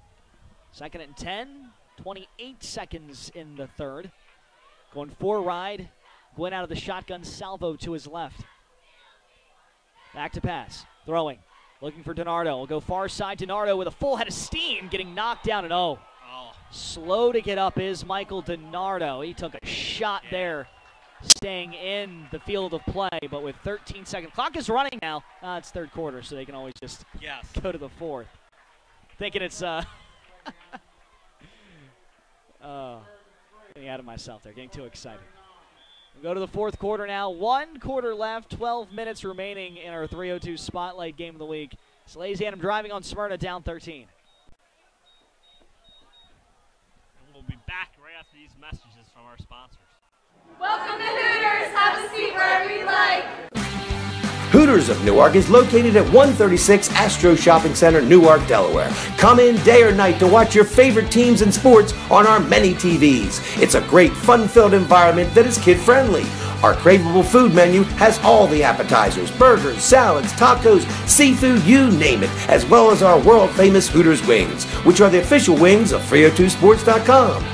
2nd and 10, 28 seconds in the third. Going 4 wide, Gwynn out of the shotgun, salvo to his left. Back to pass, throwing, looking for DiNardo. Will go far side, DiNardo with a full head of steam, getting knocked down, and slow to get up is Michael DiNardo. He took a shot there, staying in the field of play, but with 13 seconds. Clock is running now. It's third quarter, so they can always just go to the fourth. Thinking it's Getting out of myself there, getting too excited. We go to the fourth quarter now. 1 quarter left, 12 minutes remaining in our 302 Spotlight Game of the Week. Salesianum driving on Smyrna, down 13. And we'll be back right after these messages from our sponsors. Welcome to Hooters. Have a seat wherever you like. Hooters of Newark is located at 136 Astro Shopping Center, Newark, Delaware. Come in day or night to watch your favorite teams and sports on our many TVs. It's a great, fun-filled environment that is kid-friendly. Our craveable food menu has all the appetizers, burgers, salads, tacos, seafood, you name it, as well as our world-famous Hooters wings, which are the official wings of 302sports.com.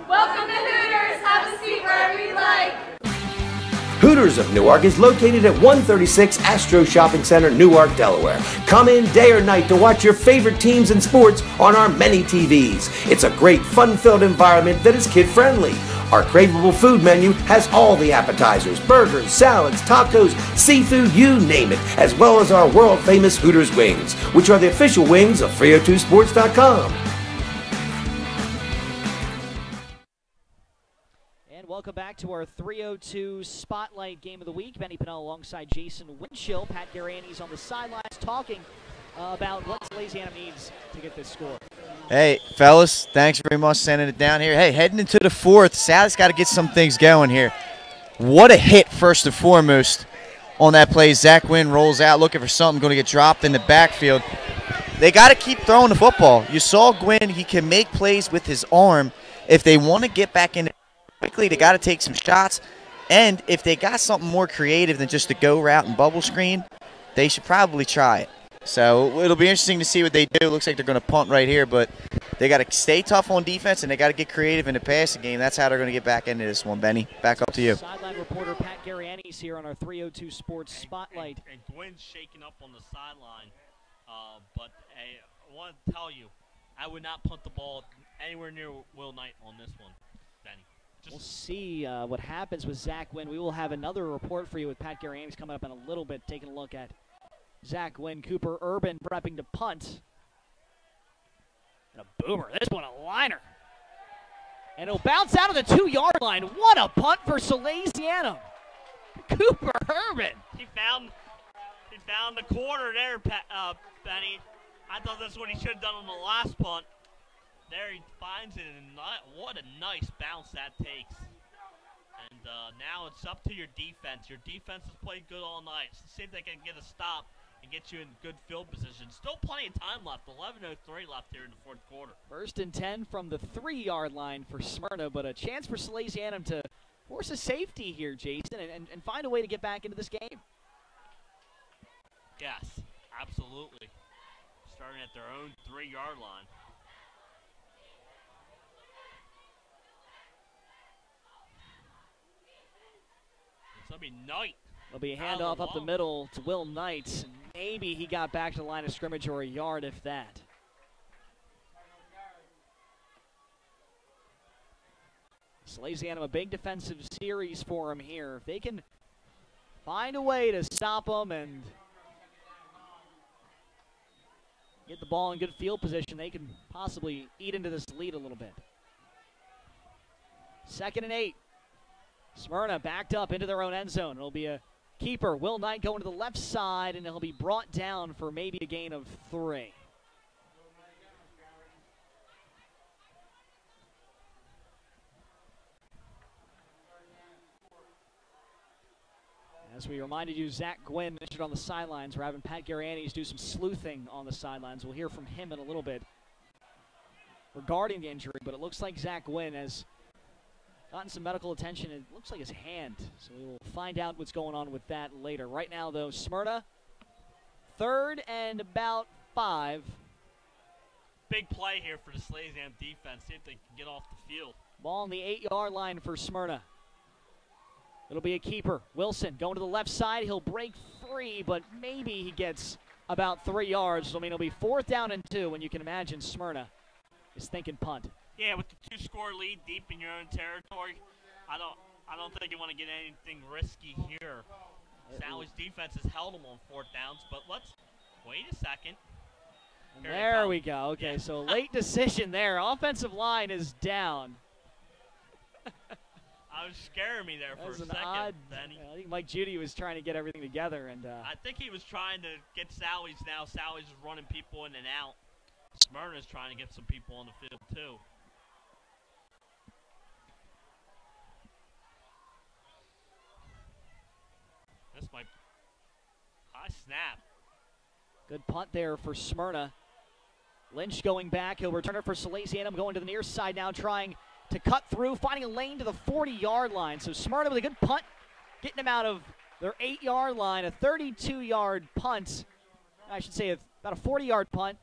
Welcome to Hooters. Have a seat wherever you like. Hooters of Newark is located at 136 Astro Shopping Center, Newark, Delaware. Come in day or night to watch your favorite teams and sports on our many TVs. It's a great, fun-filled environment that is kid-friendly. Our craveable food menu has all the appetizers, burgers, salads, tacos, seafood, you name it, as well as our world-famous Hooters wings, which are the official wings of 302sports.com. Welcome back to our 302 Spotlight Game of the Week. Benny Pennell alongside Jason Winchell. Pat Garaney's on the sidelines talking about what Salesianum needs to get this score. Hey, fellas, thanks very much sending it down here. Hey, heading into the fourth, Sally's got to get some things going here. What a hit, first and foremost, on that play. Zach Wynn rolls out looking for something, going to get dropped in the backfield. They got to keep throwing the football. You saw Gwynn, he can make plays with his arm. If they want to get back in it quickly, they got to take some shots. And if they got something more creative than just a go route and bubble screen, they should probably try it. So it'll be interesting to see what they do. It looks like they're going to punt right here, but they got to stay tough on defense and they got to get creative in the passing game. That's how they're going to get back into this one, Benny. Back up to you. Sideline reporter Pat Garaney's here on our 302 Sports Spotlight. And Gwynn's shaking up on the sideline, but I want to tell you, I would not punt the ball anywhere near Will Knight on this one, Benny. We'll see what happens with Zach Wynn. We will have another report for you with Pat Garaney's coming up in a little bit, taking a look at Zach Wynn. Cooper Urban prepping to punt. And a boomer. This one a liner. And it'll bounce out of the 2-yard line. What a punt for Salesianum. Cooper Urban. He found the corner there, Benny. I thought that's what he should have done on the last punt. There he finds it, and what a nice bounce that takes. And now it's up to your defense. Your defense has played good all night. So see if they can get a stop and get you in good field position. Still plenty of time left. 11:03 left here in the fourth quarter. 1st and 10 from the 3-yard line for Smyrna, but a chance for Salesianum to force a safety here, Jason, and find a way to get back into this game. Yes, absolutely. Starting at their own 3-yard line. It'll be Knight. There'll be a handoff up the middle to Will Knight. Maybe he got back to the line of scrimmage or a yard, if that. Salesianum, a big defensive series for him here. If they can find a way to stop him and get the ball in good field position, they can possibly eat into this lead a little bit. 2nd and 8. Smyrna backed up into their own end zone. It'll be a keeper. Will Knight going to the left side, and he'll be brought down for maybe a gain of 3. As we reminded you, Zach Gwynn mentioned on the sidelines. We're having Pat Garaney's do some sleuthing on the sidelines. We'll hear from him in a little bit regarding the injury, but it looks like Zach Gwynn has gotten some medical attention. It looks like his hand, so we will find out what's going on with that later. Right now, though, Smyrna, 3rd and about 5. Big play here for the Salesianum defense. See if they can get off the field. Ball on the 8-yard line for Smyrna. It'll be a keeper. Wilson going to the left side. He'll break free, but maybe he gets about 3 yards. So, I mean, it'll be 4th down and 2, and you can imagine Smyrna is thinking punt. Yeah, with the 2-score lead deep in your own territory, I don't think you want to get anything risky here. Sally's defense has held them on 4th downs, but let's wait a second. There we go. Okay, so late decision there. Offensive line is down. I was scaring me there for a second, Benny. I think Mike Judy was trying to get everything together. And I think he was trying to get Sally's now. Sally's is running people in and out. Smyrna's trying to get some people on the field, too. This might... High snap. Good punt there for Smyrna. Lynch going back. He'll return it for Salesianum, going to the near side now, trying to cut through, finding a lane to the 40-yard line. So Smyrna with a good punt, getting them out of their 8-yard line, a 32-yard punt. I should say about a 40-yard punt.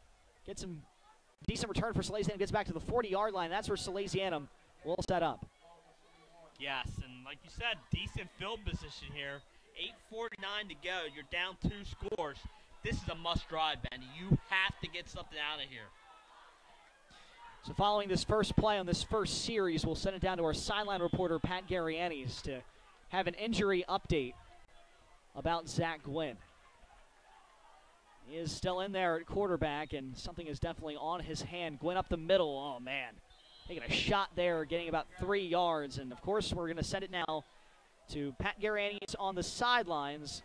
Gets some decent return for Salesianum, gets back to the 40-yard line. That's where Salesianum will set up. Yes, and like you said, decent field position here. 8:49 to go. You're down 2 scores. This is a must-drive, Benny. You have to get something out of here. So following this first play on this first series, we'll send it down to our sideline reporter, Pat Garrianis, to have an injury update about Zach Gwynn. He is still in there at quarterback, and something is definitely on his hand. Gwynn up the middle. Oh, man. Taking a shot there, getting about 3 yards. And, of course, we're going to send it now to Pat Garrianis on the sidelines.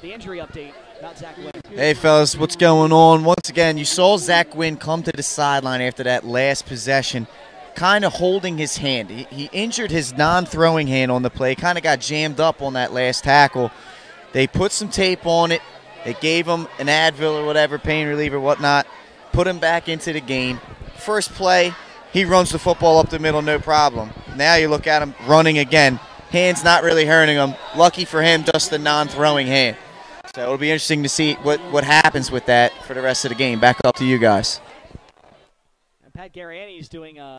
The injury update about Zach Gwynn. Hey, fellas, what's going on? Once again, you saw Zach Gwynn come to the sideline after that last possession, kind of holding his hand. He injured his non-throwing hand on the play, kind of got jammed up on that last tackle. They put some tape on it. They gave him an Advil or whatever, pain reliever, whatnot, put him back into the game. First play, he runs the football up the middle, no problem. Now you look at him running again. Hand's not really hurting him. Lucky for him, just the non-throwing hand. So it'll be interesting to see what happens with that for the rest of the game. Back up to you guys. And Pat Garriani is doing a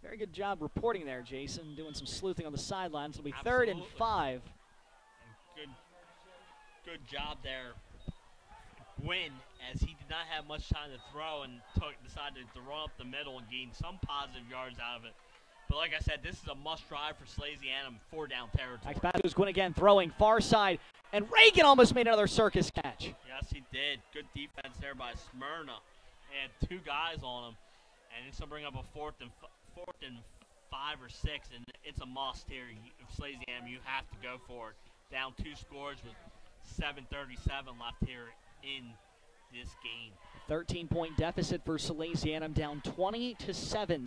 very good job reporting there, Jason, doing some sleuthing on the sidelines. It'll be Absolutely. 3rd and 5. Good job there. Gwynn, as he did not have much time to throw and decided to run up the middle and gain some positive yards out of it. But like I said, this is a must-drive for Salesianum, 4-down territory. Back to Gwynn again, throwing far side, and Reagan almost made another circus catch. Yes, he did. Good defense there by Smyrna. They had 2 guys on him, and it's going to bring up a fourth and 5 or 6, and it's a must here. If Salesianum, you have to go for it. Down 2 scores with 7:37 left here in this game. 13-point deficit for Salesianum, down 20-7,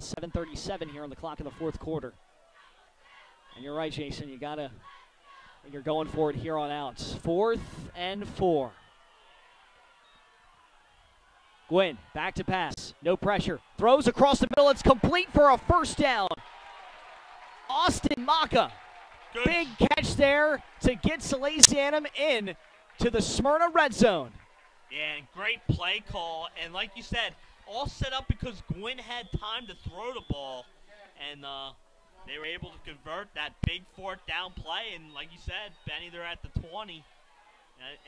7:37 here on the clock in the 4th quarter. And you're right, Jason, you're going for it here on out. 4th and 4. Gwynn, back to pass, no pressure, throws across the middle, it's complete for a first down. Austin Maka, big catch there to get Salesianum in to the Smyrna red zone. Yeah, and great play call. And like you said, all set up because Gwynn had time to throw the ball. And they were able to convert that big 4th down play. And like you said, Benny, they're at the 20.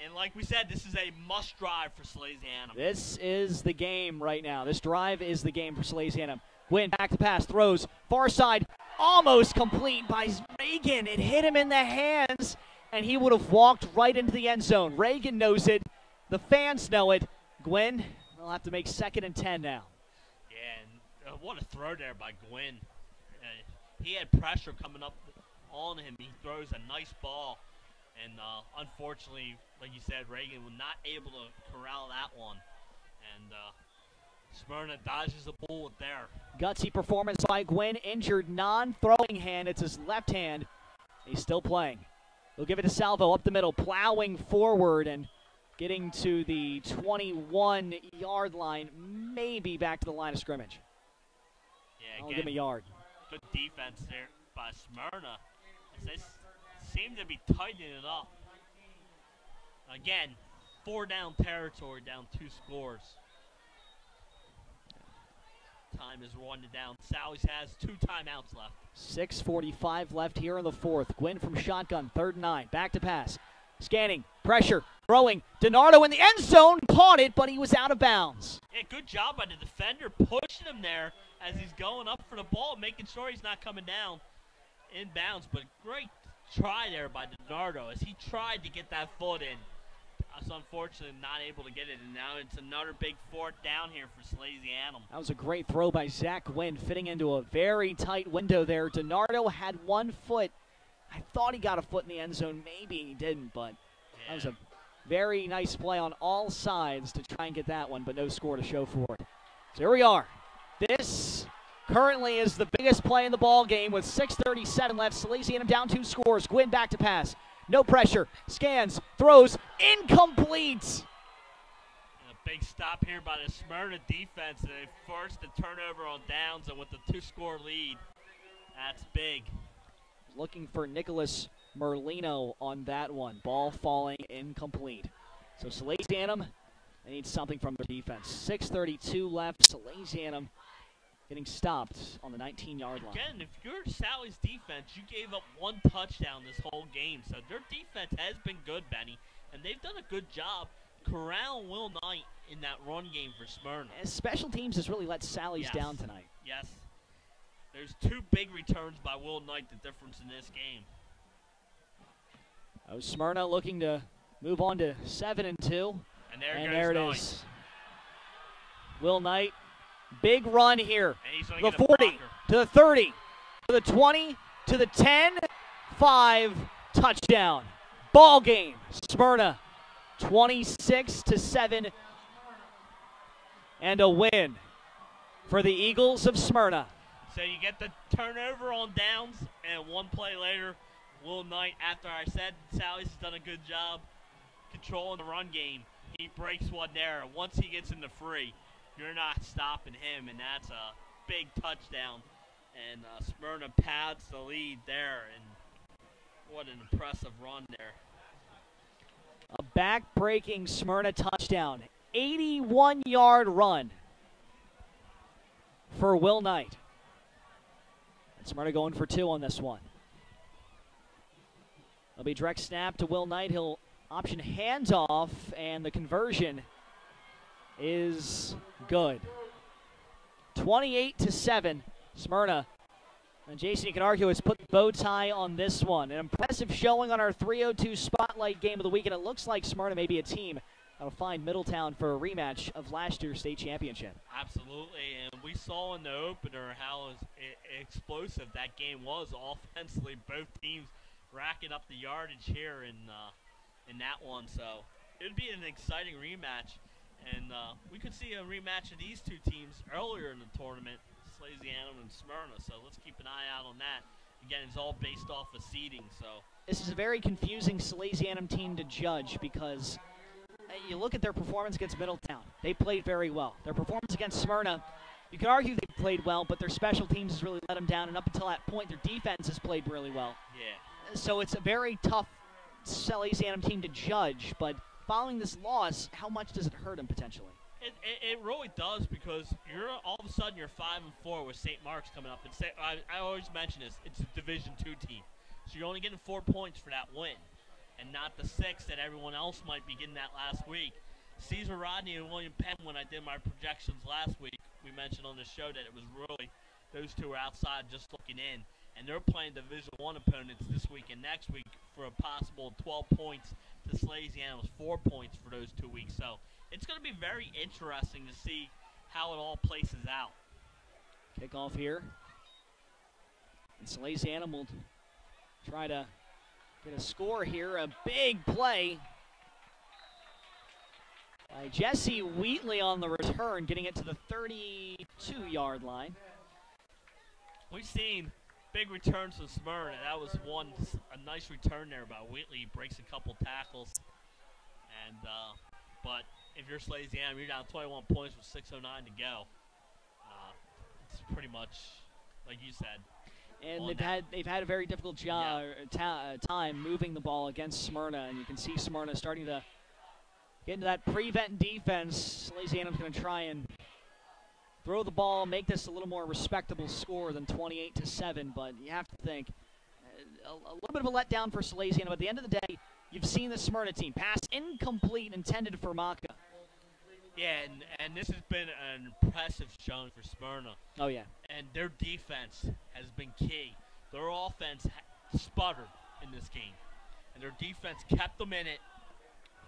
And like we said, this is a must-drive for Salesianum. This is the game right now. This drive is the game for Salesianum. Gwynn back to pass, throws, far side, almost complete by Reagan. It hit him in the hands, and he would have walked right into the end zone. Reagan knows it. The fans know it. Gwynn will have to make 2nd and 10 now. Yeah, and what a throw there by Gwynn. He had pressure coming up on him. He throws a nice ball. And unfortunately, like you said, Reagan was not able to corral that one. And Smyrna dodges the bullet there. Gutsy performance by Gwynn. Injured non-throwing hand. It's his left hand. He's still playing. We'll give it to Salvo up the middle, plowing forward and getting to the 21-yard line, maybe back to the line of scrimmage. Yeah, I'll give him a yard. Good defense there by Smyrna. As they seem to be tightening it up. Again, 4-down territory, down 2 scores. Time is winding down. Sally's has 2 timeouts left. 6:45 left here in the 4th. Gwynn from shotgun, 3rd and 9. Back to pass. Scanning, pressure, throwing. DiNardo in the end zone, caught it, but he was out of bounds. Yeah, good job by the defender pushing him there as he's going up for the ball, making sure he's not coming down in bounds. But great try there by DiNardo as he tried to get that foot in. was unfortunately not able to get it, and now it's another big fourth down here for Salesianum. That was a great throw by Zach Gwynn, fitting into a very tight window there. DiNardo had 1 foot. I thought he got a foot in the end zone. Maybe he didn't, but that was a very nice play on all sides to try and get that one, but no score to show for it. So here we are. This currently is the biggest play in the ball game with 6:37 left. Salesianum down 2 scores. Gwynn back to pass. No pressure. Scans. Throws. Incomplete. And a big stop here by the Smyrna defense. They forced the turnover on downs, and with the 2-score lead, that's big. Looking for Nicholas Merlino on that one. Ball falling incomplete. So Salesianum, they need something from their defense. 6:32 left. Salesianum getting stopped on the 19-yard line. Again, if you're Sally's defense, you gave up 1 touchdown this whole game. So their defense has been good, Benny, and they've done a good job corralling Will Knight in that run game for Smyrna. And special teams has really let Sally's down tonight. Yes. There's 2 big returns by Will Knight, the difference in this game. Oh, Smyrna looking to move on to 7-2. And there it Knight. is. Will Knight, big run here. The 40 to the 30 to the 20 to the 10, 5, touchdown. Ball game. Smyrna 26-7, and a win for the Eagles of Smyrna. So you get the turnover on downs, and 1 play later, Will Knight, after I said Sally's has done a good job controlling the run game, he breaks one there. Once he gets in the free, you're not stopping him, and that's a big touchdown. And Smyrna pads the lead there, and what an impressive run there. A back-breaking Smyrna touchdown. 81-yard run for Will Knight. And Smyrna going for 2 on this one. It'll be direct snap to Will Knight. He'll option handoff, and the conversion is good. 28-7, Smyrna. And Jason, you can argue, has put the bow tie on this one. An impressive showing on our 302 Spotlight game of the week, and it looks like Smyrna may be a team that'll find Middletown for a rematch of last year's state championship. Absolutely, and we saw in the opener how explosive that game was offensively. Both teams racking up the yardage here in that one, so it would be an exciting rematch. And we could see a rematch of these 2 teams earlier in the tournament, Salesianum and Smyrna, so let's keep an eye out on that. Again, it's all based off of seeding. So this is a very confusing Salesianum team to judge because you look at their performance against Middletown. They played very well. Their performance against Smyrna, you could argue they played well, but their special teams has really let them down, and up until that point, their defense has played really well. Yeah. So it's a very tough Salesianum team to judge, but following this loss, how much does it hurt them potentially? It really does, because you're all of a sudden you're 5-4 with St. Mark's coming up, and I always mention this, it's a Division II team, so you're only getting 4 points for that win, and not the 6 that everyone else might be getting that last week. Caesar Rodney and William Penn, when I did my projections last week, we mentioned on the show that it was really those 2 are outside just looking in, and they're playing Division I opponents this week and next week for a possible 12 points to Salesianum's 4 points for those 2 weeks. So it's going to be very interesting to see how it all places out. Kickoff here. And Salesianum will try to get a score here. A big play by Jesse Wheatley on the return, getting it to the 32-yard line. We've seen big returns from Smyrna. That was a nice return there by Wheatley. He breaks a couple tackles. And but if you're Salesianum, you're down 21 points with 6:09 to go. It's pretty much like you said. And they've had a very difficult time moving the ball against Smyrna, and you can see Smyrna starting to get into that prevent defense. Salesianum's going to try and throw the ball, make this a little more respectable score than 28-7, but you have to think a little bit of a letdown for Salesianum. But at the end of the day, you've seen the Smyrna team pass incomplete, intended for Maka. Yeah, and this has been an impressive showing for Smyrna. Oh, yeah. And their defense has been key. Their offense sputtered in this game, and their defense kept them in it,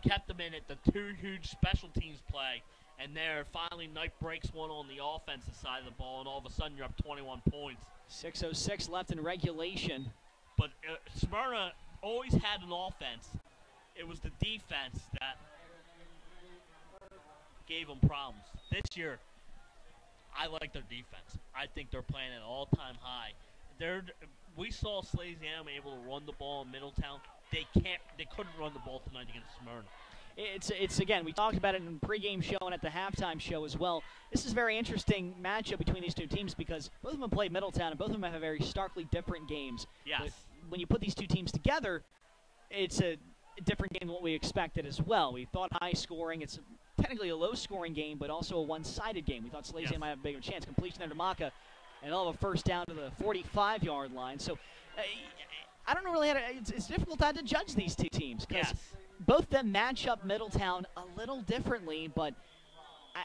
kept them in it. The two huge special teams play, and there finally Knight breaks one on the offensive side of the ball, and all of a sudden you're up 21 points. 6:06 left in regulation. But Smyrna always had an offense. It was the defense that gave them problems. This year, I like their defense. I think they're playing at an all-time high. We saw Salesianum able to run the ball in Middletown. They couldn't run the ball tonight against Smyrna. It's again, we talked about it in the pregame show and at the halftime show as well. This is a very interesting matchup between these two teams because both of them play Middletown and both of them have very starkly different games. Yes. But when you put these two teams together, it's a different game than what we expected as well. We thought high scoring. It's technically a low-scoring game, but also a one-sided game. We thought Salesianum might have a bigger chance. Completion there to Maka, and they'll have a first down to the 45-yard line. So I don't know really how to. It's difficult to judge these two teams because both of them match up Middletown a little differently, but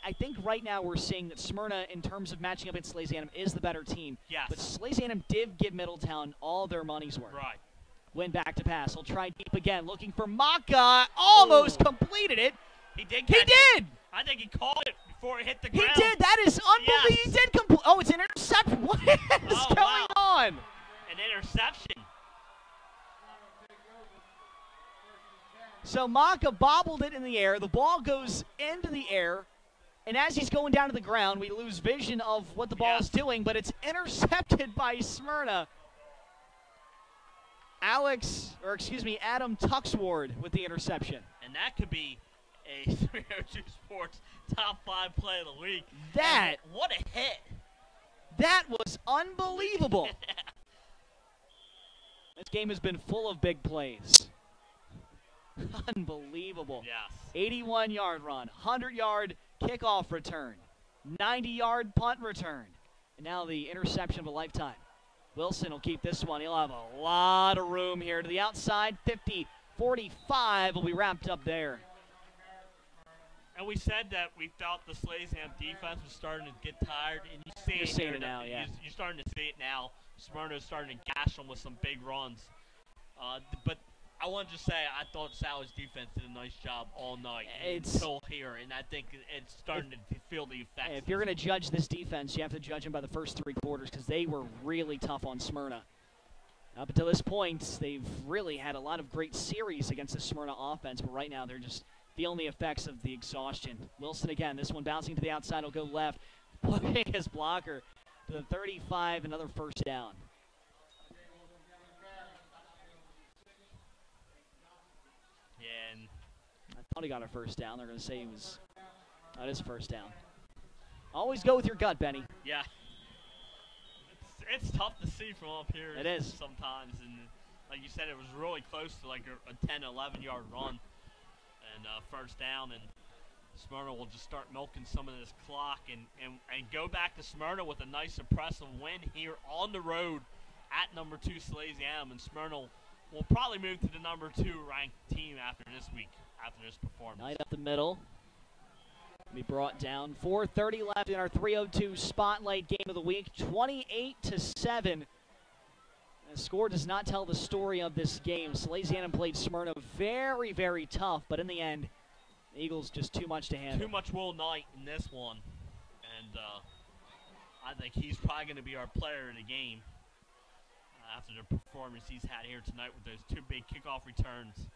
I think right now we're seeing that Smyrna, in terms of matching up against Salesianum, is the better team. Yes. But Salesianum did give Middletown all their money's worth. Right. Win back to pass. He'll try deep again, looking for Maka. Almost completed it. He did. He did. I think he caught it before it hit the ground. He did. That is unbelievable. Yes. He did complete. Oh, it's an interception. What is going on? An interception. So Maka bobbled it in the air. The ball goes into the air. And as he's going down to the ground, we lose vision of what the ball is doing, but it's intercepted by Smyrna. Adam Tuxward with the interception. And that could be a 302 Sports top 5 play of the week. That. And what a hit. That was unbelievable. This game has been full of big plays. Unbelievable. Yes. 81-yard run, 100-yard kickoff return, 90-yard punt return, and now the interception of a lifetime. Wilson will keep this one. He'll have a lot of room here to the outside. 50-45 will be wrapped up there. And we said that we felt the Salesianum defense was starting to get tired, and You're seeing it now, yeah. You're starting to see it now. Smyrna is starting to gash them with some big runs. But I want to just say I thought Sally's defense did a nice job all night until here, and I think it's starting to feel the effects. If you're going to judge this defense, you have to judge them by the first 3 quarters because they were really tough on Smyrna. Up until this point, they've really had a lot of great series against the Smyrna offense, but right now they're just feeling the effects of the exhaustion. Wilson again, this one bouncing to the outside will go left, putting his blocker to the 35, another first down. Yeah, and I thought he got a first down. They're going to say he was not his first down. Always go with your gut, Benny. Yeah. It's tough to see from up here. It is. Sometimes. And like you said, it was really close to like a 10, 11-yard run. And first down. And Smyrna will just start milking some of this clock and go back to Smyrna with a nice impressive win here on the road at number 2 Salesianum. And Smyrna will probably move to the number 2 ranked team after this week, after this performance. Knight up the middle. Be brought down. 4:30 left in our 302 Spotlight game of the week. 28-7. The score does not tell the story of this game. Salesianum played Smyrna very, very tough, but in the end, the Eagles just too much to handle. Too much Will Knight in this one. And I think he's probably going to be our player in the game after the performance he's had here tonight with those 2 big kickoff returns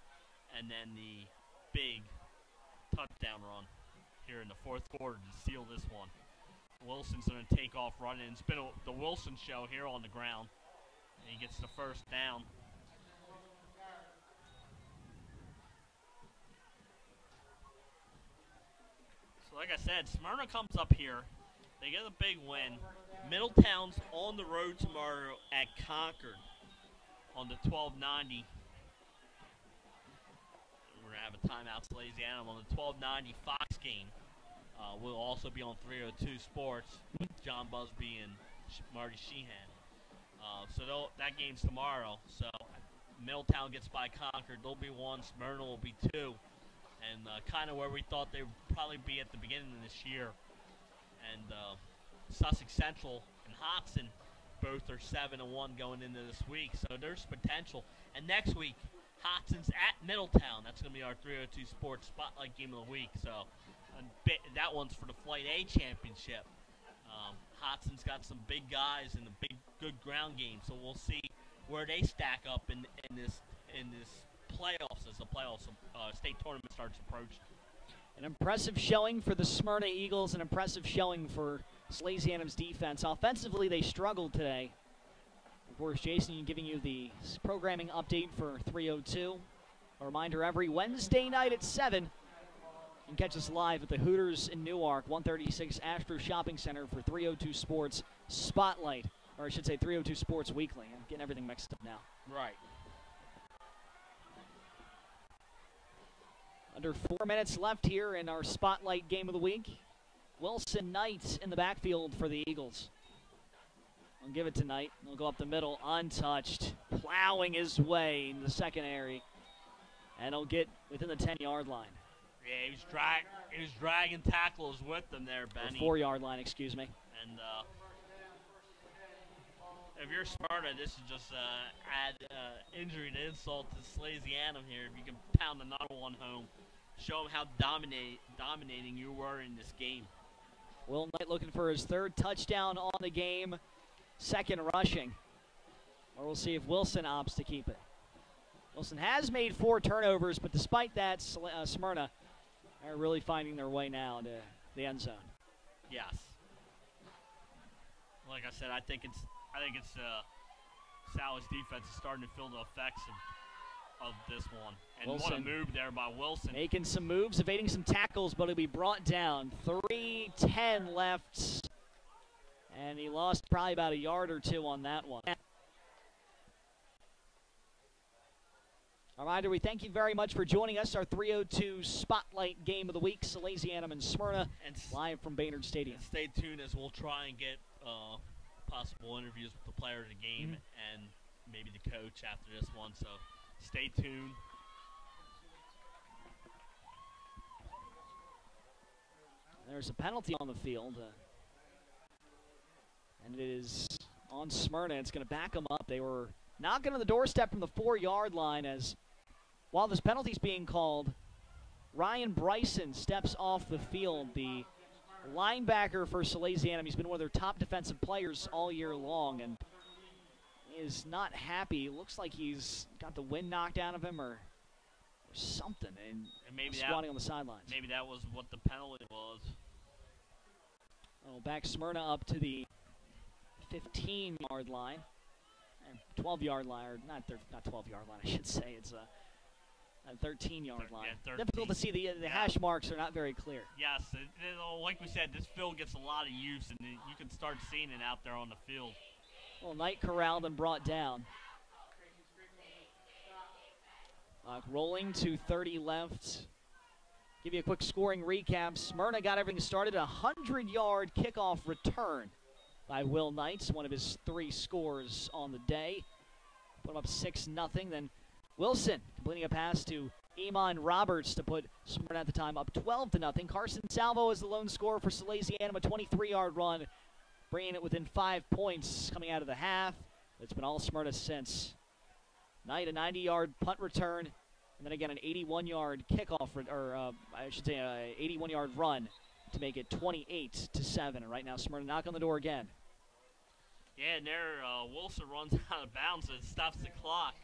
and then the big touchdown run here in the 4th quarter to seal this one. Wilson's going to take off running. It's been the Wilson show here on the ground. And he gets the first down. So like I said, Smyrna comes up here. They get a big win. Middletown's on the road tomorrow at Concord on the 1290. We're going to have a timeout Salesianum on the 1290 Fox game. We'll also be on 302 Sports with John Busby and Marty Sheehan. So that game's tomorrow. So Middletown gets by Concord. They'll be 1. Smyrna will be 2. And kind of where we thought they would probably be at the beginning of this year. And Sussex Central and Hodson both are 7-1 going into this week. So there's potential. And next week, Hotson's at Middletown. That's going to be our 302 Sports Spotlight Game of the Week. So that one's for the Flight A Championship. Hotson's got some big guys and a good ground game. So we'll see where they stack up in this playoffs as the playoffs state tournament starts approaching. An impressive showing for the Smyrna Eagles, an impressive showing for Salesianum's defense. Offensively, they struggled today. Of course, Jason giving you the programming update for 302. A reminder, every Wednesday night at 7, you can catch us live at the Hooters in Newark, 136 Astro Shopping Center for 302 Sports Spotlight, or I should say 302 Sports Weekly. I'm getting everything mixed up now. Right. Under 4 minutes left here in our Spotlight Game of the Week. Wilson Knight in the backfield for the Eagles. I'll give it to Knight. He'll go up the middle, untouched, plowing his way in the secondary, and he'll get within the 10-yard line. Yeah, he was dragging tackles with them there, Benny. 4-yard line, excuse me. And if you're Smyrna, this is just add injury to insult to Salesianum here. If you can pound another one home, show them how dominating you were in this game. Will Knight looking for his third touchdown on the game, second rushing. Or we'll see if Wilson opts to keep it. Wilson has made 4 turnovers, but despite that, Smyrna are really finding their way now to the end zone. Yes. Like I said, I think it's Sal's defense is starting to feel the effects of this one. And Wilson, what a move there by Wilson. Making some moves, evading some tackles, but he'll be brought down. 3:10 left. And he lost probably about a yard or two on that one. A reminder, we thank you very much for joining us. Our 302 Spotlight Game of the Week, Salesianum and Smyrna, And live from Baynard Stadium. And stay tuned as we'll try and get possible interviews with the player of the game and maybe the coach after this one. So stay tuned. There's a penalty on the field. And it is on Smyrna. It's going to back them up. They were knocking on the doorstep from the 4-yard line as while this penalty's being called, Ryan Bryson steps off the field. The linebacker for Salesianum. He's been one of their top defensive players all year long and is not happy. Looks like he's got the wind knocked out of him or something, and maybe squatting on the sidelines. Maybe that was what the penalty was. Oh, back Smyrna up to the 15-yard line, 12-yard line, or not 12-yard line, I should say. It's a 13-yard line. Yeah, 13. Difficult to see. The hash marks are not very clear. Yes, like we said, this field gets a lot of use, and you can start seeing it out there on the field. Well, Knight corralled and brought down. Rolling to 30 left. Give you a quick scoring recap. Smyrna got everything started. A 100-yard kickoff return by Will Knight, one of his 3 scores on the day. Put him up 6-0. Then Wilson completing a pass to Iman Roberts to put Smyrna at the time up 12-0. Carson Salvo is the lone scorer for Salesianum, a 23-yard run, bringing it within 5 points coming out of the half. It's been all Smyrna since. Knight, a 90-yard punt return, and then again an 81-yard kickoff, I should say an 81-yard run to make it 28-7. And right now Smyrna knock on the door again. Yeah, and there Wilson runs out of bounds and stops the clock.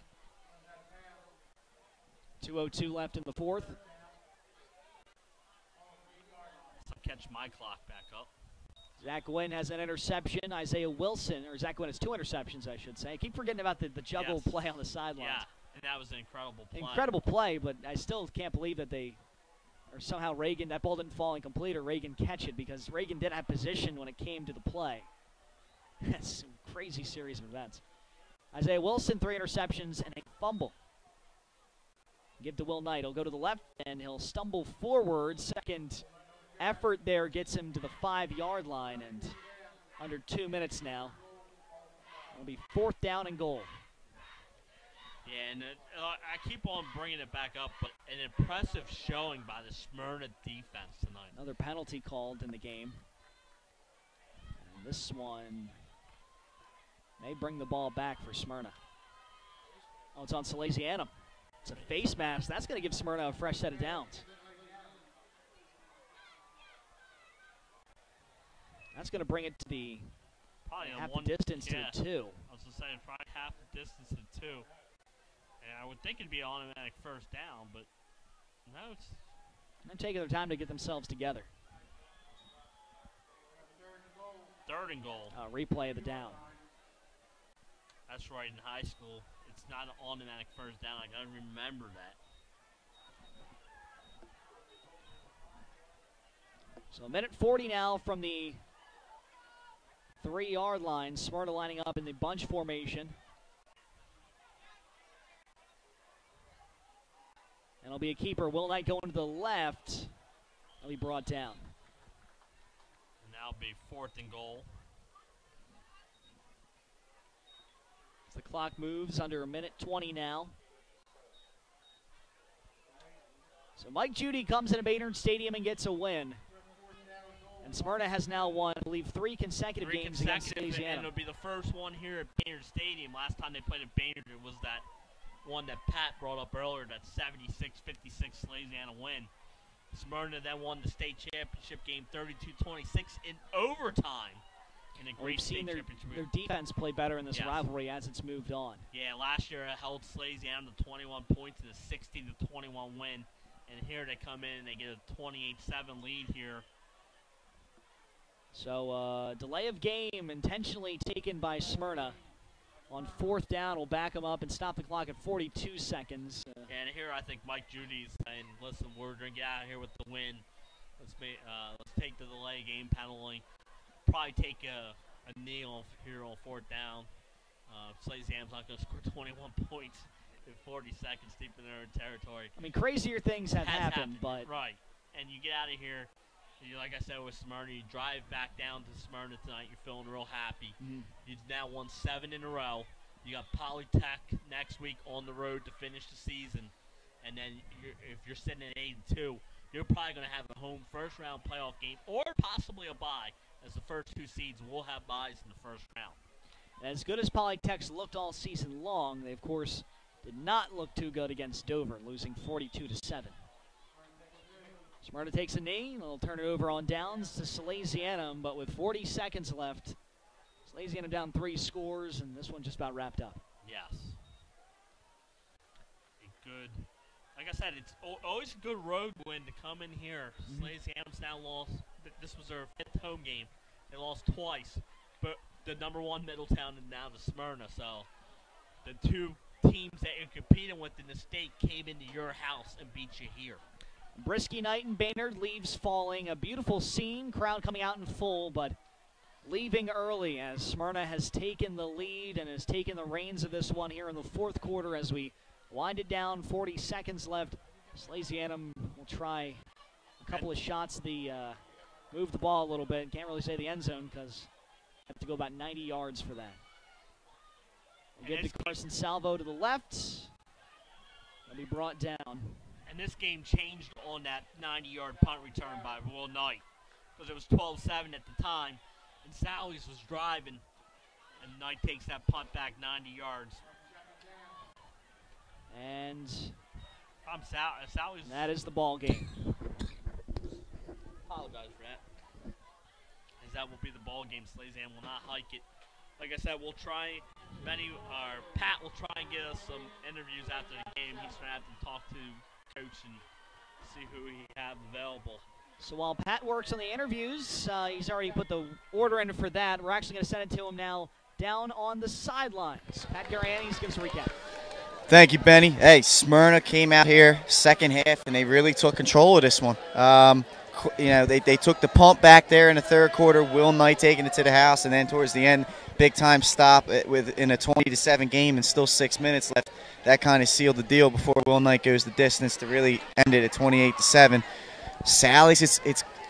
2:02 left in the fourth. So catch my clock back up. Zach Gwynn has an interception. Zach Gwynn has 2 interceptions, I should say. I keep forgetting about the juggle play on the sidelines. Yeah, and that was an incredible play. Incredible play, but I still can't believe that somehow Reagan, that ball didn't fall incomplete or Reagan catch it, because Reagan did have position when it came to the play. That's a crazy series of events. Isaiah Wilson, 3 interceptions and a fumble. Give to Will Knight. He'll go to the left and he'll stumble forward. Second effort there gets him to the 5-yard line, and under 2 minutes now. It'll be 4th down and goal. Yeah, and I keep on bringing it back up, but an impressive showing by the Smyrna defense tonight. Another penalty called in the game. And this one may bring the ball back for Smyrna. Oh, it's on Salesianum. It's a face mask. That's going to give Smyrna a fresh set of downs. That's going to bring it to the probably half the distance to the 2. I was just saying probably half the distance to 2. And I would think it'd be an automatic first down, but no, it's... They're taking their time to get themselves together. 3rd and goal. Replay of the down. That's right, in high school, it's not an automatic first down. I got to remember that. So a minute 40 now from the 3-yard line. Smyrna lining up in the bunch formation. And it'll be a keeper. Will Knight going to the left. He'll be brought down. And now it'll be 4th and goal. As the clock moves under a minute 20 now. So Mike Judy comes into Baynard Stadium and gets a win. And Smyrna has now won, I believe, 3 consecutive games against Salesianum. And it'll be the first one here at Baynard Stadium. Last time they played at Baynard, it was that one that Pat brought up earlier, that 76-56 Salesianum win. Smyrna then won the state championship game 32-26 in overtime. In a great We've seen their championship. defense play better in this rivalry as it's moved on. Yeah, last year it held Salesianum to 21 points in a 60-21 win. And here they come in and they get a 28-7 lead here. So delay of game intentionally taken by Smyrna. On 4th down, we'll back them up and stop the clock at 42 seconds. And here I think Mike Judy's saying, listen, we're going to get out of here with the win. Let's take the delay game penalty. Probably take a knee off here on 4th down. Salesianum's not going to score 21 points in 40 seconds deep in their own territory. I mean, crazier things have happened, but... Right. And you get out of here. Like I said with Smyrna, you drive back down to Smyrna tonight. You're feeling real happy. You've now won 7 in a row. You got Polytech next week on the road to finish the season. And then if you're sitting at 8-2, you're probably going to have a home first-round playoff game or possibly a bye, as the first 2 seeds will have byes in the first round. As good as Polytech's looked all season long, they, of course, did not look too good against Dover, losing 42-7. Smyrna takes a knee. They'll turn it over on downs to Salesianum, but with 40 seconds left, Salesianum down 3 scores, and this one just about wrapped up. Yes. Good. Like I said, it's always a good road win to come in here. Salesianum's now lost. This was their 5th home game. They lost twice, but the #1 Middletown and now the Smyrna. So the 2 teams that you're competing with in the state came into your house and beat you here. Brisky night in Baynard, leaves falling. A beautiful scene, crowd coming out in full, but leaving early as Smyrna has taken the lead and has taken the reins of this one here in the 4th quarter as we wind it down. 40 seconds left. Salesianum will try a couple of shots, move the ball a little bit. Can't really say the end zone because have to go about 90 yards for that. We'll get to Carson Salvo to the left. He'll be brought down. And this game changed on that 90-yard punt return by Will Knight because it was 12-7 at the time, and Sally's was driving, and Knight takes that punt back 90 yards. And Sally's. That is the ball game. Apologize for that. As that will be the ball game. Salesianum will not hike it. Like I said, we'll try. Pat will try and get us some interviews after the game. He's going to have to talk to coach and see who he have available. So while Pat works on the interviews, he's already put the order in for that. We're actually going to send it to him now down on the sidelines. Pat Garianis gives a recap. Thank you, Benny. Hey, Smyrna came out here second half, and they really took control of this one. They took the pump back there in the 3rd quarter. Will Knight taking it to the house, and then towards the end, big-time stop in a 20-7 game and still 6 minutes left. That kind of sealed the deal before Will Knight goes the distance to really end it at 28-7. Sally's,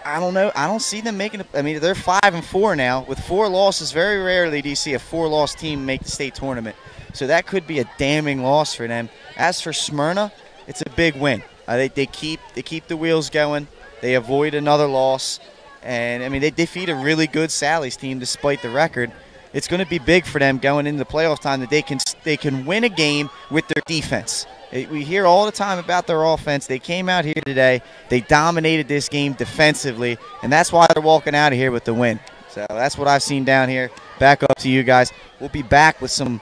I don't know. I don't see them making it. I mean, they're 5-4 now. With 4 losses, very rarely do you see a 4-loss team make the state tournament. So that could be a damning loss for them. As for Smyrna, it's a big win. They keep the wheels going. They avoid another loss. And, I mean, they defeat a really good Sally's team despite the record. It's going to be big for them going into the playoff time that they can win a game with their defense. We hear all the time about their offense. They came out here today. They dominated this game defensively, and that's why they're walking out of here with the win. So that's what I've seen down here. Back up to you guys. We'll be back with some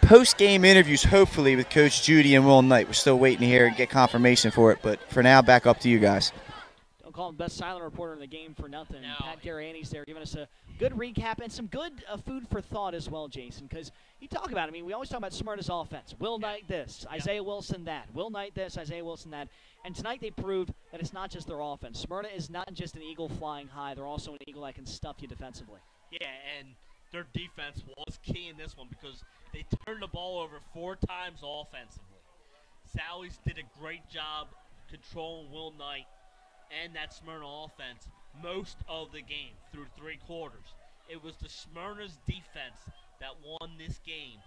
post-game interviews, hopefully, with Coach Judy and Will Knight. We're still waiting to hear and get confirmation for it, but for now, back up to you guys. Don't call him best silent reporter in the game for nothing. No. Pat Gariani's there giving us a good recap and some good food for thought as well, Jason, because you talk about, I mean, we always talk about Smyrna's offense. Will Knight this, Isaiah Wilson that. Will Knight this, Isaiah Wilson that. And tonight they proved that it's not just their offense. Smyrna is not just an eagle flying high. They're also an eagle that can stuff you defensively. Yeah, and their defense was key in this one because they turned the ball over 4 times offensively. Sally's did a great job controlling Will Knight and that Smyrna offense most of the game through 3 quarters. It was the Smyrna's defense that won this game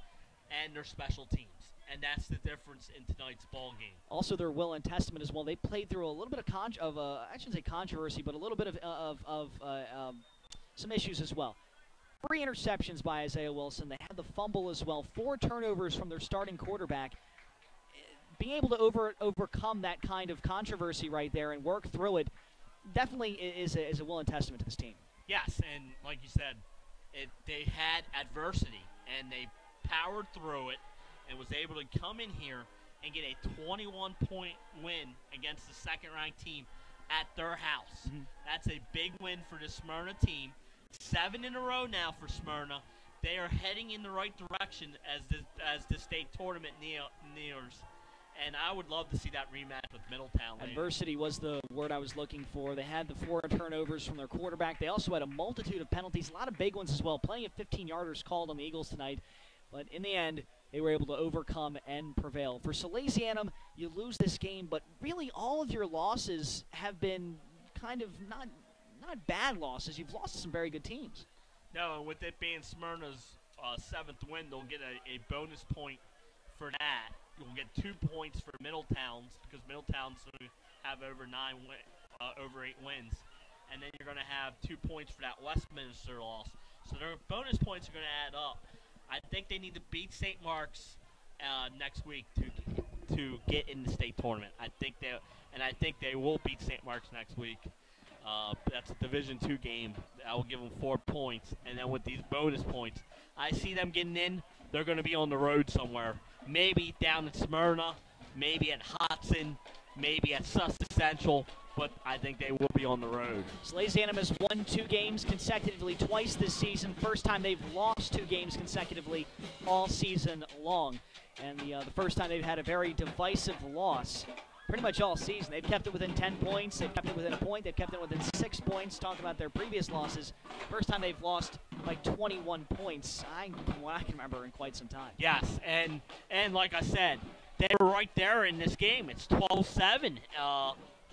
and their special teams, and that's the difference in tonight's ball game. Also, their will and testament as well. They played through a little bit of I shouldn't say controversy, but a little bit of some issues as well. 3 interceptions by Isaiah Wilson. They had the fumble as well. 4 turnovers from their starting quarterback. Being able to overcome that kind of controversy right there and work through it definitely is a will and testament to this team. Yes, and like you said, they had adversity, and they powered through it and was able to come in here and get a 21-point win against the second-ranked team at their house. Mm-hmm. That's a big win for the Smyrna team. 7 in a row now for Smyrna. They are heading in the right direction as the state tournament nears. And I would love to see that rematch with Middletown later. Adversity was the word I was looking for. They had the 4 turnovers from their quarterback. They also had a multitude of penalties, a lot of big ones as well. Plenty of 15-yarders called on the Eagles tonight. But in the end, they were able to overcome and prevail. For Salesianum, you lose this game, but really all of your losses have been kind of not bad losses. You've lost to some very good teams. No, and with it being Smyrna's 7th win, they'll get a bonus point for that. You'll get 2 points for Middletown's because Middletown's going to have over 8 wins. And then you're going to have 2 points for that Westminster loss. So their bonus points are going to add up. I think they need to beat St. Mark's next week to get in the state tournament. I think they will beat St. Mark's next week. That's a Division II game. I will give them 4 points. And then with these bonus points, I see them getting in. They're going to be on the road somewhere. Maybe down in Smyrna, maybe at Hodson, maybe at Sussex Central, but I think they will be on the road. Salesianum has won 2 games consecutively twice this season. First time they've lost 2 games consecutively all season long. And the first time they've had a very divisive loss pretty much all season. They've kept it within 10 points. They've kept it within a point. They've kept it within 6 points. Talking about their previous losses, first time they've lost by 21 points, I can remember in quite some time. Yes, and like I said, they were right there in this game. It's 12-7.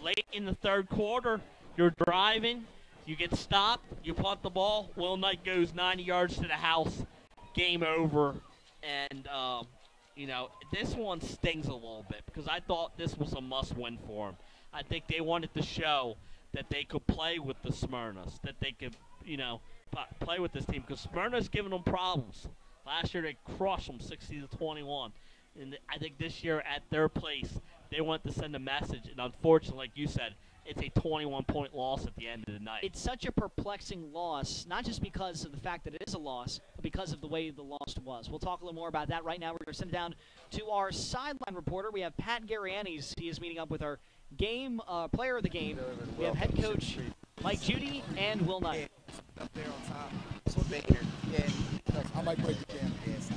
Late in the 3rd quarter, you're driving, you get stopped, you punt the ball. Will Knight goes 90 yards to the house. Game over. And, this one stings a little bit because I thought this was a must-win for them. I think they wanted to show that they could play with the Smyrnas, that they could, play with this team because Smyrna's giving them problems. Last year they crushed them 60-21. And I think this year at their place, they want to send a message. And unfortunately, like you said, it's a 21-point loss at the end of the night. It's such a perplexing loss, not just because of the fact that it is a loss, but because of the way the loss was. We'll talk a little more about that right now. We're going to send it down to our sideline reporter. We have Pat Gariani's. He is meeting up with our game player of the game. We have head coach Mike Judy and Will Knight. Up there on top. So Baynard. Yeah. I might break the camera. Yes.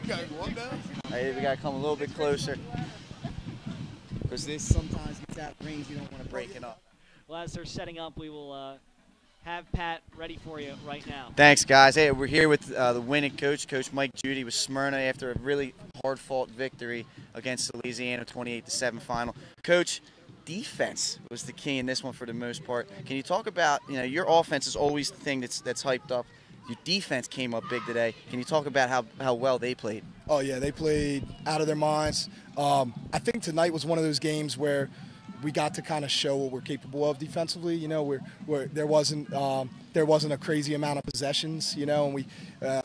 You got to go up there? Hey, we got to come a little bit closer. Because this sometimes gets out of range, you don't want to break it up. Well, as they're setting up, we will have Pat ready for you right now. Thanks, guys. Hey, we're here with the winning coach, Coach Mike Judy with Smyrna after a really hard-fought victory against Salesianum, 28-7 final. Coach, defense was the key in this one for the most part. Can you talk about, your offense is always the thing that's hyped up. Your defense came up big today. Can you talk about how well they played? Oh, yeah, they played out of their minds. I think tonight was one of those games where we got to kind of show what we're capable of defensively. You know, there wasn't a crazy amount of possessions. You know, and we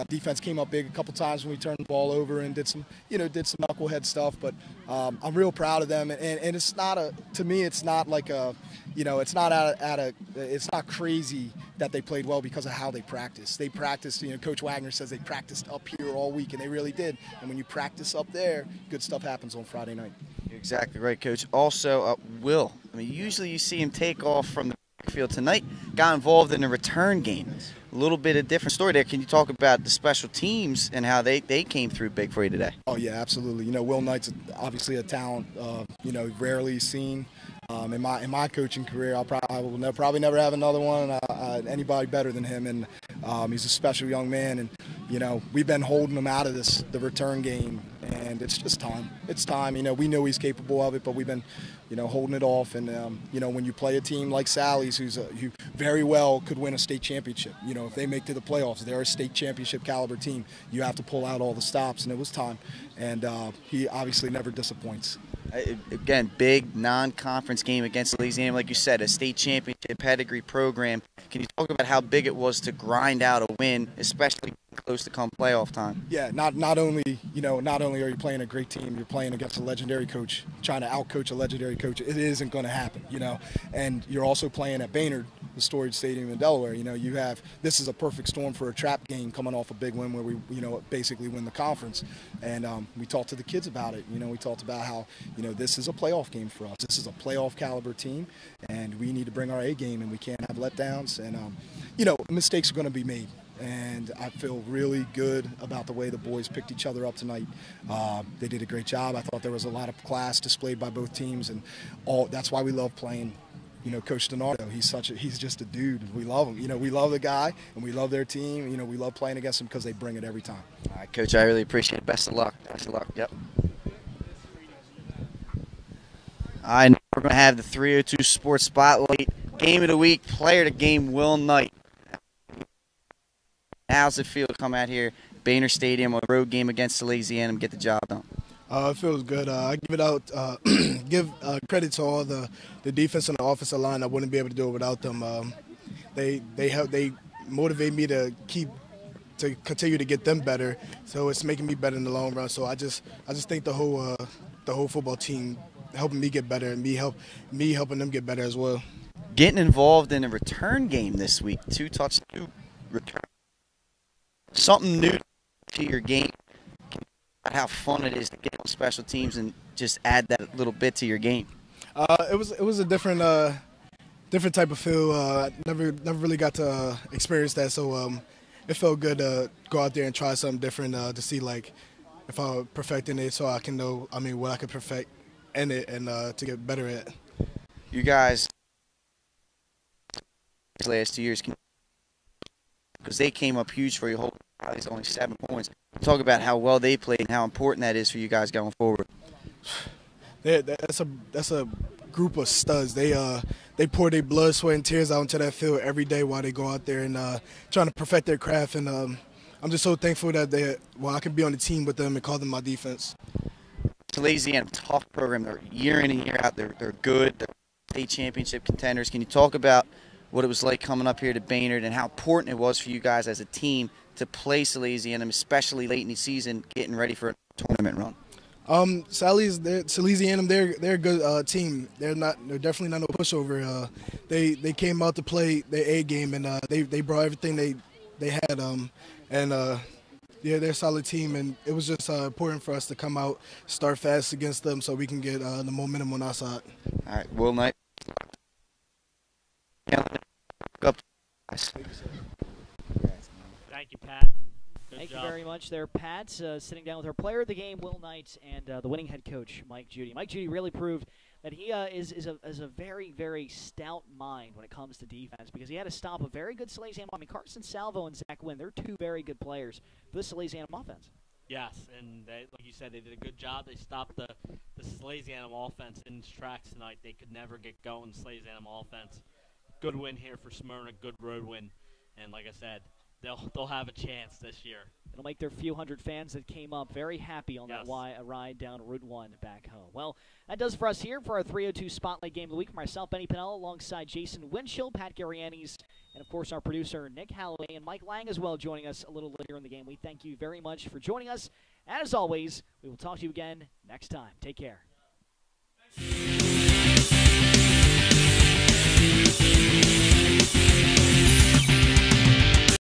defense came up big a couple times when we turned the ball over and did some knucklehead stuff. But I'm real proud of them, and it's not to me it's not like a, you know, it's not it's not crazy that they played well because of how they practiced. They practiced, you know, Coach Wagner says they practiced up here all week, and they really did. And when you practice up there, good stuff happens on Friday night. You're exactly right, Coach. Also, Will, I mean, usually you see him take off from the backfield. Tonight, got involved in a return game. A little bit of different story there. Can you talk about the special teams and how they came through big for you today? Oh, yeah, absolutely. You know, Will Knight's obviously a talent, you know, rarely seen. In my coaching career, I will probably never have another one, anybody better than him, and he's a special young man, and you know, we've been holding him out of the return game, and it's just time. It's time. You know, we know he's capable of it, but we've been, you know, holding it off, and you know, when you play a team like Sally's, who very well could win a state championship, you know, if they make to the playoffs, they're a state championship caliber team. You have to pull out all the stops, and it was time, and he obviously never disappoints. Again, big non-conference game against Salesianum, like you said, a state championship pedigree program. Can you talk about how big it was to grind out a win, especially close to come playoff time? Yeah, not only are you playing a great team, you're playing against a legendary coach, trying to outcoach a legendary coach. It isn't going to happen, you know. And you're also playing at Baynard, the Storage Stadium in Delaware. You know, this is a perfect storm for a trap game coming off a big win where we, you know, basically win the conference. And we talked to the kids about it. You know, we talked about how, you know, this is a playoff game for us. This is a playoff caliber team, and we need to bring our A game, and we can't have letdowns. And you know, mistakes are going to be made. And I feel really good about the way the boys picked each other up tonight. They did a great job. I thought there was a lot of class displayed by both teams, and that's why we love playing. You know, Coach Donardo, he's just a dude. We love him. You know, we love the guy, and we love their team. You know, we love playing against them because they bring it every time. All right, Coach, I really appreciate it. Best of luck. Best of luck. Yep. I know we're going to have the 302 Sports Spotlight. Game of the week, player to game, Will Knight. How's it feel to come out here, Baynard Stadium, a road game against Salesianum, get the job done? It feels good. I give it out. Give credit to all the defense and the offensive line. I wouldn't be able to do it without them. They motivate me to continue to get them better. So it's making me better in the long run. So I just think the whole football team helping me get better, and me helping them get better as well. Getting involved in a return game this week, 2 return. Something new to your game. How fun it is to get on special teams and just add that little bit to your game. It was a different type of feel. Never really got to experience that, so it felt good to go out there and try something different to see like if I was perfecting it, so I can know what I could perfect in it and to get better at. You guys, these last 2 years, because they came up huge for you. It's only 7 points. Talk about how well they played and how important that is for you guys going forward. That's a group of studs. They pour their blood, sweat, and tears out into that field every day while they go out there and trying to perfect their craft. And I'm just so thankful that I can be on the team with them and call them my defense. Salesianum, tough program. They're year in and year out. They're good. They're state championship contenders. Can you talk about what it was like coming up here to Baynard and how important it was for you guys as a team to play Salesianum, especially late in the season, getting ready for a tournament run? Salesianum, they're a good team. They're definitely not no pushover. They came out to play their A game, and they brought everything they had. They're a solid team, and it was just important for us to come out, start fast against them, so we can get the momentum on our side. All right, Will Knight. Thank you, Pat. Thank you very much there, Pat. Sitting down with our player of the game, Will Knight, and the winning head coach, Mike Judy. Mike Judy really proved that he is a very, very stout mind when it comes to defense, because he had to stop a very good Salesianum. I mean, Carson Salvo and Zach Wynn, they're 2 very good players for the Salesianum offense. Yes, and like you said, they did a good job. They stopped the Salesianum offense in its tracks tonight. They could never get going, Salesianum offense. Good win here for Smyrna, good road win, and like I said, they'll have a chance this year. It'll make their few hundred fans that came up very happy on that ride down Route 1 back home. Well, that does for us here for our 302 Spotlight Game of the Week. For myself, Benny Pinella, alongside Jason Winchell, Pat Garianis, and, of course, our producer, Nick Halloway, and Mike Lang as well joining us a little later in the game. We thank you very much for joining us. And, as always, we will talk to you again next time. Take care.